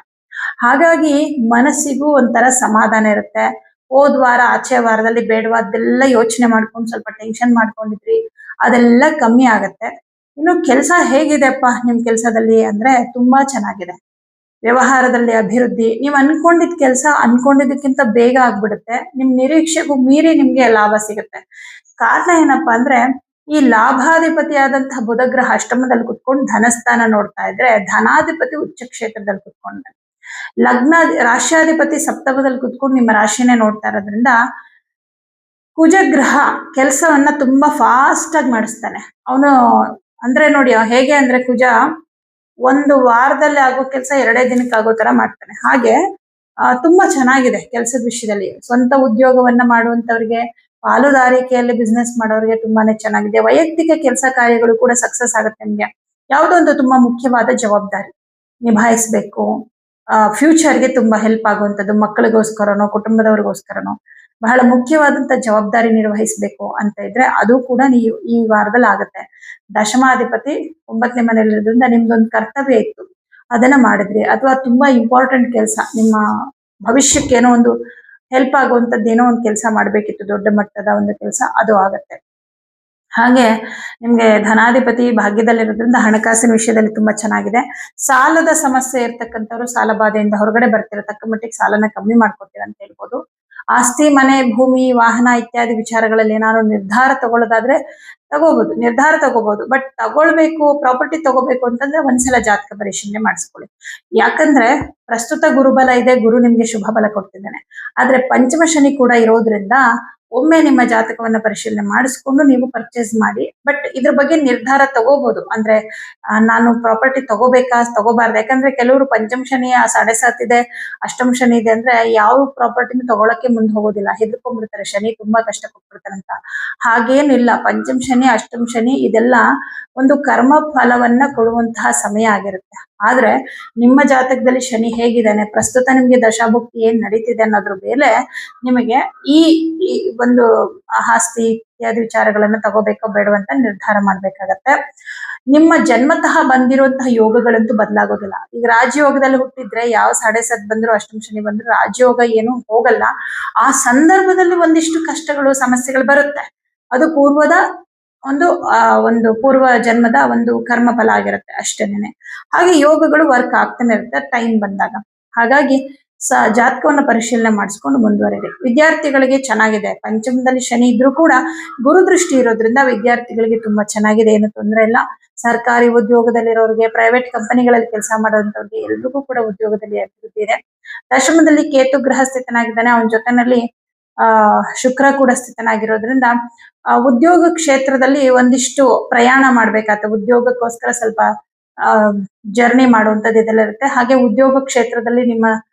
S1: ಹಾಗಾಗಿ ಮನಸ್ಸಿಗೂ ಒಂಥರ ಸಮಾಧಾನ ಇರುತ್ತೆ. ಹೋದ್ ವಾರ ಆಚೆ ವಾರದಲ್ಲಿ ಬೇಡವಾದ್ದೆಲ್ಲ ಯೋಚನೆ ಮಾಡ್ಕೊಂಡು ಸ್ವಲ್ಪ ಟೆನ್ಷನ್ ಮಾಡ್ಕೊಂಡಿದ್ರಿ, ಅದೆಲ್ಲ ಕಮ್ಮಿ ಆಗತ್ತೆ. ಇನ್ನು ಕೆಲಸ ಹೇಗಿದೆಪ್ಪ ನಿಮ್ ಕೆಲಸದಲ್ಲಿ ಅಂದ್ರೆ ತುಂಬಾ ಚೆನ್ನಾಗಿದೆ. ವ್ಯವಹಾರದಲ್ಲಿ ಅಭಿವೃದ್ಧಿ, ನೀವು ಅನ್ಕೊಂಡಿದ್ ಕೆಲಸ ಅನ್ಕೊಂಡಿದ್ದಕ್ಕಿಂತ ಬೇಗ ಆಗ್ಬಿಡುತ್ತೆ. ನಿಮ್ ನಿರೀಕ್ಷೆಗೂ ಮೀರಿ ನಿಮ್ಗೆ ಲಾಭ ಸಿಗುತ್ತೆ. ಕಾರಣ ಏನಪ್ಪಾ ಅಂದ್ರೆ ಈ ಲಾಭಾಧಿಪತಿ ಆದಂತಹ ಬುಧಗ್ರಹ ಅಷ್ಟಮದಲ್ಲಿ ಕುತ್ಕೊಂಡು ಧನಸ್ಥಾನ ನೋಡ್ತಾ ಇದ್ರೆ, ಧನಾಧಿಪತಿ ಉಚ್ಚ ಕ್ಷೇತ್ರದಲ್ಲಿ ಕುತ್ಕೊಂಡ, ರಾಷ್ಟ್ರಾಧಿಪತಿ ಸಪ್ತಮದಲ್ಲಿ ಕುತ್ಕೊಂಡು ನಿಮ್ಮ ರಾಶಿನೇ ನೋಡ್ತಾ ಇರೋದ್ರಿಂದ ಕುಜಗ್ರಹ ಕೆಲಸವನ್ನ ತುಂಬಾ ಫಾಸ್ಟ್ ಆಗಿ ಮಾಡಿಸ್ತಾನೆ ಅವನು. ಅಂದ್ರೆ ನೋಡಿ ಹೇಗೆ ಅಂದ್ರೆ ಕುಜ ಒಂದು ವಾರದಲ್ಲಿ ಆಗೋ ಕೆಲಸ 2 ದಿನಕ್ಕೆ ಆಗೋ ತರ ಮಾಡ್ತಾನೆ. ಹಾಗೆ ತುಂಬಾ ಚೆನ್ನಾಗಿದೆ ಕೆಲಸದ ವಿಷಯದಲ್ಲಿ. ಸ್ವಂತ ಉದ್ಯೋಗವನ್ನ ಮಾಡುವಂತವ್ರಿಗೆ, ಪಾಲುದಾರಿಕೆಯಲ್ಲಿ ಬಿಸ್ನೆಸ್ ಮಾಡೋರಿಗೆ ತುಂಬಾನೇ ಚೆನ್ನಾಗಿದೆ. ವೈಯಕ್ತಿಕ ಕೆಲಸ ಕಾರ್ಯಗಳು ಕೂಡ ಸಕ್ಸಸ್ ಆಗುತ್ತೆ. ನಿಮ್ಗೆ ಯಾವುದೋ ಒಂದು ತುಂಬಾ ಮುಖ್ಯವಾದ ಜವಾಬ್ದಾರಿ ನಿಭಾಯಿಸ್ಬೇಕು, ಫ್ಯೂಚರ್ಗೆ ತುಂಬಾ ಹೆಲ್ಪ್ ಆಗುವಂಥದ್ದು, ಮಕ್ಕಳಿಗೋಸ್ಕರನೋ ಕುಟುಂಬದವ್ರಿಗೋಸ್ಕರನೋ ಬಹಳ ಮುಖ್ಯವಾದಂತ ಜವಾಬ್ದಾರಿ ನಿರ್ವಹಿಸಬೇಕು ಅಂತ ಇದ್ರೆ ಅದು ಕೂಡ ನೀವು ಈ ವಾರದಲ್ಲಿ ಆಗುತ್ತೆ. ದಶಮಾಧಿಪತಿ 9ನೇ ಮನೆಯಲ್ಲಿರೋದ್ರಿಂದ ನಿಮ್ದೊಂದು ಕರ್ತವ್ಯ ಇತ್ತು, ಅದನ್ನ ಮಾಡಿದ್ರಿ. ಅಥವಾ ತುಂಬಾ ಇಂಪಾರ್ಟೆಂಟ್ ಕೆಲಸ, ನಿಮ್ಮ ಭವಿಷ್ಯಕ್ಕೆ ಏನೋ ಒಂದು ಹೆಲ್ಪ್ ಆಗುವಂತದ್ದು ಏನೋ ಒಂದು ಕೆಲಸ ಮಾಡ್ಬೇಕಿತ್ತು, ದೊಡ್ಡ ಮಟ್ಟದ ಒಂದು ಕೆಲಸ, ಅದು ಆಗತ್ತೆ. ಹಾಗೆ ನಿಮ್ಗೆ ಧನಾಧಿಪತಿ ಭಾಗ್ಯದಲ್ಲಿರೋದ್ರಿಂದ ಹಣಕಾಸಿನ ವಿಷಯದಲ್ಲಿ ತುಂಬಾ ಚೆನ್ನಾಗಿದೆ. ಸಾಲದ ಸಮಸ್ಯೆ ಇರ್ತಕ್ಕಂಥವ್ರು ಸಾಲ ಬಾಧೆಯಿಂದ ಹೊರಗಡೆ ಬರ್ತೀರ, ತಕ್ಕ ಮಟ್ಟಿಗೆ ಸಾಲನ ಕಮ್ಮಿ ಮಾಡ್ಕೊತೀರ ಅಂತ ಹೇಳ್ಬೋದು. ಆಸ್ತಿ, ಮನೆ, ಭೂಮಿ, ವಾಹನ ಇತ್ಯಾದಿ ವಿಚಾರಗಳಲ್ಲಿ ಏನಾದ್ರು ನಿರ್ಧಾರ ತಗೊಳ್ಳೋದಾದ್ರೆ ನಿರ್ಧಾರ ತಗೋಬಹುದು. ಬಟ್ ತಗೊಳ್ಬೇಕು, ಪ್ರಾಪರ್ಟಿ ತಗೋಬೇಕು ಅಂತಂದ್ರೆ ಒಂದ್ಸಲ ಜಾತಕ ಪರಿಶೀಲನೆ ಮಾಡಿಸ್ಕೊಳ್ಳಿ. ಯಾಕಂದ್ರೆ ಪ್ರಸ್ತುತ ಗುರುಬಲ ಇದೆ, ಗುರು ನಿಮ್ಗೆ ಶುಭ ಬಲ ಕೊಡ್ತಿದ್ದಾನೆ. ಆದ್ರೆ ಪಂಚಮ ಶನಿ ಕೂಡ ಇರೋದ್ರಿಂದ ಒಮ್ಮೆ ನಿಮ್ಮ ಜಾತಕವನ್ನ ಪರಿಶೀಲನೆ ಮಾಡಿಸ್ಕೊಂಡು ನೀವು ಪರ್ಚೇಸ್ ಮಾಡಿ. ಬಟ್ ಇದ್ರ ಬಗ್ಗೆ ನಿರ್ಧಾರ ತಗೋಬಹುದು. ಅಂದ್ರೆ ನಾನು ಪ್ರಾಪರ್ಟಿ ತಗೋಬೇಕಾ ತಗೋಬಾರ್ದು, ಯಾಕಂದ್ರೆ ಕೆಲವರು ಪಂಚಮ ಶನಿ 7.7 ಇದೆ, ಅಷ್ಟಮ ಶನಿ ಇದೆ ಅಂದ್ರೆ ಯಾವ ಪ್ರಾಪರ್ಟಿನ ತಗೊಳಕ್ಕೆ ಮುಂದೆ ಹೋಗೋದಿಲ್ಲ, ಹೆದರ್ಕೊಂಡ್ಬಿಡ್ತಾರೆ, ಶನಿ ತುಂಬಾ ಕಷ್ಟ ಕೊಟ್ಬಿಡ್ತಾರಂತ. ಹಾಗೇನಿಲ್ಲ, ಪಂಚಮ ಶನಿ ಅಷ್ಟಮ ಶನಿ ಇದೆಲ್ಲ ಒಂದು ಕರ್ಮ ಫಲವನ್ನ ಕೊಡುವಂತಹ ಸಮಯ ಆಗಿರುತ್ತೆ. ಆದ್ರೆ ನಿಮ್ಮ ಜಾತಕದಲ್ಲಿ ಶನಿ ಹೇಗಿದ್ದಾನೆ, ಪ್ರಸ್ತುತ ನಿಮ್ಗೆ ದಶಾಭುಕ್ತಿ ಏನ್ ನಡೀತಿದೆ ಅನ್ನೋದ್ರ ಮೇಲೆ ನಿಮಗೆ ಈ ಒಂದು ಆಸ್ತಿ ಇತ್ಯಾದಿ ವಿಚಾರಗಳನ್ನ ತಗೋಬೇಕೋ ಬೇಡವಂತ ನಿರ್ಧಾರ ಮಾಡ್ಬೇಕಾಗತ್ತೆ. ನಿಮ್ಮ ಜನ್ಮತಃ ಬಂದಿರುವಂತಹ ಯೋಗಗಳಂತೂ ಬದಲಾಗೋದಿಲ್ಲ. ಈಗ ರಾಜಯೋಗದಲ್ಲಿ ಹುಟ್ಟಿದ್ರೆ ಯಾವ 7.7 ಬಂದ್ರು ಅಷ್ಟಮ ಶನಿ ಬಂದ್ರು ರಾಜಯೋಗ ಏನು ಹೋಗಲ್ಲ. ಆ ಸಂದರ್ಭದಲ್ಲಿ ಒಂದಿಷ್ಟು ಕಷ್ಟಗಳು ಸಮಸ್ಯೆಗಳು ಬರುತ್ತೆ. ಅದು ಒಂದು ಪೂರ್ವ ಜನ್ಮದ ಒಂದು ಕರ್ಮ ಫಲ ಆಗಿರುತ್ತೆ ಅಷ್ಟೇನೆ. ಹಾಗೆ ಯೋಗಗಳು ವರ್ಕ್ ಆಗ್ತಾನೆ ಇರುತ್ತೆ ಟೈಮ್ ಬಂದಾಗ. ಹಾಗಾಗಿ ಜಾತಕವನ್ನ ಪರಿಶೀಲನೆ ಮಾಡಿಸ್ಕೊಂಡು ಮುಂದುವರೆದೆ. ವಿದ್ಯಾರ್ಥಿಗಳಿಗೆ ಚೆನ್ನಾಗಿದೆ, ಪಂಚಮದಲ್ಲಿ ಶನಿ ಇದ್ರೂ ಕೂಡ ಗುರು ದೃಷ್ಟಿ ಇರೋದ್ರಿಂದ ವಿದ್ಯಾರ್ಥಿಗಳಿಗೆ ತುಂಬಾ ಚೆನ್ನಾಗಿದೆ, ಏನು ತೊಂದರೆ ಇಲ್ಲ. ಸರ್ಕಾರಿ ಉದ್ಯೋಗದಲ್ಲಿರೋರಿಗೆ, ಪ್ರೈವೇಟ್ ಕಂಪನಿಗಳಲ್ಲಿ ಕೆಲಸ ಮಾಡೋಂಥವ್ರಿಗೆ ಎಲ್ರಿಗೂ ಕೂಡ ಉದ್ಯೋಗದಲ್ಲಿ ಅಭಿವೃದ್ಧಿ ಇದೆ. ದಶಮದಲ್ಲಿ ಕೇತು ಗ್ರಹ ಸ್ಥಿತನಾಗಿದ್ದಾನೆ, ಅವನ ಜೊತೆನಲ್ಲಿ ಶುಕ್ರ ಕೂಡ ಸ್ಥಿತನಾಗಿರೋದ್ರಿಂದ ಉದ್ಯೋಗ ಕ್ಷೇತ್ರದಲ್ಲಿ ಒಂದಿಷ್ಟು ಪ್ರಯಾಣ ಮಾಡ್ಬೇಕಾಗ್ತದೆ. ಉದ್ಯೋಗಕ್ಕೋಸ್ಕರ ಸ್ವಲ್ಪ ಜರ್ನಿ ಮಾಡುವಂಥದ್ದು ಇದೆಲ್ಲ ಇರುತ್ತೆ. ಹಾಗೆ ಉದ್ಯೋಗ ಕ್ಷೇತ್ರದಲ್ಲಿ ನಿಮ್ಮ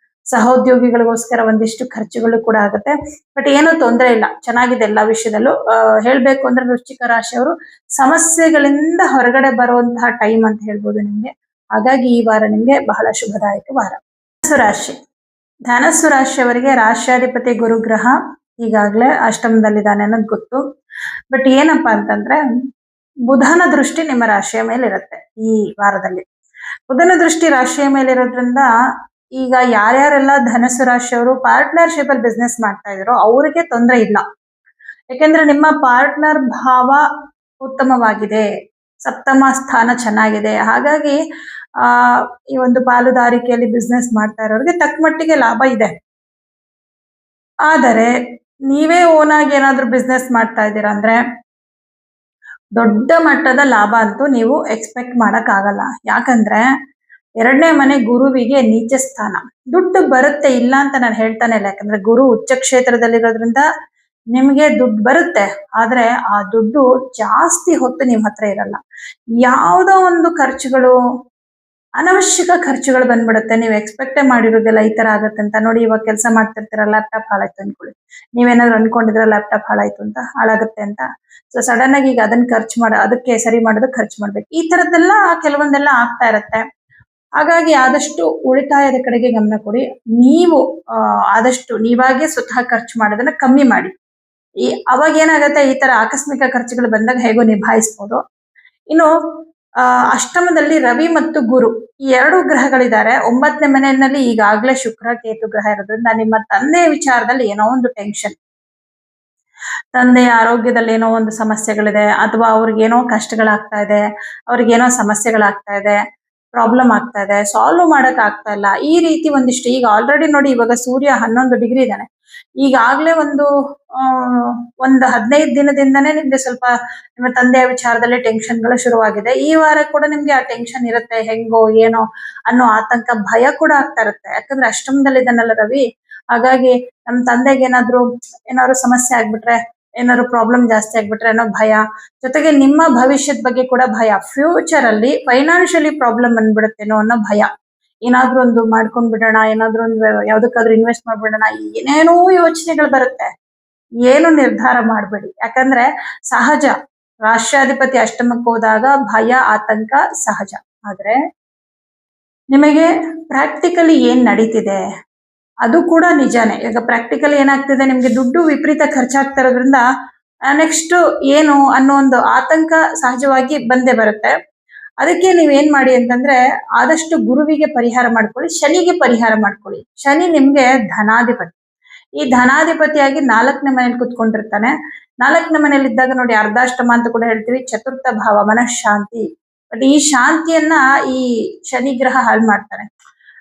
S1: ಸಹೋದ್ಯೋಗಿಗಳಿಗೋಸ್ಕರ ಒಂದಿಷ್ಟು ಖರ್ಚುಗಳು ಕೂಡ ಆಗುತ್ತೆ. ಬಟ್ ಏನೂ ತೊಂದರೆ ಇಲ್ಲ, ಚೆನ್ನಾಗಿದೆ ಎಲ್ಲಾ ವಿಷಯದಲ್ಲೂ. ಹೇಳ್ಬೇಕು ಅಂದ್ರೆ ವೃಶ್ಚಿಕ ರಾಶಿಯವರು ಸಮಸ್ಯೆಗಳಿಂದ ಹೊರಗಡೆ ಬರುವಂತಹ ಟೈಮ್ ಅಂತ ಹೇಳ್ಬೋದು ನಿಮ್ಗೆ. ಹಾಗಾಗಿ ಈ ವಾರ ನಿಮ್ಗೆ ಬಹಳ ಶುಭದಾಯಕ ವಾರ. ಧನಸ್ಸು ರಾಶಿಯವರಿಗೆ ರಾಶ್ಯಾಧಿಪತಿ ಗುರುಗ್ರಹ ಈಗಾಗ್ಲೇ ಅಷ್ಟಮದಲ್ಲಿದ್ದಾನೆ ಅನ್ನೋದು ಗೊತ್ತು. ಬಟ್ ಏನಪ್ಪಾ ಅಂತಂದ್ರೆ ಬುಧನ ದೃಷ್ಟಿ ನಿಮ್ಮ ರಾಶಿಯ ಮೇಲೆ ಇರುತ್ತೆ ಈ ವಾರದಲ್ಲಿ. ಬುಧನ ದೃಷ್ಟಿ ರಾಶಿಯ ಮೇಲೆ ಇರೋದ್ರಿಂದ ಈಗ ಯಾರ್ಯಾರೆಲ್ಲ ಧನಸ್ಸು ರಾಶಿಯವರು ಪಾರ್ಟ್ನರ್ಶಿಪ್ ಅಲ್ಲಿ ಬಿಸ್ನೆಸ್ ಮಾಡ್ತಾ ಇದ್ರು ಅವ್ರಿಗೆ ತೊಂದರೆ ಇಲ್ಲ. ಯಾಕೆಂದ್ರೆ ನಿಮ್ಮ ಪಾರ್ಟ್ನರ್ ಭಾವ ಉತ್ತಮವಾಗಿದೆ, ಸಪ್ತಮ ಸ್ಥಾನ ಚೆನ್ನಾಗಿದೆ. ಹಾಗಾಗಿ ಈ ಒಂದು ಪಾಲುದಾರಿಕೆಯಲ್ಲಿ ಬಿಸ್ನೆಸ್ ಮಾಡ್ತಾ ಇರೋರಿಗೆ ತಕ್ಕ ಮಟ್ಟಿಗೆ ಲಾಭ ಇದೆ. ಆದರೆ ನೀವೇ ಓನ್ ಆಗಿ ಏನಾದ್ರು ಬಿಸ್ನೆಸ್ ಮಾಡ್ತಾ ಇದ್ದೀರಾ ಅಂದ್ರೆ ದೊಡ್ಡ ಮಟ್ಟದ ಲಾಭ ಅಂತೂ ನೀವು ಎಕ್ಸ್ಪೆಕ್ಟ್ ಮಾಡಕ್ ಆಗಲ್ಲ. ಯಾಕಂದ್ರೆ 2ನೇ ಮನೆ ಗುರುವಿಗೆ ನೀಚ ಸ್ಥಾನ. ದುಡ್ಡು ಬರುತ್ತೆ, ಇಲ್ಲ ಅಂತ ನಾನು ಹೇಳ್ತಾನೆ ಇಲ್ಲ. ಯಾಕಂದ್ರೆ ಗುರು ಉಚ್ಚ ಕ್ಷೇತ್ರದಲ್ಲಿರೋದ್ರಿಂದ ನಿಮ್ಗೆ ದುಡ್ಡು ಬರುತ್ತೆ, ಆದ್ರೆ ಆ ದುಡ್ಡು ಜಾಸ್ತಿ ಹೊತ್ತು ನಿಮ್ ಹತ್ರ ಇರಲ್ಲ. ಯಾವುದೋ ಒಂದು ಖರ್ಚುಗಳು, ಅನವಶ್ಯಕ ಖರ್ಚುಗಳು ಬಂದ್ಬಿಡುತ್ತೆ. ನೀವು ಎಕ್ಸ್ಪೆಕ್ಟೇ ಮಾಡಿರೋದಿಲ್ಲ ಈ ತರ ಆಗತ್ತೆ ಅಂತ. ನೋಡಿ, ಇವಾಗ ಕೆಲಸ ಮಾಡ್ತಿರ್ತೀರ, ಲ್ಯಾಪ್ಟಾಪ್ ಹಾಳಾಯ್ತು ಅನ್ಕೊಳ್ಳಿ. ನೀವೇನಾದ್ರು ಅನ್ಕೊಂಡಿದ್ರೆ ಲ್ಯಾಪ್ಟಾಪ್ ಹಾಳಾಯ್ತು ಅಂತ, ಹಾಳಾಗುತ್ತೆ ಅಂತ. ಸೊ ಸಡನ್ ಆಗಿ ಈಗ ಅದನ್ನ ಅದಕ್ಕೆ ಸರಿ ಮಾಡೋದಕ್ಕೆ ಖರ್ಚು ಮಾಡ್ಬೇಕು. ಈ ತರದ್ದೆಲ್ಲ ಕೆಲವೊಂದೆಲ್ಲ ಆಗ್ತಾ ಇರತ್ತೆ. ಹಾಗಾಗಿ ಆದಷ್ಟು ಉಳಿತಾಯದ ಕಡೆಗೆ ಗಮನ ಕೊಡಿ. ನೀವು ಆದಷ್ಟು ನೀವಾಗೆ ಸ್ವತಃ ಖರ್ಚು ಮಾಡೋದನ್ನ ಕಮ್ಮಿ ಮಾಡಿ. ಅವಾಗ ಏನಾಗತ್ತೆ, ಈ ತರ ಆಕಸ್ಮಿಕ ಖರ್ಚುಗಳು ಬಂದಾಗ ಹೇಗೋ ನಿಭಾಯಿಸ್ಬೋದು. ಇನ್ನು ಅಷ್ಟಮದಲ್ಲಿ ರವಿ ಮತ್ತು ಗುರು ಈ 2 ಗ್ರಹಗಳಿದ್ದಾರೆ. 9ನೇ ಮನೆಯಲ್ಲಿ ಈಗಾಗ್ಲೇ ಶುಕ್ರ ಕೇತು ಗ್ರಹ ಇರೋದ್ರಿಂದ ನಿಮ್ಮ ತಂದೆಯ ವಿಚಾರದಲ್ಲಿ ಏನೋ ಒಂದು ಟೆನ್ಷನ್, ತಂದೆಯ ಆರೋಗ್ಯದಲ್ಲಿ ಏನೋ ಒಂದು ಸಮಸ್ಯೆಗಳಿದೆ, ಅಥವಾ ಅವ್ರಿಗೇನೋ ಕಷ್ಟಗಳಾಗ್ತಾ ಇದೆ, ಅವ್ರಿಗೇನೋ ಸಮಸ್ಯೆಗಳಾಗ್ತಾ ಇದೆ, ಪ್ರಾಬ್ಲಮ್ ಆಗ್ತಾ ಇದೆ, ಸಾಲ್ವ್ ಮಾಡಕ್ ಆಗ್ತಾ ಇಲ್ಲ. ಈ ರೀತಿ ಒಂದಿಷ್ಟು ಈಗ ಆಲ್ರೆಡಿ ನೋಡಿ, ಇವಾಗ ಸೂರ್ಯ 11 ಡಿಗ್ರಿ ಇದ್ದಾನೆ. ಈಗಾಗ್ಲೇ ಒಂದು 15 ದಿನದಿಂದನೇ ನಿಮ್ಗೆ ಸ್ವಲ್ಪ ನಿಮ್ಮ ತಂದೆಯ ವಿಚಾರದಲ್ಲಿ ಟೆನ್ಷನ್ಗಳು ಶುರುವಾಗಿದೆ. ಈ ವಾರ ಕೂಡ ನಿಮ್ಗೆ ಆ ಟೆನ್ಷನ್ ಇರುತ್ತೆ, ಹೆಂಗೋ ಏನೋ ಅನ್ನೋ ಆತಂಕ, ಭಯ ಕೂಡ ಆಗ್ತಾ ಇರುತ್ತೆ. ಯಾಕಂದ್ರೆ ಅಷ್ಟಮದಲ್ಲಿ ಇದನ್ನೆಲ್ಲ ರವಿ. ಹಾಗಾಗಿ ನಮ್ ತಂದೆಗೆ ಏನಾದ್ರು ಸಮಸ್ಯೆ ಆಗ್ಬಿಟ್ರೆ, ಏನಾದ್ರು ಪ್ರಾಬ್ಲಮ್ ಜಾಸ್ತಿ ಆಗ್ಬಿಟ್ರೆ ಅನ್ನೋ ಭಯ, ಜೊತೆಗೆ ನಿಮ್ಮ ಭವಿಷ್ಯದ ಬಗ್ಗೆ ಕೂಡ ಭಯ. ಫ್ಯೂಚರ್ ಅಲ್ಲಿ ಫೈನಾನ್ಷಿಯಲಿ ಪ್ರಾಬ್ಲಮ್ ಬಂದ್ಬಿಡುತ್ತೇನೋ ಅನ್ನೋ ಭಯ. ಏನಾದ್ರೂ ಒಂದು ಮಾಡ್ಕೊಂಡ್ ಬಿಡೋಣ, ಏನಾದ್ರೂ ಒಂದು ಯಾವ್ದಕ್ಕಾದ್ರೂ ಇನ್ವೆಸ್ಟ್ ಮಾಡ್ಬಿಡೋಣ, ಏನೇನೋ ಯೋಚನೆಗಳು ಬರುತ್ತೆ. ಏನು ನಿರ್ಧಾರ ಮಾಡ್ಬೇಡಿ, ಯಾಕಂದ್ರೆ ಸಹಜ. ರಾಷ್ಟ್ರಾಧಿಪತಿ ಅಷ್ಟಮಕ್ಕೆ ಹೋದಾಗ ಭಯ, ಆತಂಕ ಸಹಜ. ಆದ್ರೆ ನಿಮಗೆ ಪ್ರಾಕ್ಟಿಕಲಿ ಏನ್ ನಡೀತಿದೆ ಅದು ಕೂಡ ನಿಜಾನೇ. ಈಗ ಪ್ರಾಕ್ಟಿಕಲ್ ಏನಾಗ್ತಿದೆ, ನಿಮ್ಗೆ ದುಡ್ಡು ವಿಪರೀತ ಖರ್ಚಾಗ್ತಾ ಇರೋದ್ರಿಂದ ನೆಕ್ಸ್ಟ್ ಏನು ಅನ್ನೋ ಒಂದು ಆತಂಕ ಸಹಜವಾಗಿ ಬಂದೇ ಬರುತ್ತೆ. ಅದಕ್ಕೆ ನೀವೇನ್ ಮಾಡಿ ಅಂತಂದ್ರೆ, ಆದಷ್ಟು ಗುರುವಿಗೆ ಪರಿಹಾರ ಮಾಡ್ಕೊಳ್ಳಿ, ಶನಿಗೆ ಪರಿಹಾರ ಮಾಡ್ಕೊಳ್ಳಿ. ಶನಿ ನಿಮ್ಗೆ ಧನಾಧಿಪತಿ. ಈ ಧನಾಧಿಪತಿಯಾಗಿ 4ನೇ ಮನೇಲಿ ಕುತ್ಕೊಂಡಿರ್ತಾನೆ. 4ನೇ ಮನೇಲಿ ಇದ್ದಾಗ ನೋಡಿ, ಅರ್ಧಾಷ್ಟಮ ಅಂತ ಕೂಡ ಹೇಳ್ತೀವಿ, ಚತುರ್ಥ ಭಾವ, ಮನಃಶಾಂತಿ. ಬಟ್ ಈ ಶಾಂತಿಯನ್ನ ಈ ಶನಿ ಗ್ರಹ ಹಾಳು ಮಾಡ್ತಾನೆ.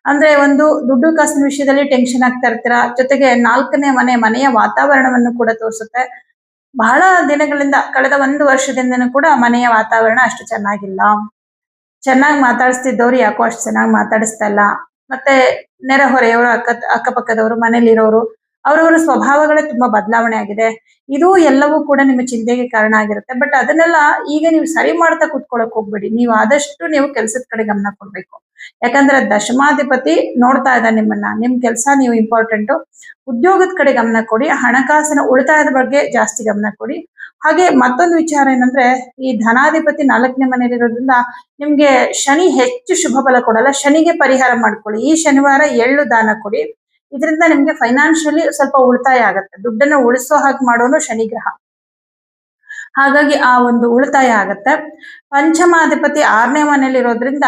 S1: ಅಂದ್ರೆ ಒಂದು ದುಡ್ಡು ಕಾಸಿನ ವಿಷಯದಲ್ಲಿ ಟೆನ್ಷನ್ ಆಗ್ತಾ ಇರ್ತೀರಾ, ಜೊತೆಗೆ 4ನೇ ಮನೆಯ ವಾತಾವರಣವನ್ನು ಕೂಡ ತೋರಿಸುತ್ತೆ. ಬಹಳ ದಿನಗಳಿಂದ, ಕಳೆದ 1 ವರ್ಷದಿಂದನೂ ಕೂಡ ಮನೆಯ ವಾತಾವರಣ ಅಷ್ಟು ಚೆನ್ನಾಗಿಲ್ಲ. ಚೆನ್ನಾಗಿ ಮಾತಾಡಿಸ್ತಿದ್ದವ್ರು ಯಾಕೋ ಅಷ್ಟು ಚೆನ್ನಾಗಿ ಮಾತಾಡಿಸ್ತಾ ಇಲ್ಲ. ಮತ್ತೆ ನೆರೆಹೊರೆಯವರು, ಅಕ್ಕಪಕ್ಕದವರು, ಮನೇಲಿರೋರು, ಅವರವರ ಸ್ವಭಾವಗಳೇ ತುಂಬಾ ಬದಲಾವಣೆ ಆಗಿದೆ. ಇದು ಎಲ್ಲವೂ ಕೂಡ ನಿಮ್ಮ ಚಿಂತೆಗೆ ಕಾರಣ ಆಗಿರುತ್ತೆ. ಬಟ್ ಅದನ್ನೆಲ್ಲ ಈಗ ನೀವು ಸರಿ ಮಾಡ್ತಾ ಕುತ್ಕೊಳಕ್ ಹೋಗ್ಬೇಡಿ. ನೀವು ಆದಷ್ಟು ನೀವು ಕೆಲಸದ ಕಡೆ ಗಮನ ಕೊಡ್ಬೇಕು. ಯಾಕಂದ್ರೆ ದಶಮಾಧಿಪತಿ ನೋಡ್ತಾ ಇದ್ದ ನಿಮ್ಮನ್ನ, ನಿಮ್ ಕೆಲಸ ನೀವು ಇಂಪಾರ್ಟೆಂಟು. ಉದ್ಯೋಗದ ಕಡೆ ಗಮನ ಕೊಡಿ, ಹಣಕಾಸಿನ ಉಳಿತಾಯದ ಬಗ್ಗೆ ಜಾಸ್ತಿ ಗಮನ ಕೊಡಿ. ಹಾಗೆ ಮತ್ತೊಂದು ವಿಚಾರ ಏನಂದ್ರೆ, ಈ ಧನಾಧಿಪತಿ 4ನೇ ಮನೆಯಲ್ಲಿರೋದ್ರಿಂದ ನಿಮ್ಗೆ ಶನಿ ಹೆಚ್ಚು ಶುಭ ಫಲ ಕೊಡಲ್ಲ. ಶನಿಗೆ ಪರಿಹಾರ ಮಾಡ್ಕೊಳ್ಳಿ. ಈ ಶನಿವಾರ ಎಳ್ಳು ದಾನ ಕೊಡಿ. ಇದರಿಂದ ನಿಮ್ಗೆ ಫೈನಾನ್ಷಿಯಲಿ ಸ್ವಲ್ಪ ಉಳಿತಾಯ ಆಗತ್ತೆ. ದುಡ್ಡನ್ನ ಉಳಿಸೋ ಹಾಗೆ ಮಾಡೋನು ಶನಿ ಗ್ರಹ. ಹಾಗಾಗಿ ಆ ಒಂದು ಉಳಿತಾಯ ಆಗತ್ತೆ. ಪಂಚಮಾಧಿಪತಿ 6ನೇ ಮನೇಲಿರೋದ್ರಿಂದ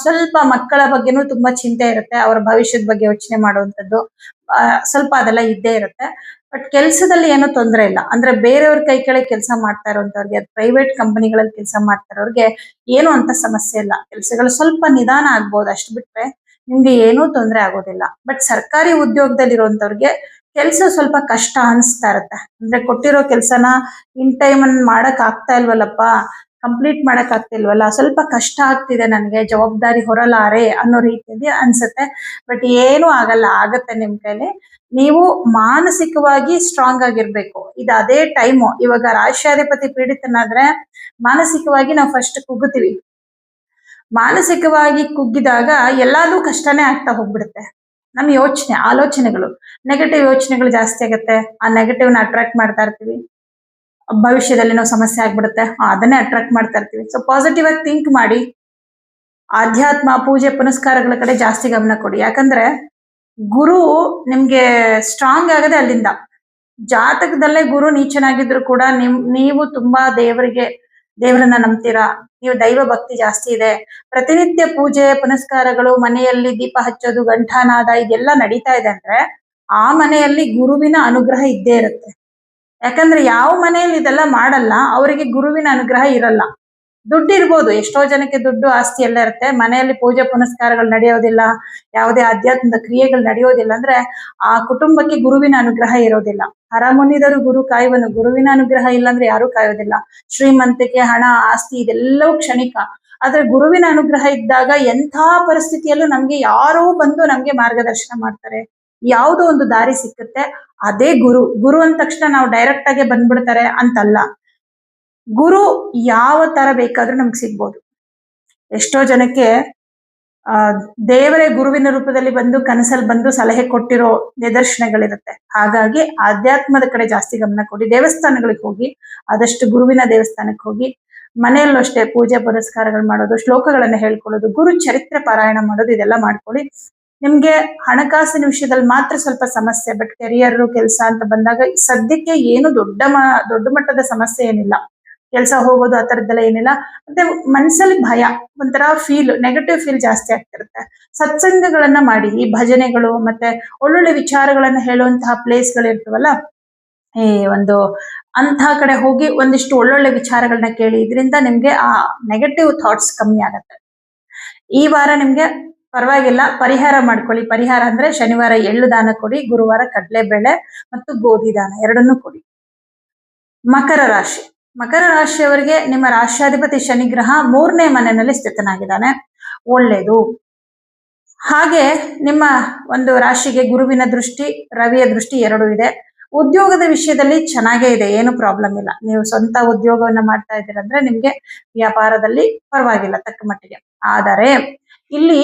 S1: ಸ್ವಲ್ಪ ಮಕ್ಕಳ ಬಗ್ಗೆನೂ ತುಂಬಾ ಚಿಂತೆ ಇರುತ್ತೆ. ಅವರ ಭವಿಷ್ಯದ ಬಗ್ಗೆ ಯೋಚನೆ ಮಾಡುವಂಥದ್ದು ಸ್ವಲ್ಪ ಅದೆಲ್ಲ ಇದ್ದೇ ಇರುತ್ತೆ. ಬಟ್ ಕೆಲಸದಲ್ಲಿ ಏನೂ ತೊಂದರೆ ಇಲ್ಲ. ಅಂದ್ರೆ ಬೇರೆಯವ್ರ ಕೈ ಕೆಳಗೆ ಕೆಲಸ ಮಾಡ್ತಾ ಇರೋಂಥವ್ರಿಗೆ, ಪ್ರೈವೇಟ್ ಕಂಪನಿಗಳಲ್ಲಿ ಕೆಲಸ ಮಾಡ್ತಾ ಇರೋರಿಗೆ ಏನು ಅಂತ ಸಮಸ್ಯೆ ಇಲ್ಲ. ಕೆಲಸಗಳು ಸ್ವಲ್ಪ ನಿಧಾನ ಆಗ್ಬೋದು, ಅಷ್ಟು ಬಿಟ್ರೆ ನಿಮ್ಗೆ ಏನೂ ತೊಂದರೆ ಆಗೋದಿಲ್ಲ. ಬಟ್ ಸರ್ಕಾರಿ ಉದ್ಯೋಗದಲ್ಲಿ ಇರುವಂತವ್ರಿಗೆ ಕೆಲಸ ಸ್ವಲ್ಪ ಕಷ್ಟ ಅನಿಸ್ತಾ ಇರುತ್ತೆ. ಅಂದ್ರೆ ಕೊಟ್ಟಿರೋ ಕೆಲಸನ ಇನ್ ಟೈಮ್ ಅನ್ನು ಮಾಡಕ್ ಆಗ್ತಾ ಇಲ್ವಲ್ಲಪ್ಪ, ಕಂಪ್ಲೀಟ್ ಮಾಡಕ್ ಆಗ್ತಿಲ್ವಲ್ಲ, ಸ್ವಲ್ಪ ಕಷ್ಟ ಆಗ್ತಿದೆ, ನನಗೆ ಜವಾಬ್ದಾರಿ ಹೊರಲಾರೆ ಅನ್ನೋ ರೀತಿಯಲ್ಲಿ ಅನ್ಸುತ್ತೆ. ಬಟ್ ಏನೂ ಆಗಲ್ಲ, ಆಗತ್ತೆ ನಿಮ್ ಕೈಲಿ. ನೀವು ಮಾನಸಿಕವಾಗಿ ಸ್ಟ್ರಾಂಗ್ ಆಗಿರ್ಬೇಕು. ಇದು ಅದೇ ಟೈಮು. ಇವಾಗ ರಾಷ್ಟ್ರಾಧಿಪತಿ ಪೀಡಿತನಾದ್ರೆ ಮಾನಸಿಕವಾಗಿ ನಾವು ಫಸ್ಟ್ ಕುಗ್ಗುತ್ತೀವಿ. ಮಾನಸಿಕವಾಗಿ ಕುಗ್ಗಿದಾಗ ಎಲ್ಲಾದ್ರೂ ಕಷ್ಟನೇ ಆಗ್ತಾ ಹೋಗ್ಬಿಡುತ್ತೆ. ನಮ್ ಯೋಚನೆ, ಆಲೋಚನೆಗಳು, ನೆಗೆಟಿವ್ ಯೋಚನೆಗಳು ಜಾಸ್ತಿ ಆಗುತ್ತೆ. ಆ ನೆಗೆಟಿವ್ ನ ಅಟ್ರಾಕ್ಟ್ ಮಾಡ್ತಾ ಇರ್ತೀವಿ. ಭವಿಷ್ಯದಲ್ಲಿ ನಾವು ಸಮಸ್ಯೆ ಆಗ್ಬಿಡುತ್ತೆ, ಅದನ್ನೇ ಅಟ್ರಾಕ್ಟ್ ಮಾಡ್ತಾ ಇರ್ತೀವಿ. ಸೊ ಪಾಸಿಟಿವ್ ಆಗಿ ಥಿಂಕ್ ಮಾಡಿ. ಆಧ್ಯಾತ್ಮ, ಪೂಜೆ ಪುನಸ್ಕಾರಗಳ ಕಡೆ ಜಾಸ್ತಿ ಗಮನ ಕೊಡಿ. ಯಾಕಂದ್ರೆ ಗುರು ನಿಮ್ಗೆ ಸ್ಟ್ರಾಂಗ್ ಆಗದೆ ಅಲ್ಲಿಂದ. ಜಾತಕದಲ್ಲೇ ಗುರು ನೀಚನಾಗಿದ್ರು ಕೂಡ ನೀವು ತುಂಬಾ ದೇವರನ್ನ ನಂಬ್ತೀರಾ, ನೀವು ದೈವ ಭಕ್ತಿ ಜಾಸ್ತಿ ಇದೆ, ಪ್ರತಿನಿತ್ಯ ಪೂಜೆ ಪುನಸ್ಕಾರಗಳು, ಮನೆಯಲ್ಲಿ ದೀಪ ಹಚ್ಚೋದು, ಘಂಟಾನಾದ ಇದೆಲ್ಲ ನಡೀತಾ ಇದೆ ಅಂದ್ರೆ ಆ ಮನೆಯಲ್ಲಿ ಗುರುವಿನ ಅನುಗ್ರಹ ಇದ್ದೇ ಇರುತ್ತೆ. ಯಾಕಂದ್ರೆ ಯಾವ ಮನೆಯಲ್ಲಿ ಇದೆಲ್ಲ ಮಾಡಲ್ಲ ಅವರಿಗೆ ಗುರುವಿನ ಅನುಗ್ರಹ ಇರಲ್ಲ. ದುಡ್ಡು ಇರ್ಬೋದು, ಎಷ್ಟೋ ಜನಕ್ಕೆ ದುಡ್ಡು ಆಸ್ತಿ ಎಲ್ಲ ಇರುತ್ತೆ, ಮನೆಯಲ್ಲಿ ಪೂಜೆ ಪುನಸ್ಕಾರಗಳು ನಡೆಯೋದಿಲ್ಲ, ಯಾವುದೇ ಆಧ್ಯಾತ್ಮದ ಕ್ರಿಯೆಗಳು ನಡೆಯೋದಿಲ್ಲ ಅಂದ್ರೆ ಆ ಕುಟುಂಬಕ್ಕೆ ಗುರುವಿನ ಅನುಗ್ರಹ ಇರೋದಿಲ್ಲ. ಹರ ಮುನಿದರು ಗುರು ಕಾಯುವನು, ಗುರುವಿನ ಅನುಗ್ರಹ ಇಲ್ಲಾಂದ್ರೆ ಯಾರು ಕಾಯೋದಿಲ್ಲ. ಶ್ರೀಮಂತಿಕೆ, ಹಣ, ಆಸ್ತಿ ಇದೆಲ್ಲವೂ ಕ್ಷಣಿಕ. ಆದ್ರೆ ಗುರುವಿನ ಅನುಗ್ರಹ ಇದ್ದಾಗ ಎಂಥ ಪರಿಸ್ಥಿತಿಯಲ್ಲೂ ನಮ್ಗೆ ಯಾರೋ ಬಂದು ನಮ್ಗೆ ಮಾರ್ಗದರ್ಶನ ಮಾಡ್ತಾರೆ, ಯಾವುದೋ ಒಂದು ದಾರಿ ಸಿಕ್ಕುತ್ತೆ. ಅದೇ ಗುರು. ಗುರು ಅಂದ ತಕ್ಷಣ ನಾವು ಡೈರೆಕ್ಟ್ ಆಗಿ ಬಂದ್ಬಿಡ್ತಾರೆ ಅಂತಲ್ಲ. ಗುರು ಯಾವ ತರ ಬೇಕಾದ್ರೂ ನಮ್ಗೆ ಸಿಗ್ಬೋದು. ಎಷ್ಟೋ ಜನಕ್ಕೆ ದೇವರೇ ಗುರುವಿನ ರೂಪದಲ್ಲಿ ಬಂದು ಕನಸಲ್ಲಿ ಬಂದು ಸಲಹೆ ಕೊಟ್ಟಿರೋ ನಿದರ್ಶನಗಳಿರುತ್ತೆ. ಹಾಗಾಗಿ ಆಧ್ಯಾತ್ಮದ ಕಡೆ ಜಾಸ್ತಿ ಗಮನ ಕೊಡಿ. ದೇವಸ್ಥಾನಗಳಿಗೆ ಹೋಗಿ, ಆದಷ್ಟು ಗುರುವಿನ ದೇವಸ್ಥಾನಕ್ಕೆ ಹೋಗಿ. ಮನೆಯಲ್ಲೂ ಅಷ್ಟೇ ಪೂಜೆ ಪುರಸ್ಕಾರಗಳು ಮಾಡೋದು, ಶ್ಲೋಕಗಳನ್ನ ಹೇಳ್ಕೊಳ್ಳೋದು, ಗುರು ಚರಿತ್ರೆ ಪಾರಾಯಣ ಮಾಡೋದು, ಇದೆಲ್ಲ ಮಾಡ್ಕೊಳ್ಳಿ. ನಿಮ್ಗೆ ಹಣಕಾಸಿನ ವಿಷಯದಲ್ಲಿ ಮಾತ್ರ ಸ್ವಲ್ಪ ಸಮಸ್ಯೆ. ಬಟ್ ಕೆರಿಯರ್, ಕೆಲಸ ಅಂತ ಬಂದಾಗ ಸದ್ಯಕ್ಕೆ ಏನು ದೊಡ್ಡ ಮಟ್ಟದ ಸಮಸ್ಯೆ ಏನಿಲ್ಲ. ಕೆಲಸ ಹೋಗೋದು ಆ ತರದ್ದೆಲ್ಲ ಏನಿಲ್ಲ. ಮತ್ತೆ ಮನ್ಸಲ್ಲಿ ಭಯ, ಒಂಥರ ಫೀಲ್, ನೆಗೆಟಿವ್ ಫೀಲ್ ಜಾಸ್ತಿ ಆಗ್ತಿರುತ್ತೆ. ಸತ್ಸಂಗಗಳನ್ನ ಮಾಡಿ. ಈ ಭಜನೆಗಳು ಮತ್ತೆ ಒಳ್ಳೊಳ್ಳೆ ವಿಚಾರಗಳನ್ನ ಹೇಳುವಂತಹ ಪ್ಲೇಸ್ಗಳು ಇರ್ತವಲ್ಲ, ಈ ಒಂದು ಅಂಥ ಕಡೆ ಹೋಗಿ ಒಂದಿಷ್ಟು ಒಳ್ಳೊಳ್ಳೆ ವಿಚಾರಗಳನ್ನ ಕೇಳಿ. ಇದರಿಂದ ನಿಮ್ಗೆ ಆ ನೆಗೆಟಿವ್ ಥಾಟ್ಸ್ ಕಮ್ಮಿ ಆಗತ್ತೆ. ಈ ವಾರ ನಿಮ್ಗೆ ಪರವಾಗಿಲ್ಲ, ಪರಿಹಾರ ಮಾಡ್ಕೊಳ್ಳಿ. ಪರಿಹಾರ ಅಂದ್ರೆ ಶನಿವಾರ ಎಳ್ಳು ದಾನ ಕೊಡಿ, ಗುರುವಾರ ಕಡಲೆಬೇಳೆ ಮತ್ತು ಗೋಧಿ ದಾನ ಎರಡನ್ನೂ ಕೊಡಿ. ಮಕರ ರಾಶಿ. ಮಕರ ರಾಶಿಯವರಿಗೆ ನಿಮ್ಮ ರಾಶ್ಯಾಧಿಪತಿ ಶನಿಗ್ರಹ 3ನೇ ಮನೆಯಲ್ಲಿ ಸ್ಥಿತನಾಗಿದ್ದಾನೆ, ಒಳ್ಳೇದು. ಹಾಗೆ ನಿಮ್ಮ ಒಂದು ರಾಶಿಗೆ ಗುರುವಿನ ದೃಷ್ಟಿ, ರವಿಯ ದೃಷ್ಟಿ ಎರಡೂ ಇದೆ. ಉದ್ಯೋಗದ ವಿಷಯದಲ್ಲಿ ಚೆನ್ನಾಗೇ ಇದೆ, ಏನು ಪ್ರಾಬ್ಲಮ್ ಇಲ್ಲ. ನೀವು ಸ್ವಂತ ಉದ್ಯೋಗವನ್ನ ಮಾಡ್ತಾ ಇದ್ದೀರಂದ್ರೆ ನಿಮ್ಗೆ ವ್ಯಾಪಾರದಲ್ಲಿ ಪರವಾಗಿಲ್ಲ ತಕ್ಕ ಮಟ್ಟಿಗೆ. ಆದರೆ ಇಲ್ಲಿ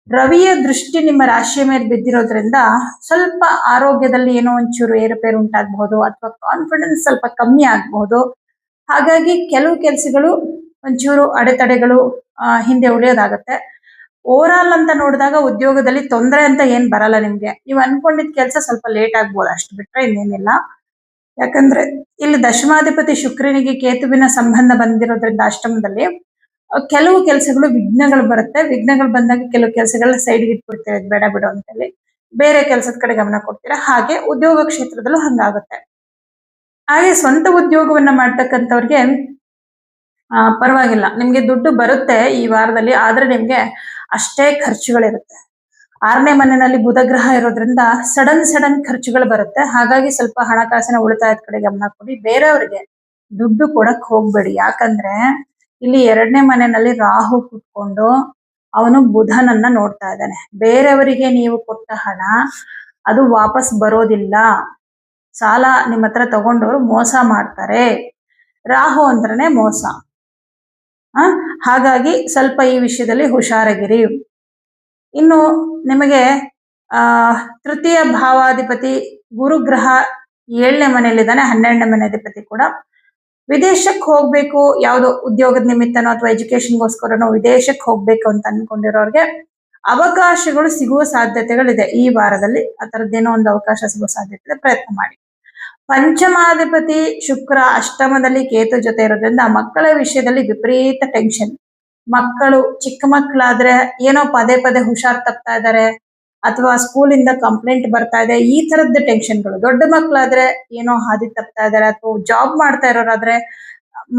S1: ರವಿಯ ದೃಷ್ಟಿ ನಿಮ್ಮ ರಾಶಿಯ ಮೇಲೆ ಬಿದ್ದಿರೋದ್ರಿಂದ ಸ್ವಲ್ಪ ಆರೋಗ್ಯದಲ್ಲಿ ಏನೋ ಒಂಚೂರು ಏರುಪೇರು ಉಂಟಾಗಬಹುದು, ಅಥವಾ ಕಾನ್ಫಿಡೆನ್ಸ್ ಸ್ವಲ್ಪ ಕಮ್ಮಿ ಆಗಬಹುದು. ಹಾಗಾಗಿ ಕೆಲವು ಕೆಲಸಗಳು ಒಂಚೂರು ಅಡೆತಡೆಗಳು ಹಿಂದೆ ಉಳಿಯೋದಾಗತ್ತೆ. ಓವರ್ ಆಲ್ ಅಂತ ನೋಡಿದಾಗ ಉದ್ಯೋಗದಲ್ಲಿ ತೊಂದರೆ ಅಂತ ಏನ್ ಬರಲ್ಲ ನಿಮ್ಗೆ. ನೀವು ಅನ್ಕೊಂಡಿದ್ ಕೆಲಸ ಸ್ವಲ್ಪ ಲೇಟ್ ಆಗ್ಬೋದು, ಅಷ್ಟು ಬಿಟ್ರೆ ಇನ್ನೇನಿಲ್ಲ. ಯಾಕಂದ್ರೆ ಇಲ್ಲಿ ದಶಮಾಧಿಪತಿ ಶುಕ್ರನಿಗೆ ಕೇತುವಿನ ಸಂಬಂಧ ಬಂದಿರೋದ್ರಿಂದ ಅಷ್ಟಮದಲ್ಲಿ ಕೆಲವು ಕೆಲಸಗಳು ವಿಘ್ನಗಳು ಬರುತ್ತೆ. ವಿಘ್ನಗಳು ಬಂದಾಗ ಕೆಲವು ಕೆಲಸಗಳನ್ನ ಸೈಡ್ಗೆ ಇಟ್ಬಿಡ್ತೀರಾ, ಇದ್ ಬೇಡ ಬಿಡು ಅಂತೇಳಿ ಬೇರೆ ಕೆಲಸದ ಕಡೆ ಗಮನ ಕೊಡ್ತೀರಾ. ಹಾಗೆ ಉದ್ಯೋಗ ಕ್ಷೇತ್ರದಲ್ಲೂ ಹಂಗಾಗುತ್ತೆ. ಹಾಗೆ ಸ್ವಂತ ಉದ್ಯೋಗವನ್ನ ಮಾಡ್ತಕ್ಕಂಥವ್ರಿಗೆ ಪರವಾಗಿಲ್ಲ, ನಿಮ್ಗೆ ದುಡ್ಡು ಬರುತ್ತೆ ಈ ವಾರದಲ್ಲಿ, ಆದ್ರೆ ನಿಮ್ಗೆ ಅಷ್ಟೇ ಖರ್ಚುಗಳಿರುತ್ತೆ. 6ನೇ ಮನೆಯಲ್ಲಿ ಬುಧ ಗ್ರಹ ಇರೋದ್ರಿಂದ ಸಡನ್ ಖರ್ಚುಗಳು ಬರುತ್ತೆ. ಹಾಗಾಗಿ ಸ್ವಲ್ಪ ಹಣಕಾಸಿನ ಉಳಿತಾಯದ ಕಡೆ ಗಮನ ಕೊಡಿ. ಬೇರೆಯವ್ರಿಗೆ ದುಡ್ಡು ಕೊಡಕ್ ಹೋಗ್ಬೇಡಿ. ಯಾಕಂದ್ರೆ ಇಲ್ಲಿ 2ನೇ ಮನೆಯಲ್ಲಿ ರಾಹು ಕುತ್ಕೊಂಡು ಅವನು ಬುಧನನ್ನ ನೋಡ್ತಾ ಇದ್ದಾನೆ. ಬೇರೆಯವರಿಗೆ ನೀವು ಕೊಟ್ಟ ಹಣ ಅದು ವಾಪಸ್ ಬರೋದಿಲ್ಲ. ಸಾಲ ನಿಮ್ಮ ಹತ್ರ ತಗೊಂಡವರು ಮೋಸ ಮಾಡ್ತಾರೆ. ರಾಹು ಅಂದ್ರನೆ ಮೋಸ. ಹಾಗಾಗಿ ಸ್ವಲ್ಪ ಈ ವಿಷಯದಲ್ಲಿ ಹುಷಾರಾಗಿರಿ. ಇನ್ನು ನಿಮಗೆ ತೃತೀಯ ಭಾವಾಧಿಪತಿ ಗುರುಗ್ರಹ 7ನೇ ಮನೆಯಲ್ಲಿದ್ದಾನೆ, 12ನೇ ಮನೆ ಅಧಿಪತಿ ಕೂಡ. ವಿದೇಶಕ್ಕೆ ಹೋಗ್ಬೇಕು, ಯಾವುದೋ ಉದ್ಯೋಗದ ನಿಮಿತ್ತನೋ ಅಥವಾ ಎಜುಕೇಶನ್ಗೋಸ್ಕರನೋ ವಿದೇಶಕ್ಕೆ ಹೋಗ್ಬೇಕು ಅಂತ ಅನ್ಕೊಂಡಿರೋರ್ಗೆ ಅವಕಾಶಗಳು ಸಿಗುವ ಸಾಧ್ಯತೆಗಳಿದೆ ಈ ವಾರದಲ್ಲಿ. ಆ ಥರದ್ದೇನೋ ಒಂದು ಅವಕಾಶ ಸಿಗುವ ಸಾಧ್ಯತೆ ಇದೆ, ಪ್ರಯತ್ನ ಮಾಡಿ. ಪಂಚಮಾಧಿಪತಿ ಶುಕ್ರ ಅಷ್ಟಮದಲ್ಲಿ ಕೇತು ಜೊತೆ ಇರೋದ್ರಿಂದ ಮಕ್ಕಳ ವಿಷಯದಲ್ಲಿ ವಿಪರೀತ ಟೆನ್ಷನ್. ಮಕ್ಕಳು ಚಿಕ್ಕ ಮಕ್ಕಳಾದ್ರೆ ಏನೋ ಪದೇ ಹುಷಾರ್ ತಪ್ತಾ ಇದ್ದಾರೆ ಅಥವಾ ಸ್ಕೂಲಿಂದ ಕಂಪ್ಲೇಂಟ್ ಬರ್ತಾ ಇದೆ, ಈ ತರದ್ದು ಟೆನ್ಷನ್ಗಳು. ದೊಡ್ಡ ಮಕ್ಕಳಾದ್ರೆ ಏನೋ ಹಾದಿ ತಪ್ತಾ ಇದ್ದಾರೆ, ಅಥವಾ ಜಾಬ್ ಮಾಡ್ತಾ ಇರೋರಾದ್ರೆ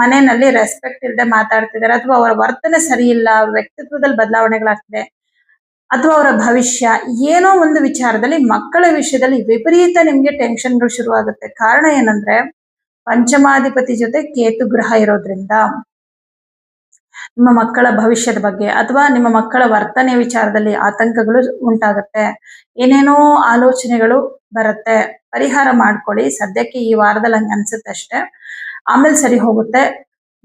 S1: ಮನೆಯಲ್ಲಿ ರೆಸ್ಪೆಕ್ಟ್ ಇಲ್ಲದೆ ಮಾತಾಡ್ತಿದ್ದಾರೆ, ಅಥವಾ ಅವರ ವರ್ತನೆ ಸರಿ ಇಲ್ಲ, ವ್ಯಕ್ತಿತ್ವದಲ್ಲಿ ಬದಲಾವಣೆಗಳಾಗ್ತಿದೆ, ಅಥವಾ ಅವರ ಭವಿಷ್ಯ, ಏನೋ ಒಂದು ವಿಚಾರದಲ್ಲಿ ಮಕ್ಕಳ ವಿಷಯದಲ್ಲಿ ವಿಪರೀತ ನಿಮ್ಗೆ ಟೆನ್ಷನ್ಗಳು ಶುರುವಾಗುತ್ತೆ. ಕಾರಣ ಏನಂದ್ರೆ ಪಂಚಮಾಧಿಪತಿ ಜೊತೆ ಕೇತು ಗ್ರಹ ಇರೋದ್ರಿಂದ ನಿಮ್ಮ ಮಕ್ಕಳ ಭವಿಷ್ಯದ ಬಗ್ಗೆ ಅಥವಾ ನಿಮ್ಮ ಮಕ್ಕಳ ವರ್ತನೆ ವಿಚಾರದಲ್ಲಿ ಆತಂಕಗಳು ಉಂಟಾಗುತ್ತೆ. ಏನೇನೋ ಆಲೋಚನೆಗಳು ಬರುತ್ತೆ. ಪರಿಹಾರ ಮಾಡ್ಕೊಳ್ಳಿ. ಸದ್ಯಕ್ಕೆ ಈ ವಾರದಲ್ಲಿ ಹಂಗೆ ಅನ್ಸುತ್ತೆ ಅಷ್ಟೇ, ಆಮೇಲೆ ಸರಿ ಹೋಗುತ್ತೆ.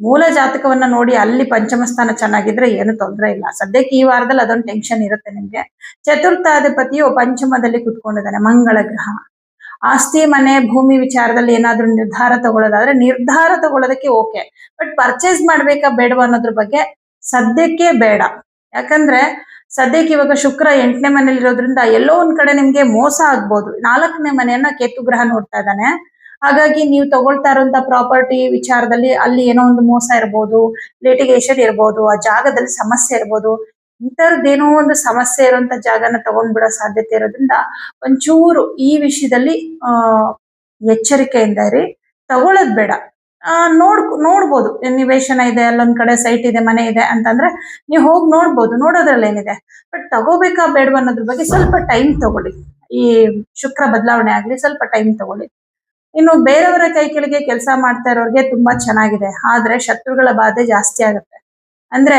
S1: ಮೂಲ ಜಾತಕವನ್ನ ನೋಡಿ ಅಲ್ಲಿ ಪಂಚಮ ಸ್ಥಾನ ಚೆನ್ನಾಗಿದ್ರೆ ಏನು ತೊಂದರೆ ಇಲ್ಲ. ಸದ್ಯಕ್ಕೆ ಈ ವಾರದಲ್ಲಿ ಅದೊಂದು ಟೆನ್ಷನ್ ಇರುತ್ತೆ ನಿಮ್ಗೆ. ಚತುರ್ಥಾಧಿಪತಿಯು ಪಂಚಮದಲ್ಲಿ ಕುತ್ಕೊಂಡಿದ್ದಾನೆ, ಮಂಗಳ ಗ್ರಹ. ಆಸ್ತಿ ಮನೆ ಭೂಮಿ ವಿಚಾರದಲ್ಲಿ ಏನಾದ್ರೂ ನಿರ್ಧಾರ ತಗೊಳ್ಳೋದಾದ್ರೆ ನಿರ್ಧಾರ ತಗೊಳ್ಳೋದಕ್ಕೆ ಓಕೆ, ಬಟ್ ಪರ್ಚೇಸ್ ಮಾಡ್ಬೇಕಾ ಬೇಡವಾ ಅನ್ನೋದ್ರ ಬಗ್ಗೆ ಸದ್ಯಕ್ಕೆ ಬೇಡ. ಯಾಕಂದ್ರೆ ಸದ್ಯಕ್ಕೆ ಇವಾಗ ಶುಕ್ರ 8ನೇ ಮನೇಲಿ ಇರೋದ್ರಿಂದ ಎಲ್ಲೋ ಒಂದ್ ಕಡೆ ನಿಮ್ಗೆ ಮೋಸ ಆಗ್ಬೋದು. 4ನೇ ಮನೆಯನ್ನ ಕೇತು ಗ್ರಹ ನೋಡ್ತಾ ಇದ್ದಾನೆ. ಹಾಗಾಗಿ ನೀವು ತಗೊಳ್ತಾ ಇರುವಂತ ಪ್ರಾಪರ್ಟಿ ವಿಚಾರದಲ್ಲಿ ಅಲ್ಲಿ ಏನೋ ಒಂದು ಮೋಸ ಇರ್ಬೋದು, ಲಿಟಿಗೇಷನ್ ಇರ್ಬೋದು, ಆ ಜಾಗದಲ್ಲಿ ಸಮಸ್ಯೆ ಇರ್ಬೋದು. ಈ ತರದ್ದೇನೋ ಒಂದು ಸಮಸ್ಯೆ ಇರುವಂತ ಜಾಗನ ತಗೊಂಡ್ಬಿಡೋ ಸಾಧ್ಯತೆ ಇರೋದ್ರಿಂದ ಒಂಚೂರು ಈ ವಿಷಯದಲ್ಲಿ ಎಚ್ಚರಿಕೆಯಿಂದ ಇರಿ. ತಗೊಳ್ಳೋದ್ ಬೇಡ. ನೋಡ್ಬೋದು, ನಿವೇಶನ ಇದೆ, ಅಲ್ಲೊಂದ್ ಕಡೆ ಸೈಟ್ ಇದೆ, ಮನೆ ಇದೆ ಅಂತಂದ್ರೆ ನೀವು ಹೋಗಿ ನೋಡ್ಬೋದು, ನೋಡೋದ್ರಲ್ಲಿ ಏನಿದೆ. ಬಟ್ ತಗೋಬೇಕಾ ಬೇಡವಾ ಅನ್ನೋದ್ರ ಬಗ್ಗೆ ಸ್ವಲ್ಪ ಟೈಮ್ ತಗೊಳ್ಳಿ. ಈ ಶುಕ್ರ ಬದಲಾವಣೆ ಆಗ್ಲಿ, ಸ್ವಲ್ಪ ಟೈಮ್ ತಗೊಳ್ಳಿ. ಇನ್ನು ಬೇರೆಯವರ ಕೈ ಕೆಳಗೆ ಕೆಲಸ ಮಾಡ್ತಾ ಇರೋರಿಗೆ ತುಂಬಾ ಚೆನ್ನಾಗಿದೆ, ಆದ್ರೆ ಶತ್ರುಗಳ ಬಾಧೆ ಜಾಸ್ತಿ ಆಗುತ್ತೆ. ಅಂದ್ರೆ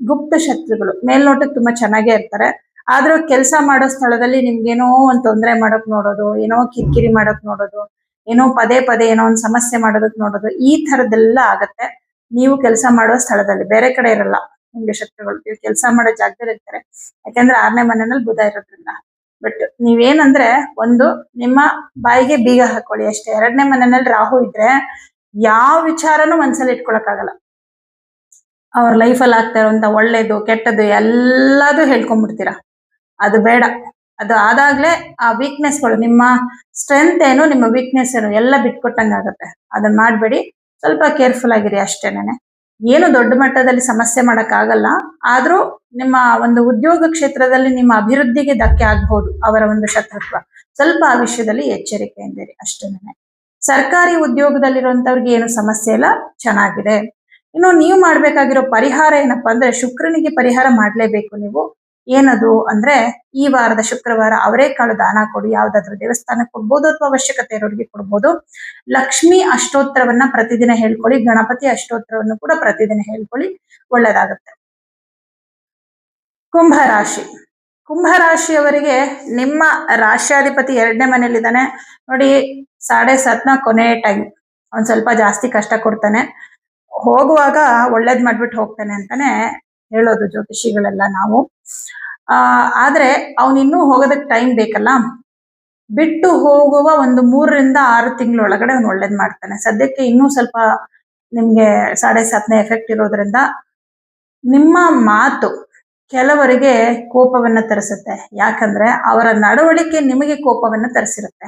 S1: ಗುಪ್ತ ಶತ್ರುಗಳು ಮೇಲ್ನೋಟಕ್ಕೆ ತುಂಬಾ ಚೆನ್ನಾಗೇ ಇರ್ತಾರೆ, ಆದ್ರೂ ಕೆಲಸ ಮಾಡೋ ಸ್ಥಳದಲ್ಲಿ ನಿಮ್ಗೇನೋ ಒಂದ್ ತೊಂದರೆ ಮಾಡಕ್ ನೋಡೋದು, ಏನೋ ಕಿರಿಕಿರಿ ಮಾಡಕ್ ನೋಡೋದು, ಏನೋ ಪದೇ ಏನೋ ಒಂದ್ ಸಮಸ್ಯೆ ಮಾಡೋದಕ್ ನೋಡೋದು, ಈ ತರದೆಲ್ಲ ಆಗತ್ತೆ. ನೀವು ಕೆಲಸ ಮಾಡೋ ಸ್ಥಳದಲ್ಲಿ, ಬೇರೆ ಕಡೆ ಇರಲ್ಲ ನಿಮ್ಗೆ ಶತ್ರುಗಳು, ನೀವು ಕೆಲಸ ಮಾಡೋ ಜಾಗದಲ್ಲಿ ಇರ್ತಾರೆ. ಯಾಕಂದ್ರೆ 6ನೇ ಮನೆಯಲ್ಲಿ ಬುಧ ಇರೋದ್ರಿಂದ. ಬಟ್ ನೀವೇನಂದ್ರೆ ಒಂದು ನಿಮ್ಮ ಬಾಯಿಗೆ ಬೀಗ ಹಾಕೊಳ್ಳಿ ಅಷ್ಟೇ. 2ನೇ ಮನೆಯಲ್ಲಿ ರಾಹು ಇದ್ರೆ ಯಾವ ವಿಚಾರನೂ ಮನ್ಸಲ್ಲಿ ಇಟ್ಕೊಳಕ್ಕಾಗಲ್ಲ. ಅವ್ರ ಲೈಫಲ್ಲಿ ಆಗ್ತಾ ಇರುವಂತ ಒಳ್ಳೇದು ಕೆಟ್ಟದ್ದು ಎಲ್ಲದೂ ಹೇಳ್ಕೊಂಡ್ಬಿಡ್ತೀರಾ. ಅದು ಬೇಡ. ಅದು ಆದಾಗ್ಲೇ ಆ ವೀಕ್ನೆಸ್ಗಳು, ನಿಮ್ಮ ಸ್ಟ್ರೆಂತ್ ಏನು ನಿಮ್ಮ ವೀಕ್ನೆಸ್ ಏನು ಎಲ್ಲ ಬಿಟ್ಕೊಟ್ಟಂಗಾಗತ್ತೆ. ಅದನ್ನ ಮಾಡ್ಬೇಡಿ, ಸ್ವಲ್ಪ ಕೇರ್ಫುಲ್ ಆಗಿರಿ ಅಷ್ಟೇನೆ. ಏನು ದೊಡ್ಡ ಮಟ್ಟದಲ್ಲಿ ಸಮಸ್ಯೆ ಮಾಡಕ್ ಆಗಲ್ಲ, ಆದ್ರೂ ನಿಮ್ಮ ಒಂದು ಉದ್ಯೋಗ ಕ್ಷೇತ್ರದಲ್ಲಿ ನಿಮ್ಮ ಅಭಿವೃದ್ಧಿಗೆ ಧಕ್ಕೆ ಆಗ್ಬಹುದು ಅವರ ಒಂದು ಶತ್ರುತ್ವ. ಸ್ವಲ್ಪ ಆ ವಿಷಯದಲ್ಲಿ ಎಚ್ಚರಿಕೆಯಿಂದಿರಿ ಅಷ್ಟೇನೆ. ಸರ್ಕಾರಿ ಉದ್ಯೋಗದಲ್ಲಿರುವಂತವ್ರಿಗೆ ಏನು ಸಮಸ್ಯೆ ಇಲ್ಲ, ಚೆನ್ನಾಗಿದೆ. ಇನ್ನು ನೀವು ಮಾಡ್ಬೇಕಾಗಿರೋ ಪರಿಹಾರ ಏನಪ್ಪಾ ಅಂದ್ರೆ ಶುಕ್ರನಿಗೆ ಪರಿಹಾರ ಮಾಡ್ಲೇಬೇಕು ನೀವು. ಏನದು ಅಂದ್ರೆ ಈ ವಾರದ ಶುಕ್ರವಾರ ಅವರೇಕಾಳು ದಾನ ಕೊಡಿ. ಯಾವ್ದಾದ್ರು ದೇವಸ್ಥಾನಕ್ಕೆ ಕೊಡ್ಬೋದು ಅಥವಾ ಅವಶ್ಯಕತೆ ಇರೋರಿಗೆ ಕೊಡ್ಬೋದು. ಲಕ್ಷ್ಮಿ ಅಷ್ಟೋತ್ತರವನ್ನ ಪ್ರತಿದಿನ ಹೇಳ್ಕೊಳ್ಳಿ. ಗಣಪತಿ ಅಷ್ಟೋತ್ತರವನ್ನು ಕೂಡ ಪ್ರತಿದಿನ ಹೇಳ್ಕೊಳ್ಳಿ, ಒಳ್ಳೇದಾಗುತ್ತೆ. ಕುಂಭರಾಶಿಯವರಿಗೆ ನಿಮ್ಮ ರಾಶ್ಯಾಧಿಪತಿ 2ನೇ ಮನೆಯಲ್ಲಿದ್ದಾನೆ ನೋಡಿ. 7.5 ಕೊನೆ ಟೈಮ್, ಒಂದ್ ಸ್ವಲ್ಪ ಜಾಸ್ತಿ ಕಷ್ಟ ಕೊಡ್ತಾನೆ. ಹೋಗುವಾಗ ಒಳ್ಳೇದ್ ಮಾಡ್ಬಿಟ್ಟು ಹೋಗ್ತಾನೆ ಅಂತಾನೆ ಹೇಳೋದು ಜ್ಯೋತಿಷಿಗಳೆಲ್ಲ ನಾವು. ಆದ್ರೆ ಅವನ್ ಇನ್ನೂ ಹೋಗೋದಕ್ಕೆ ಟೈಮ್ ಬೇಕಲ್ಲ. ಬಿಟ್ಟು ಹೋಗುವ ಒಂದು 3 ರಿಂದ 6 ತಿಂಗಳೊಳಗಡೆ ಅವ್ನು ಒಳ್ಳೇದ್ ಮಾಡ್ತಾನೆ. ಸದ್ಯಕ್ಕೆ ಇನ್ನೂ ಸ್ವಲ್ಪ ನಿಮ್ಗೆ 7.5 ಎಫೆಕ್ಟ್ ಇರೋದ್ರಿಂದ ನಿಮ್ಮ ಮಾತು ಕೆಲವರಿಗೆ ಕೋಪವನ್ನ ತರಿಸುತ್ತೆ. ಯಾಕಂದ್ರೆ ಅವರ ನಡವಳಿಕೆ ನಿಮಗೆ ಕೋಪವನ್ನ ತರಿಸಿರುತ್ತೆ.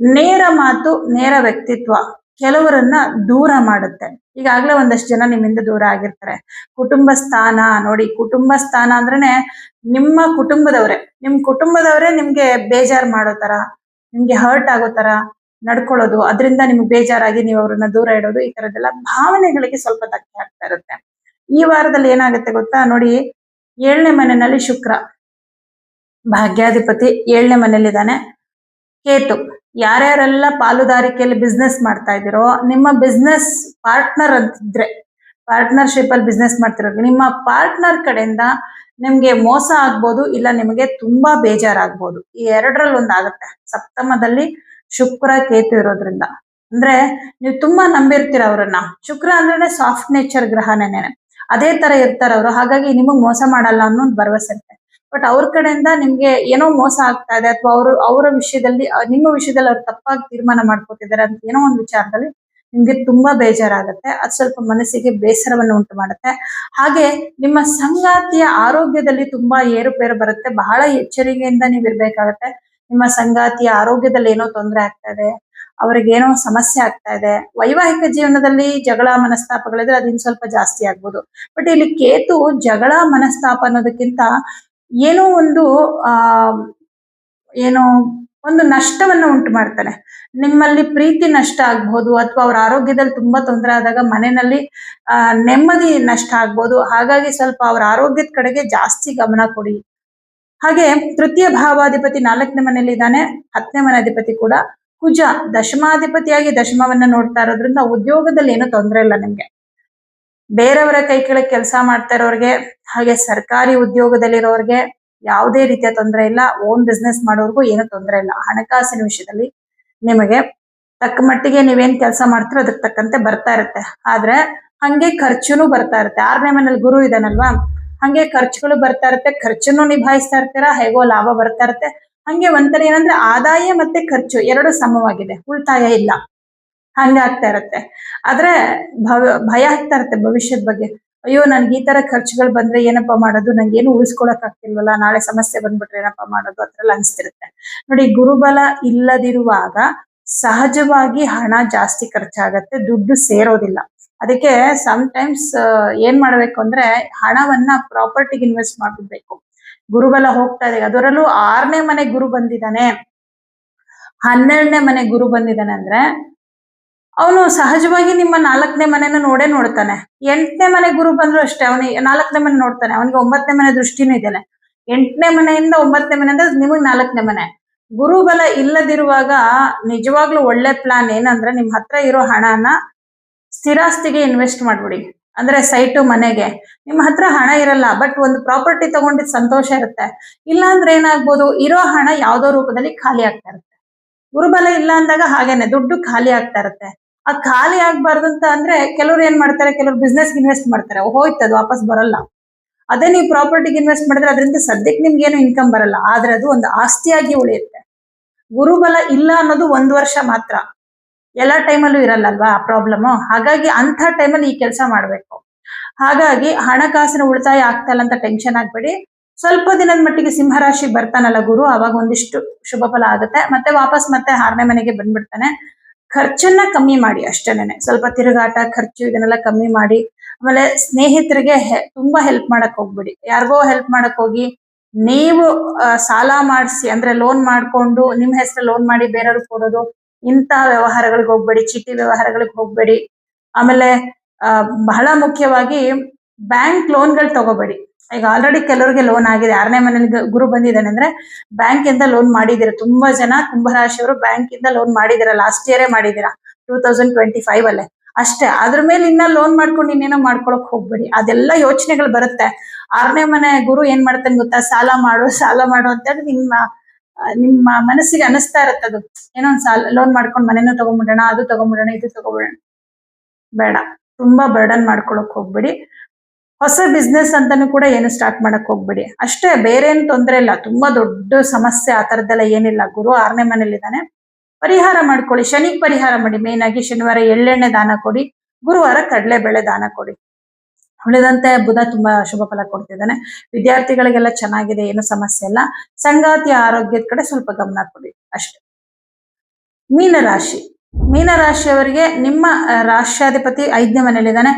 S1: ನೇರ ಮಾತು, ನೇರ ವ್ಯಕ್ತಿತ್ವ ಕೆಲವರನ್ನ ದೂರ ಮಾಡುತ್ತೆ. ಈಗಾಗ್ಲೇ ಒಂದಷ್ಟು ಜನ ನಿಮ್ಮಿಂದ ದೂರ ಆಗಿರ್ತಾರೆ. ಕುಟುಂಬ ಸ್ಥಾನ ನೋಡಿ, ಕುಟುಂಬ ಸ್ಥಾನ ಅಂದ್ರೇನೆ ನಿಮ್ಮ ಕುಟುಂಬದವರೇ. ನಿಮ್ ಕುಟುಂಬದವರೇ ನಿಮ್ಗೆ ಬೇಜಾರ್ ಮಾಡೋ ತರ, ನಿಮ್ಗೆ ಹರ್ಟ್ ಆಗೋ ತರ ನಡ್ಕೊಳ್ಳೋದು, ಅದರಿಂದ ನಿಮ್ಗೆ ಬೇಜಾರಾಗಿ ನೀವು ಅವ್ರನ್ನ ದೂರ ಇಡೋದು, ಈ ತರದ್ದೆಲ್ಲ ಭಾವನೆಗಳಿಗೆ ಸ್ವಲ್ಪ ಧಕ್ಕೆ ಆಗ್ತಾ ಇರುತ್ತೆ. ಈ ವಾರದಲ್ಲಿ ಏನಾಗುತ್ತೆ ಗೊತ್ತಾ ನೋಡಿ, 7ನೇ ಮನೆಯಲ್ಲಿ ಶುಕ್ರ ಭಾಗ್ಯಾಧಿಪತಿ 7ನೇ ಮನೆಯಲ್ಲಿದ್ದಾನೆ. ಕೇತು, ಯಾರ್ಯಾರೆಲ್ಲ ಪಾಲುದಾರಿಕೆಯಲ್ಲಿ ಬಿಸ್ನೆಸ್ ಮಾಡ್ತಾ ಇದ್ದೀರೋ, ನಿಮ್ಮ ಬಿಸ್ನೆಸ್ ಪಾರ್ಟ್ನರ್ ಅಂತಿದ್ರೆ, ಪಾರ್ಟ್ನರ್ಶಿಪ್ ಅಲ್ಲಿ ಬಿಸ್ನೆಸ್ ಮಾಡ್ತಿರೋ ನಿಮ್ಮ ಪಾರ್ಟ್ನರ್ ಕಡೆಯಿಂದ ನಿಮ್ಗೆ ಮೋಸ ಆಗ್ಬೋದು, ಇಲ್ಲ ನಿಮಗೆ ತುಂಬಾ ಬೇಜಾರಾಗ್ಬೋದು. ಈ ಎರಡರಲ್ಲಿ ಒಂದಾಗುತ್ತೆ. ಸಪ್ತಮದಲ್ಲಿ ಶುಕ್ರ ಕೇತು ಇರೋದ್ರಿಂದ ಅಂದ್ರೆ ನೀವು ತುಂಬಾ ನಂಬಿರ್ತೀರ ಅವ್ರನ್ನ. ಶುಕ್ರ ಅಂದ್ರೆ ಸಾಫ್ಟ್ ನೇಚರ್ ಗ್ರಹನೇನೆ, ಅದೇ ತರ ಇರ್ತಾರ ಅವರು. ಹಾಗಾಗಿ ನಿಮಗ್ ಮೋಸ ಮಾಡಲ್ಲ ಅನ್ನೋ ಒಂದು ಭರವಸೆ ಇರುತ್ತೆ. ಬಟ್ ಅವ್ರ ಕಡೆಯಿಂದ ನಿಮ್ಗೆ ಏನೋ ಮೋಸ ಆಗ್ತಾ ಇದೆ, ಅಥವಾ ಅವರ ವಿಷಯದಲ್ಲಿ ನಿಮ್ಮ ವಿಷಯದಲ್ಲಿ ಅವ್ರು ತಪ್ಪಾಗಿ ತೀರ್ಮಾನ ಮಾಡ್ಕೋತಿದ್ದಾರೆ ಅಂತ ಏನೋ ಒಂದು ವಿಚಾರದಲ್ಲಿ ನಿಮ್ಗೆ ತುಂಬಾ ಬೇಜಾರಾಗುತ್ತೆ. ಅದು ಸ್ವಲ್ಪ ಮನಸ್ಸಿಗೆ ಬೇಸರವನ್ನು ಉಂಟು ಮಾಡುತ್ತೆ. ಹಾಗೆ ನಿಮ್ಮ ಸಂಗಾತಿಯ ಆರೋಗ್ಯದಲ್ಲಿ ತುಂಬಾ ಏರುಪೇರು ಬರುತ್ತೆ. ಬಹಳ ಎಚ್ಚರಿಕೆಯಿಂದ ನೀವು ಇರ್ಬೇಕಾಗತ್ತೆ. ನಿಮ್ಮ ಸಂಗಾತಿಯ ಆರೋಗ್ಯದಲ್ಲಿ ಏನೋ ತೊಂದರೆ ಆಗ್ತಾ ಇದೆ, ಅವ್ರಿಗೆ ಏನೋ ಸಮಸ್ಯೆ ಆಗ್ತಾ ಇದೆ. ವೈವಾಹಿಕ ಜೀವನದಲ್ಲಿ ಜಗಳ ಮನಸ್ತಾಪಗಳಿದ್ರೆ ಅದಿನ್ ಸ್ವಲ್ಪ ಜಾಸ್ತಿ ಆಗ್ಬೋದು. ಬಟ್ ಇಲ್ಲಿ ಕೇತು ಜಗಳ ಮನಸ್ತಾಪ ಅನ್ನೋದಕ್ಕಿಂತ ಏನೋ ಒಂದು ಏನೋ ಒಂದು ನಷ್ಟವನ್ನ ಉಂಟು ಮಾಡ್ತಾನೆ. ನಿಮ್ಮಲ್ಲಿ ಪ್ರೀತಿ ನಷ್ಟ ಆಗ್ಬಹುದು, ಅಥವಾ ಅವ್ರ ಆರೋಗ್ಯದಲ್ಲಿ ತುಂಬಾ ತೊಂದರೆ ಆದಾಗ ಮನೆಯಲ್ಲಿ ನೆಮ್ಮದಿ ನಷ್ಟ ಆಗ್ಬೋದು. ಹಾಗಾಗಿ ಸ್ವಲ್ಪ ಅವ್ರ ಆರೋಗ್ಯದ ಕಡೆಗೆ ಜಾಸ್ತಿ ಗಮನ ಕೊಡಿ. ಹಾಗೆ ತೃತೀಯ ಭಾವಾಧಿಪತಿ 4ನೇ ಮನೆಯಲ್ಲಿ ಇದ್ದಾನೆ, 10ನೇ ಮನೆ ಅಧಿಪತಿ ಕೂಡ. ಕುಜ ದಶಮಾಧಿಪತಿಯಾಗಿ ದಶಮವನ್ನ ನೋಡ್ತಾ ಇರೋದ್ರಿಂದ ಉದ್ಯೋಗದಲ್ಲಿ ಏನೂ ತೊಂದರೆ ಇಲ್ಲ ನಿಮ್ಗೆ. ಬೇರೆಯವರ ಕೈ ಕೆಳಗೆ ಕೆಲಸ ಮಾಡ್ತಾ ಇರೋರ್ಗೆ, ಹಾಗೆ ಸರ್ಕಾರಿ ಉದ್ಯೋಗದಲ್ಲಿರೋರ್ಗೆ ಯಾವುದೇ ರೀತಿಯ ತೊಂದರೆ ಇಲ್ಲ. ಓನ್ ಬಿಸ್ನೆಸ್ ಮಾಡೋರ್ಗೂ ಏನೂ ತೊಂದರೆ ಇಲ್ಲ. ಹಣಕಾಸಿನ ವಿಷಯದಲ್ಲಿ ನಿಮಗೆ ತಕ್ಕ ಮಟ್ಟಿಗೆ ನೀವೇನ್ ಕೆಲಸ ಮಾಡ್ತೀರೋ ಅದಕ್ಕೆ ತಕ್ಕಂತೆ ಬರ್ತಾ ಇರುತ್ತೆ. ಆದ್ರೆ ಹಂಗೆ ಖರ್ಚುನು ಬರ್ತಾ ಇರುತ್ತೆ. 6ನೇ ಮನೇಲಿ ಗುರು ಇದಾನಲ್ವಾ, ಹಂಗೆ ಖರ್ಚುಗಳು ಬರ್ತಾ ಇರುತ್ತೆ. ಖರ್ಚನ್ನು ನಿಭಾಯಿಸ್ತಾ ಇರ್ತೀರಾ, ಹೇಗೋ ಲಾಭ ಬರ್ತಾ ಇರುತ್ತೆ. ಹಂಗೆ ಒಂಥರ ಏನಂದ್ರೆ ಆದಾಯ ಮತ್ತೆ ಖರ್ಚು ಎರಡು ಸಮವಾಗಿದೆ, ಉಳಿತಾಯ ಇಲ್ಲ, ಹಂಗಾಗ್ತಾ ಇರುತ್ತೆ. ಆದ್ರೆ ಭಯ ಆಗ್ತಾ ಇರುತ್ತೆ ಭವಿಷ್ಯದ ಬಗ್ಗೆ. ಅಯ್ಯೋ ನನ್ಗೆ ಈ ತರ ಖರ್ಚುಗಳು ಬಂದ್ರೆ ಏನಪ್ಪಾ ಮಾಡೋದು, ನಂಗೆ ಏನು ಉಳಿಸ್ಕೊಳಕ್ ಆಗ್ತಿಲ್ವಲ್ಲ, ನಾಳೆ ಸಮಸ್ಯೆ ಬಂದ್ಬಿಟ್ರೆ ಏನಪ್ಪಾ ಮಾಡೋದು, ಅದ್ರಲ್ಲಿ ಅನ್ಸ್ತಿರುತ್ತೆ. ನೋಡಿ, ಗುರುಬಲ ಇಲ್ಲದಿರುವಾಗ ಸಹಜವಾಗಿ ಹಣ ಜಾಸ್ತಿ ಖರ್ಚಾಗತ್ತೆ, ದುಡ್ಡು ಸೇರೋದಿಲ್ಲ. ಅದಕ್ಕೆ ಟೈಮ್ಸ್ ಏನ್ ಮಾಡ್ಬೇಕು ಅಂದ್ರೆ ಹಣವನ್ನ ಪ್ರಾಪರ್ಟಿಗೆ ಇನ್ವೆಸ್ಟ್ ಮಾಡ್ಬಿಡ್ಬೇಕು. ಗುರುಬಲ ಹೋಗ್ತಾ ಇದೆ, ಅದರಲ್ಲೂ 6ನೇ ಮನೆ ಗುರು ಬಂದಿದ್ದಾನೆ, 12ನೇ ಮನೆ ಗುರು ಬಂದಿದ್ದಾನೆ ಅಂದ್ರೆ ಅವನು ಸಹಜವಾಗಿ ನಿಮ್ಮ 4ನೇ ಮನೆನ ನೋಡ್ತಾನೆ. 8ನೇ ಮನೆ ಗುರು ಬಂದ್ರು ಅಷ್ಟೇ, ಅವನಿಗೆ 4ನೇ ಮನೆ ನೋಡ್ತಾನೆ. ಅವನಿಗೆ 9ನೇ ಮನೆ ದೃಷ್ಟಿನೂ ಇದೆನೆ. 8ನೇ ಮನೆಯಿಂದ 9ನೇ ಮನೆ ಅಂದ್ರೆ ನಿಮಗ್ 4ನೇ ಮನೆ. ಗುರುಬಲ ಇಲ್ಲದಿರುವಾಗ ನಿಜವಾಗ್ಲೂ ಒಳ್ಳೆ ಪ್ಲಾನ್ ಏನಂದ್ರೆ ನಿಮ್ ಹತ್ರ ಇರೋ ಹಣನ ಸ್ಥಿರಾಸ್ತಿಗೆ ಇನ್ವೆಸ್ಟ್ ಮಾಡ್ಬಿಡಿ. ಅಂದ್ರೆ ಸೈಟು, ಮನೆಗೆ. ನಿಮ್ಮ ಹತ್ರ ಹಣ ಇರಲ್ಲ, ಬಟ್ ಒಂದು ಪ್ರಾಪರ್ಟಿ ತಗೊಂಡಿದ್ ಸಂತೋಷ ಇರುತ್ತೆ. ಇಲ್ಲ ಅಂದ್ರೆ ಏನಾಗ್ಬೋದು, ಇರೋ ಹಣ ಯಾವ್ದೋ ರೂಪದಲ್ಲಿ ಖಾಲಿ ಆಗ್ತಾ ಇರುತ್ತೆ. ಗುರುಬಲ ಇಲ್ಲ ಅಂದಾಗ ಹಾಗೇನೆ ದುಡ್ಡು ಖಾಲಿ ಆಗ್ತಾ ಇರುತ್ತೆ. ಆ ಖಾಲಿ ಆಗ್ಬಾರ್ದು ಅಂತ ಅಂದ್ರೆ ಕೆಲವ್ರು ಏನ್ ಮಾಡ್ತಾರೆ, ಕೆಲವ್ರು ಬಿಸ್ನೆಸ್ ಇನ್ವೆಸ್ಟ್ ಮಾಡ್ತಾರೆ, ಹೋಯ್ತು ಅದು ವಾಪಸ್ ಬರಲ್ಲ. ಅದೇ ನೀವು ಪ್ರಾಪರ್ಟಿಗೆ ಇನ್ವೆಸ್ಟ್ ಮಾಡಿದ್ರೆ ಅದರಿಂದ ಸದ್ಯಕ್ಕೆ ನಿಮ್ಗೆ ಏನು ಇನ್ಕಮ್ ಬರಲ್ಲ, ಆದ್ರೆ ಅದು ಒಂದು ಆಸ್ತಿಯಾಗಿ ಉಳಿಯುತ್ತೆ. ಗುರುಬಲ ಇಲ್ಲ ಅನ್ನೋದು 1 ವರ್ಷ ಮಾತ್ರ, ಎಲ್ಲ ಟೈಮಲ್ಲೂ ಇರಲ್ಲಲ್ವಾ ಆ ಪ್ರಾಬ್ಲಮ್. ಹಾಗಾಗಿ ಅಂತ ಟೈಮಲ್ಲಿ ಈ ಕೆಲಸ ಮಾಡ್ಬೇಕು. ಹಾಗಾಗಿ ಹಣಕಾಸಿನ ಉಳಿತಾಯ ಆಗ್ತಾ ಇಲ್ಲ ಅಂತ ಟೆನ್ಷನ್ ಆಗ್ಬೇಡಿ. ಸ್ವಲ್ಪ ದಿನದ ಮಟ್ಟಿಗೆ ಸಿಂಹರಾಶಿ ಬರ್ತಾನಲ್ಲ ಗುರು, ಅವಾಗ ಒಂದಿಷ್ಟು ಶುಭ ಫಲ ಆಗುತ್ತೆ. ಮತ್ತೆ ವಾಪಸ್ ಮತ್ತೆ 6ನೇ ಮನೆಗೆ ಬಂದ್ಬಿಡ್ತಾನೆ. ಖರ್ಚನ್ನ ಕಮ್ಮಿ ಮಾಡಿ ಅಷ್ಟೇನೆ, ಸ್ವಲ್ಪ ತಿರುಗಾಟ ಖರ್ಚು ಇದನ್ನೆಲ್ಲ ಕಮ್ಮಿ ಮಾಡಿ. ಆಮೇಲೆ ಸ್ನೇಹಿತರಿಗೆ ತುಂಬಾ ಹೆಲ್ಪ್ ಮಾಡಕ್ ಹೋಗ್ಬಿಡಿ. ಯಾರಿಗೋ ಹೆಲ್ಪ್ ಮಾಡಕ್ ಹೋಗಿ ನೀವು ಸಾಲ ಮಾಡಿಸಿ, ಅಂದ್ರೆ ಲೋನ್ ಮಾಡ್ಕೊಂಡು ನಿಮ್ ಹೆಸರು ಲೋನ್ ಮಾಡಿ ಬೇರೆಯವ್ರಿಗೆ ಕೊಡೋದು, ಇಂತಹ ವ್ಯವಹಾರಗಳಿಗೆ ಹೋಗ್ಬೇಡಿ. ಚೀಟಿ ವ್ಯವಹಾರಗಳಿಗೆ ಹೋಗ್ಬೇಡಿ. ಆಮೇಲೆ ಬಹಳ ಮುಖ್ಯವಾಗಿ ಬ್ಯಾಂಕ್ ಲೋನ್ಗಳು ತಗೋಬೇಡಿ. ಈಗ ಆಲ್ರೆಡಿ ಕೆಲವರಿಗೆ ಲೋನ್ ಆಗಿದೆ, 6ನೇ ಮನೇಲಿ ಗುರು ಬಂದಿದ್ದಾನೆ ಅಂದ್ರೆ ಬ್ಯಾಂಕ್ ಇಂದ ಲೋನ್ ಮಾಡಿದಿರ. ತುಂಬಾ ಜನ ಕುಂಭರಾಶಿಯವರು ಬ್ಯಾಂಕ್ ಇಂದ ಲೋನ್ ಮಾಡಿದಿರ, ಲಾಸ್ಟ್ ಇಯರೇ ಮಾಡಿದಿರ, 2025 ಅಲ್ಲೇ ಅಷ್ಟೇ. ಅದ್ರ ಮೇಲೆ ಇನ್ನ ಲೋನ್ ಮಾಡ್ಕೊಂಡು ಇನ್ನೇನೋ ಮಾಡ್ಕೊಳಕ್ ಹೋಗ್ಬೇಡಿ. ಅದೆಲ್ಲ ಯೋಚನೆಗಳು ಬರುತ್ತೆ. 6ನೇ ಮನೆ ಗುರು ಏನ್ ಮಾಡ್ತಾನೆ ಗೊತ್ತಾ, ಸಾಲ ಮಾಡು ಅಂತ ಹೇಳಿ ನಿಮ್ಮ ಮನಸ್ಸಿಗೆ ಅನಿಸ್ತಾ ಇರುತ್ತೆ. ಅದು ಏನೋ ಒಂದ್ ಲೋನ್ ಮಾಡ್ಕೊಂಡು ಮನೇನೂ ತಗೊಂಡ್ಬಿಡೋಣ, ಅದು ತಗೊಂಡ್ಬಿಡೋಣ, ಇದು ತಗೊಂಡ್ಬಿಡೋಣ. ಬೇಡ, ತುಂಬಾ ಬರ್ಡನ್ ಮಾಡ್ಕೊಳಕ್ ಹೋಗ್ಬೇಡಿ. ಹೊಸ ಬಿಸ್ನೆಸ್ ಅಂತಾನು ಕೂಡ ಏನು ಸ್ಟಾರ್ಟ್ ಮಾಡಕ್ ಹೋಗ್ಬೇಡಿ. ಅಷ್ಟೇ, ಬೇರೆ ಏನ್ ತೊಂದರೆ ಇಲ್ಲ. ತುಂಬಾ ದೊಡ್ಡ ಸಮಸ್ಯೆ ಆ ತರದ್ದೆಲ್ಲ ಏನಿಲ್ಲ. ಗುರು 6ನೇ ಮನೇಲಿ ಇದ್ದಾನೆ. ಪರಿಹಾರ ಮಾಡ್ಕೊಳ್ಳಿ, ಶನಿಗೆ ಪರಿಹಾರ ಮಾಡಿ. ಮೇನ್ ಆಗಿ ಶನಿವಾರ ಎಳ್ಳೆಣ್ಣೆ ದಾನ ಕೊಡಿ, ಗುರುವಾರ ಕಡಲೆಬೇಳೆ ದಾನ ಕೊಡಿ. ಉಳಿದಂತೆ ಬುಧ ತುಂಬಾ ಶುಭ ಫಲ ಕೊಡ್ತಿದ್ದಾನೆ. ವಿದ್ಯಾರ್ಥಿಗಳಿಗೆಲ್ಲ ಚೆನ್ನಾಗಿದೆ, ಏನು ಸಮಸ್ಯೆ ಇಲ್ಲ. ಸಂಗಾತಿಯ ಆರೋಗ್ಯದ ಕಡೆ ಸ್ವಲ್ಪ ಗಮನ ಕೊಡಿ ಅಷ್ಟೇ. ಮೀನರಾಶಿ. ಮೀನರಾಶಿಯವರಿಗೆ ನಿಮ್ಮ ರಾಷ್ಟ್ರಾಧಿಪತಿ 5ನೇ ಮನೆಯಲ್ಲಿದ್ದಾನೆ.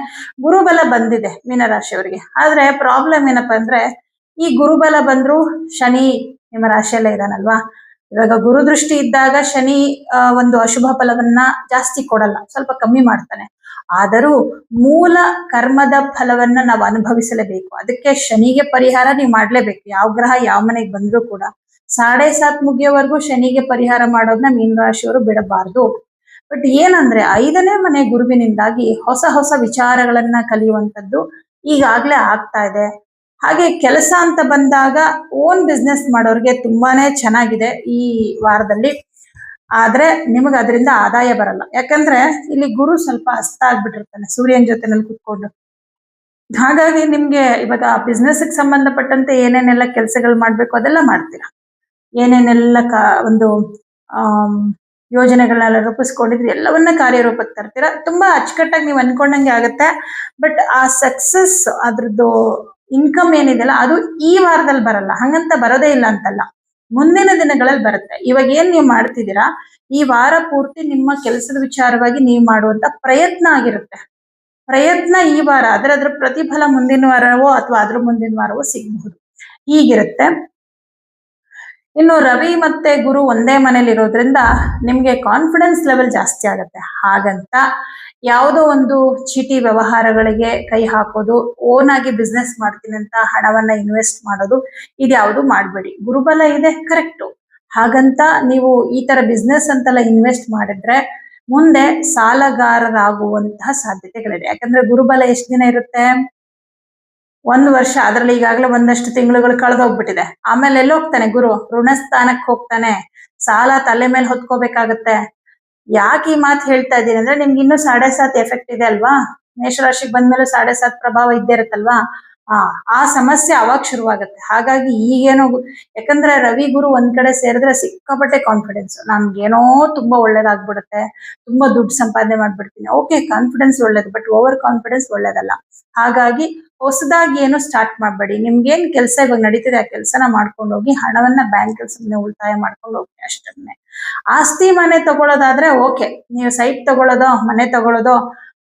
S1: ಗುರುಬಲ ಬಂದಿದೆ ಮೀನರಾಶಿಯವರಿಗೆ. ಆದ್ರೆ ಪ್ರಾಬ್ಲಮ್ ಏನಪ್ಪಾ ಅಂದ್ರೆ, ಈ ಗುರುಬಲ ಬಂದ್ರು ಶನಿ ನಿಮ್ಮ ರಾಶಿಯಲ್ಲೇ ಇದಾನಲ್ವಾ. ಇವಾಗ ಗುರು ದೃಷ್ಟಿ ಇದ್ದಾಗ ಶನಿ ಒಂದು ಅಶುಭ ಫಲವನ್ನ ಜಾಸ್ತಿ ಕೊಡಲ್ಲ, ಸ್ವಲ್ಪ ಕಮ್ಮಿ ಮಾಡ್ತಾನೆ. ಆದರೂ ಮೂಲ ಕರ್ಮದ ಫಲವನ್ನ ನಾವು ಅನುಭವಿಸಲೇಬೇಕು. ಅದಕ್ಕೆ ಶನಿಗೆ ಪರಿಹಾರ ನೀವು ಮಾಡ್ಲೇಬೇಕು. ಯಾವ ಗ್ರಹ ಯಾವ ಮನೆಗೆ ಬಂದ್ರೂ ಕೂಡ 7.5 ಮುಗಿಯೋವರೆಗೂ ಶನಿಗೆ ಪರಿಹಾರ ಮಾಡೋದನ್ನ ಮೀನರಾಶಿಯವರು ಬಿಡಬಾರ್ದು. ಬಟ್ ಏನಂದ್ರೆ 5ನೇ ಮನೆ ಗುರುವಿನಿಂದಾಗಿ ಹೊಸ ಹೊಸ ವಿಚಾರಗಳನ್ನ ಕಲಿಯುವಂಥದ್ದು ಈಗಾಗ್ಲೇ ಆಗ್ತಾ ಇದೆ. ಹಾಗೆ ಕೆಲಸ ಅಂತ ಬಂದಾಗ ಓನ್ ಬಿಸ್ನೆಸ್ ಮಾಡೋರಿಗೆ ತುಂಬಾನೇ ಚೆನ್ನಾಗಿದೆ ಈ ವಾರದಲ್ಲಿ. ಆದ್ರೆ ನಿಮಗೆ ಅದರಿಂದ ಆದಾಯ ಬರಲ್ಲ. ಯಾಕಂದ್ರೆ ಇಲ್ಲಿ ಗುರು ಸ್ವಲ್ಪ ಅಸ್ತ ಆಗ್ಬಿಟ್ಟಿರ್ತಾನೆ ಸೂರ್ಯನ ಜೊತೆನಲ್ಲಿ ಕುತ್ಕೊಂಡು. ಹಾಗಾಗಿ ನಿಮ್ಗೆ ಇವಾಗ ಬಿಸ್ನೆಸ್ಗೆ ಸಂಬಂಧಪಟ್ಟಂತೆ ಏನೇನೆಲ್ಲ ಕೆಲಸಗಳು ಮಾಡ್ಬೇಕು ಅದೆಲ್ಲ ಮಾಡ್ತೀರಾ. ಏನೇನೆಲ್ಲ ಒಂದು ಯೋಜನೆಗಳನ್ನೆಲ್ಲ ರೂಪಿಸ್ಕೊಂಡಿದ್ರಿ ಎಲ್ಲವನ್ನ ಕಾರ್ಯರೂಪಕ್ಕೆ ತರ್ತೀರಾ. ತುಂಬಾ ಅಚ್ಚುಕಟ್ಟಾಗಿ ನೀವು ಅನ್ಕೊಂಡಂಗೆ ಆಗುತ್ತೆ. ಬಟ್ ಆ ಸಕ್ಸಸ್ ಅದ್ರದ್ದು ಇನ್ಕಮ್ ಏನಿದೆಯಲ್ಲ ಅದು ಈ ವಾರದಲ್ಲಿ ಬರಲ್ಲ. ಹಂಗಂತ ಬರೋದೇ ಇಲ್ಲ ಅಂತಲ್ಲ, ಮುಂದಿನ ದಿನಗಳಲ್ಲಿ ಬರುತ್ತೆ. ಇವಾಗ ಏನ್ ನೀವು ಮಾಡ್ತಿದ್ದೀರಾ, ಈ ವಾರ ಪೂರ್ತಿ ನಿಮ್ಮ ಕೆಲಸದ ವಿಚಾರವಾಗಿ ನೀವು ಮಾಡುವಂತ ಪ್ರಯತ್ನ ಆಗಿರುತ್ತೆ. ಪ್ರಯತ್ನ ಈ ವಾರ, ಅದ್ರ ಪ್ರತಿಫಲ ಮುಂದಿನ ವಾರವೋ ಅಥವಾ ಅದ್ರ ಮುಂದಿನ ವಾರವೋ ಸಿಗಬಹುದು, ಹೀಗಿರುತ್ತೆ. ಇನ್ನು ರವಿ ಮತ್ತೆ ಗುರು ಒಂದೇ ಮನೇಲಿ ಇರೋದ್ರಿಂದ ನಿಮ್ಗೆ ಕಾನ್ಫಿಡೆನ್ಸ್ ಲೆವೆಲ್ ಜಾಸ್ತಿ ಆಗುತ್ತೆ. ಹಾಗಂತ ಯಾವುದೋ ಒಂದು ಚೀಟಿ ವ್ಯವಹಾರಗಳಿಗೆ ಕೈ ಹಾಕೋದು, ಓನ್ ಆಗಿ ಬಿಸ್ನೆಸ್ ಮಾಡ್ತೀನಿ ಅಂತ ಹಣವನ್ನ ಇನ್ವೆಸ್ಟ್ ಮಾಡೋದು, ಇದ್ಯಾವುದು ಮಾಡಬೇಡಿ. ಗುರುಬಲ ಇದೆ ಕರೆಕ್ಟು. ಹಾಗಂತ ನೀವು ಈ ತರ ಬಿಸ್ನೆಸ್ ಅಂತೆಲ್ಲ ಇನ್ವೆಸ್ಟ್ ಮಾಡಿದ್ರೆ ಮುಂದೆ ಸಾಲಗಾರರಾಗುವಂತಹ ಸಾಧ್ಯತೆಗಳಿದೆ. ಯಾಕಂದ್ರೆ ಗುರುಬಲ ಎಷ್ಟು ದಿನ ಇರುತ್ತೆ, 1 ವರ್ಷ. ಅದ್ರಲ್ಲಿ ಈಗಾಗಲೇ ಒಂದಷ್ಟು ತಿಂಗಳುಗಳು ಕಳೆದೋಗ್ಬಿಟ್ಟಿದೆ. ಆಮೇಲೆ ಎಲ್ಲಿ ಹೋಗ್ತಾನೆ ಗುರು, ಋಣಸ್ಥಾನಕ್ಕೆ ಹೋಗ್ತಾನೆ. ಸಾಲ ತಲೆ ಮೇಲೆ ಹೊತ್ಕೋಬೇಕಾಗತ್ತೆ. ಯಾಕೆ ಈ ಮಾತು ಹೇಳ್ತಾ ಇದ್ದೀನಿ ಅಂದ್ರೆ, ನಿಮ್ಗೆ ಇನ್ನೂ 7.5 ಎಫೆಕ್ಟ್ ಇದೆ ಅಲ್ವಾ. ಮೇಷರಾಶಿಗೆ ಬಂದ್ಮೇಲೆ 7.5 ಪ್ರಭಾವ ಇದ್ದೇ ಇರುತ್ತಲ್ವಾ. ಆ ಸಮಸ್ಯೆ ಅವಾಗ ಶುರುವಾಗುತ್ತೆ. ಹಾಗಾಗಿ ಈಗೇನೋ, ಯಾಕಂದ್ರೆ ರವಿ ಗುರು ಒಂದ್ ಕಡೆ ಸೇರಿದ್ರೆ ಸಿಕ್ಕಾಪಟ್ಟೆ ಕಾನ್ಫಿಡೆನ್ಸ್, ನಮ್ಗೇನೋ ತುಂಬಾ ಒಳ್ಳೇದಾಗ್ಬಿಡುತ್ತೆ, ತುಂಬಾ ದುಡ್ಡು ಸಂಪಾದನೆ ಮಾಡ್ಬಿಡ್ತೀನಿ. ಓಕೆ, ಕಾನ್ಫಿಡೆನ್ಸ್ ಒಳ್ಳೇದು, ಬಟ್ ಓವರ್ ಕಾನ್ಫಿಡೆನ್ಸ್ ಒಳ್ಳೇದಲ್ಲ. ಹಾಗಾಗಿ ಹೊಸದಾಗಿ ಏನು ಸ್ಟಾರ್ಟ್ ಮಾಡಬೇಡಿ. ನಿಮ್ಗೇನ್ ಕೆಲಸ ಇವಾಗ ನಡೀತಿದೆ ಆ ಕೆಲಸನ ಮಾಡ್ಕೊಂಡು ಹೋಗಿ, ಹಣವನ್ನ ಬ್ಯಾಂಕ್ ಸುಮ್ಮನೆ ಉಳಿತಾಯ ಮಾಡ್ಕೊಂಡು ಹೋಗಿ ಅಷ್ಟನ್ನೇ. ಆಸ್ತಿ ಮನೆ ತಗೊಳ್ಳೋದಾದ್ರೆ ಓಕೆ, ನೀವು ಸೈಟ್ ತಗೊಳ್ಳೋದೋ ಮನೆ ತಗೊಳ್ಳೋದೋ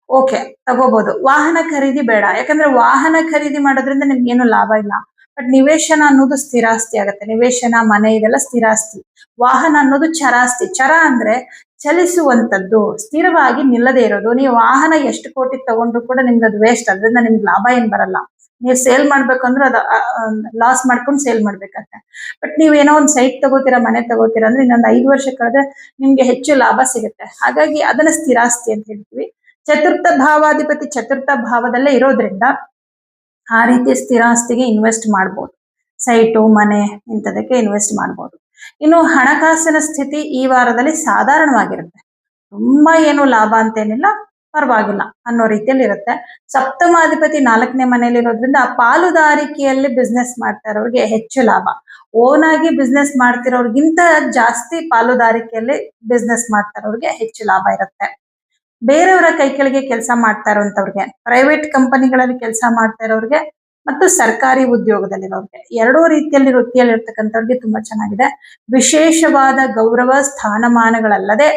S1: ಓಕೆ ತಗೋಬಹುದು. ವಾಹನ ಖರೀದಿ ಬೇಡ. ಯಾಕಂದ್ರೆ ವಾಹನ ಖರೀದಿ ಮಾಡೋದ್ರಿಂದ ನಿಮ್ಗೆ ಏನು ಲಾಭ ಇಲ್ಲ. ಬಟ್ ನಿವೇಶನ ಅನ್ನೋದು ಸ್ಥಿರಾಸ್ತಿ ಆಗುತ್ತೆ. ನಿವೇಶನ, ಮನೆ ಇದೆಲ್ಲ ಸ್ಥಿರಾಸ್ತಿ. ವಾಹನ ಅನ್ನೋದು ಚರಾಸ್ತಿ. ಚರ ಅಂದ್ರೆ ಚಲಿಸುವಂತದ್ದು, ಸ್ಥಿರವಾಗಿ ನಿಲ್ಲದೆ ಇರೋದು. ನೀವು ವಾಹನ ಎಷ್ಟು ಕೋಟಿ ತಗೊಂಡ್ರು ಕೂಡ ನಿಮ್ಗೆ ಅದು ವೇಸ್ಟ್. ಅದರಿಂದ ನಿಮ್ಗೆ ಲಾಭ ಏನ್ ಬರಲ್ಲ. ನೀವು ಸೇಲ್ ಮಾಡ್ಬೇಕಂದ್ರೆ ಅದು ಲಾಸ್ ಮಾಡ್ಕೊಂಡು ಸೇಲ್ ಮಾಡ್ಬೇಕಂತೆ. ಬಟ್ ನೀವು ಏನೋ ಒಂದು ಸೈಟ್ ತಗೋತೀರಾ, ಮನೆ ತಗೋತೀರಾ ಅಂದ್ರೆ ಇನ್ನೊಂದು 5 ವರ್ಷ ಕಳೆದ್ರೆ ನಿಮ್ಗೆ ಹೆಚ್ಚು ಲಾಭ ಸಿಗುತ್ತೆ. ಹಾಗಾಗಿ ಅದನ್ನ ಸ್ಥಿರಾಸ್ತಿ ಅಂತ ಹೇಳ್ತೀವಿ. ಚತುರ್ಥ ಭಾವಾಧಿಪತಿ ಚತುರ್ಥ ಭಾವದಲ್ಲೇ ಇರೋದ್ರಿಂದ ಆ ರೀತಿ ಸ್ಥಿರಾಸ್ತಿಗೆ ಇನ್ವೆಸ್ಟ್ ಮಾಡ್ಬೋದು. ಸೈಟು, ಮನೆ ಇಂಥದಕ್ಕೆ ಇನ್ವೆಸ್ಟ್ ಮಾಡ್ಬೋದು. ಇನ್ನು ಹಣಕಾಸಿನ ಸ್ಥಿತಿ ಈ ವಾರದಲ್ಲಿ ಸಾಧಾರಣವಾಗಿರುತ್ತೆ. ತುಂಬಾ ಏನು ಲಾಭ ಅಂತೇನಿಲ್ಲ, ಪರವಾಗಿಲ್ಲ ಅನ್ನೋ ರೀತಿಯಲ್ಲಿ ಇರುತ್ತೆ. ಸಪ್ತಮಾಧಿಪತಿ 4ನೇ ಮನೆಯಲ್ಲಿ ಇರೋದ್ರಿಂದ ಪಾಲುದಾರಿಕೆಯಲ್ಲಿ ಬಿಸ್ನೆಸ್ ಮಾಡ್ತಾ ಇರೋರಿಗೆ ಹೆಚ್ಚು ಲಾಭ. ಓನ್ ಆಗಿ ಬಿಸ್ನೆಸ್ ಮಾಡ್ತಿರೋರ್ಗಿಂತ ಜಾಸ್ತಿ ಪಾಲುದಾರಿಕೆಯಲ್ಲಿ ಬಿಸ್ನೆಸ್ ಮಾಡ್ತಾ ಇರೋರಿಗೆ ಹೆಚ್ಚು ಲಾಭ ಇರುತ್ತೆ. ಬೇರೆಯವರ ಕೈ ಕೆಳಗೆ ಕೆಲಸ ಮಾಡ್ತಾ ಇರೋಂಥವ್ರಿಗೆ, ಪ್ರೈವೇಟ್ ಕಂಪನಿಗಳಲ್ಲಿ ಕೆಲಸ ಮಾಡ್ತಾ ಇರೋರಿಗೆ ಮತ್ತು ಸರ್ಕಾರಿ ಉದ್ಯೋಗದಲ್ಲಿರೋರಿಗೆ, ಎರಡೂ ರೀತಿಯಲ್ಲಿ ವೃತ್ತಿಯಲ್ಲಿ ಇರ್ತಕ್ಕಂಥವ್ರಿಗೆ ತುಂಬಾ ಚೆನ್ನಾಗಿದೆ. ವಿಶೇಷವಾದ ಗೌರವ ಸ್ಥಾನಮಾನಗಳಲ್ಲದೆ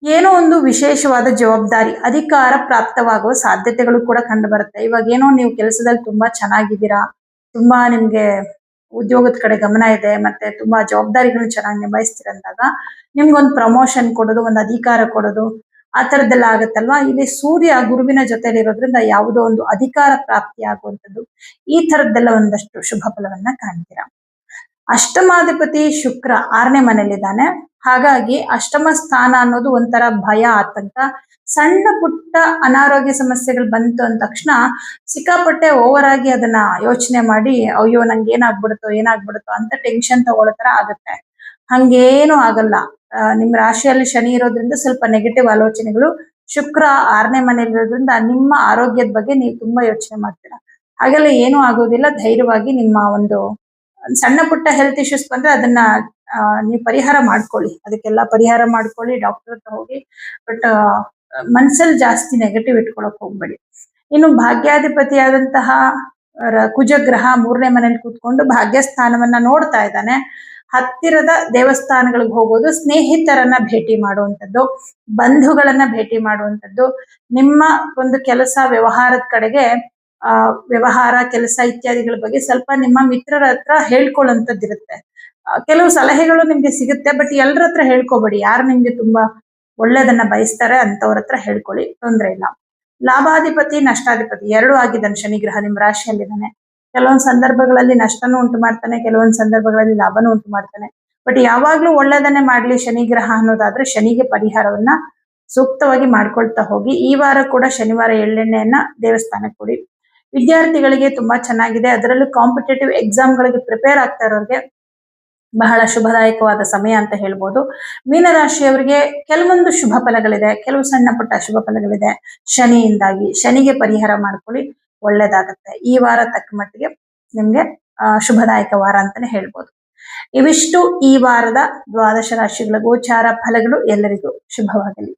S1: ಏನೋ ಒಂದು ವಿಶೇಷವಾದ ಜವಾಬ್ದಾರಿ, ಅಧಿಕಾರ ಪ್ರಾಪ್ತವಾಗುವ ಸಾಧ್ಯತೆಗಳು ಕೂಡ ಕಂಡು ಬರುತ್ತೆ. ಇವಾಗ ಏನೋ ನೀವು ಕೆಲಸದಲ್ಲಿ ತುಂಬಾ ಚೆನ್ನಾಗಿದ್ದೀರಾ, ತುಂಬಾ ನಿಮ್ಗೆ ಉದ್ಯೋಗದ ಕಡೆ ಗಮನ ಇದೆ, ಮತ್ತೆ ತುಂಬಾ ಜವಾಬ್ದಾರಿಗಳನ್ನ ಚೆನ್ನಾಗಿ ನಿಭಾಯಿಸ್ತೀರಂದಾಗ ನಿಮ್ಗೊಂದು ಪ್ರಮೋಷನ್ ಕೊಡೋದು, ಒಂದು ಅಧಿಕಾರ ಕೊಡೋದು, ಆ ತರದ್ದೆಲ್ಲ ಆಗುತ್ತಲ್ವಾ. ಇಲ್ಲಿ ಸೂರ್ಯ ಗುರುವಿನ ಜೊತೆಲಿ ಇರೋದ್ರಿಂದ ಯಾವುದೋ ಒಂದು ಅಧಿಕಾರ ಪ್ರಾಪ್ತಿ ಆಗುವಂಥದ್ದು, ಈ ತರದ್ದೆಲ್ಲ ಒಂದಷ್ಟು ಶುಭ ಫಲವನ್ನ ಕಾಣ್ತೀರಾ. ಅಷ್ಟಮಾಧಿಪತಿ ಶುಕ್ರ 6ನೇ ಮನೆಯಲ್ಲಿದ್ದಾನೆ. ಹಾಗಾಗಿ ಅಷ್ಟಮ ಸ್ಥಾನ ಅನ್ನೋದು ಒಂಥರ ಭಯ, ಆತಂಕ. ಸಣ್ಣ ಪುಟ್ಟ ಅನಾರೋಗ್ಯ ಸಮಸ್ಯೆಗಳು ಬಂತು ಅಂದ ತಕ್ಷಣ ಸಿಕ್ಕಾಪಟ್ಟೆ ಓವರ್ ಆಗಿ ಅದನ್ನ ಯೋಚನೆ ಮಾಡಿ, ಅಯ್ಯೋ ನಂಗೆ ಏನಾಗ್ಬಿಡುತ್ತೋ ಅಂತ ಟೆನ್ಷನ್ ತಗೊಳ್ಳೋ ತರ ಆಗುತ್ತೆ. ಹಂಗೇನು ಆಗಲ್ಲ. ನಿಮ್ ರಾಶಿಯಲ್ಲಿ ಶನಿ ಇರೋದ್ರಿಂದ ಸ್ವಲ್ಪ ನೆಗೆಟಿವ್ ಆಲೋಚನೆಗಳು, ಶುಕ್ರ 6ನೇ ಮನೆಯಲ್ಲಿ ಇರೋದ್ರಿಂದ ನಿಮ್ಮ ಆರೋಗ್ಯದ ಬಗ್ಗೆ ನೀವು ತುಂಬಾ ಯೋಚನೆ ಮಾಡ್ತೀರಾ. ಹಾಗೆಲ್ಲ ಏನೂ ಆಗೋದಿಲ್ಲ. ಧೈರ್ಯವಾಗಿ ನಿಮ್ಮ ಒಂದು ಸಣ್ಣ ಪುಟ್ಟ ಹೆಲ್ತ್ ಇಶ್ಯೂಸ್ ಬಂದ್ರೆ ಅದನ್ನ ನೀವು ಪರಿಹಾರ ಮಾಡ್ಕೊಳ್ಳಿ. ಅದಕ್ಕೆಲ್ಲ ಪರಿಹಾರ ಮಾಡ್ಕೊಳ್ಳಿ, ಡಾಕ್ಟರ್ ಹತ್ರ ಹೋಗಿ. ಬಟ್ ಮನ್ಸಲ್ಲಿ ಜಾಸ್ತಿ ನೆಗೆಟಿವ್ ಇಟ್ಕೊಳಕ್ ಹೋಗ್ಬೇಡಿ. ಇನ್ನು ಭಾಗ್ಯಾಧಿಪತಿಯಾದಂತಹ ಕುಜಗ್ರಹ 3ನೇ ಮನೇಲಿ ಕೂತ್ಕೊಂಡು ಭಾಗ್ಯಸ್ಥಾನವನ್ನ ನೋಡ್ತಾ ಇದ್ದಾನೆ. ಹತ್ತಿರದ ದೇವಸ್ಥಾನಗಳಿಗೆ ಹೋಗೋದು, ಸ್ನೇಹಿತರನ್ನ ಭೇಟಿ ಮಾಡುವಂಥದ್ದು, ಬಂಧುಗಳನ್ನ ಭೇಟಿ ಮಾಡುವಂಥದ್ದು, ನಿಮ್ಮ ಒಂದು ಕೆಲಸ ವ್ಯವಹಾರದ ಕಡೆಗೆ ವ್ಯವಹಾರ ಕೆಲಸ ಇತ್ಯಾದಿಗಳ ಬಗ್ಗೆ ಸ್ವಲ್ಪ ನಿಮ್ಮ ಮಿತ್ರರ ಹತ್ರ ಹೇಳ್ಕೊಳ್ಳುವಂಥದ್ದಿರುತ್ತೆ. ಕೆಲವು ಸಲಹೆಗಳು ನಿಮ್ಗೆ ಸಿಗುತ್ತೆ, ಬಟ್ ಎಲ್ಲರ ಹತ್ರ ಹೇಳ್ಕೊಬೇಡಿ. ಯಾರು ನಿಮ್ಗೆ ತುಂಬಾ ಒಳ್ಳೇದನ್ನ ಬಯಸ್ತಾರೆ ಅಂತವ್ರ ಹತ್ರ ಹೇಳ್ಕೊಳ್ಳಿ, ತೊಂದ್ರೆ ಇಲ್ಲ. ಲಾಭಾಧಿಪತಿ ನಷ್ಟಾಧಿಪತಿ 2 ಆಗಿದ್ದಾನೆ ಶನಿ ಗ್ರಹ ನಿಮ್ಮ ರಾಶಿಯಲ್ಲಿದ್ದಾನೆ. ಕೆಲವೊಂದು ಸಂದರ್ಭಗಳಲ್ಲಿ ನಷ್ಟನೂ ಉಂಟು ಮಾಡ್ತಾನೆ, ಕೆಲವೊಂದು ಸಂದರ್ಭಗಳಲ್ಲಿ ಲಾಭನೂ ಉಂಟು ಮಾಡ್ತಾನೆ. ಬಟ್ ಯಾವಾಗ್ಲೂ ಒಳ್ಳೇದನ್ನೇ ಮಾಡ್ಲಿ ಶನಿ ಗ್ರಹ ಅನ್ನೋದಾದ್ರೆ ಶನಿಗೆ ಪರಿಹಾರವನ್ನ ಸೂಕ್ತವಾಗಿ ಮಾಡ್ಕೊಳ್ತಾ ಹೋಗಿ. ಈ ವಾರ ಕೂಡ ಶನಿವಾರ ಎಳ್ಳೆಣ್ಣೆಯನ್ನ ದೇವಸ್ಥಾನಕ್ಕೆ ಕೊಡಿ. ವಿದ್ಯಾರ್ಥಿಗಳಿಗೆ ತುಂಬಾ ಚೆನ್ನಾಗಿದೆ. ಅದರಲ್ಲೂ ಕಾಂಪಿಟೇಟಿವ್ ಎಕ್ಸಾಮ್ಗಳಿಗೆ ಪ್ರಿಪೇರ್ ಆಗ್ತಾ ಇರೋರಿಗೆ ಬಹಳ ಶುಭದಾಯಕವಾದ ಸಮಯ ಅಂತ ಹೇಳ್ಬೋದು. ಮೀನರಾಶಿಯವರಿಗೆ ಕೆಲವೊಂದು ಶುಭ ಫಲಗಳಿದೆ, ಕೆಲವು ಸಣ್ಣ ಪುಟ್ಟ ಶುಭ ಫಲಗಳಿದೆ ಶನಿಯಿಂದಾಗಿ. ಶನಿಗೆ ಪರಿಹಾರ ಮಾಡ್ಕೊಳ್ಳಿ, ಒಳ್ಳೇದಾಗತ್ತೆ. ಈ ವಾರ ತಕ್ಕ ಮಟ್ಟಿಗೆ ನಿಮ್ಗೆ ಶುಭದಾಯಕ ವಾರ ಅಂತಾನೆ ಹೇಳ್ಬೋದು. ಇವಿಷ್ಟು ಈ ವಾರದ ದ್ವಾದಶ ರಾಶಿಗಳ ಗೋಚಾರ ಫಲಗಳು. ಎಲ್ಲರಿಗೂ ಶುಭವಾಗಲಿ.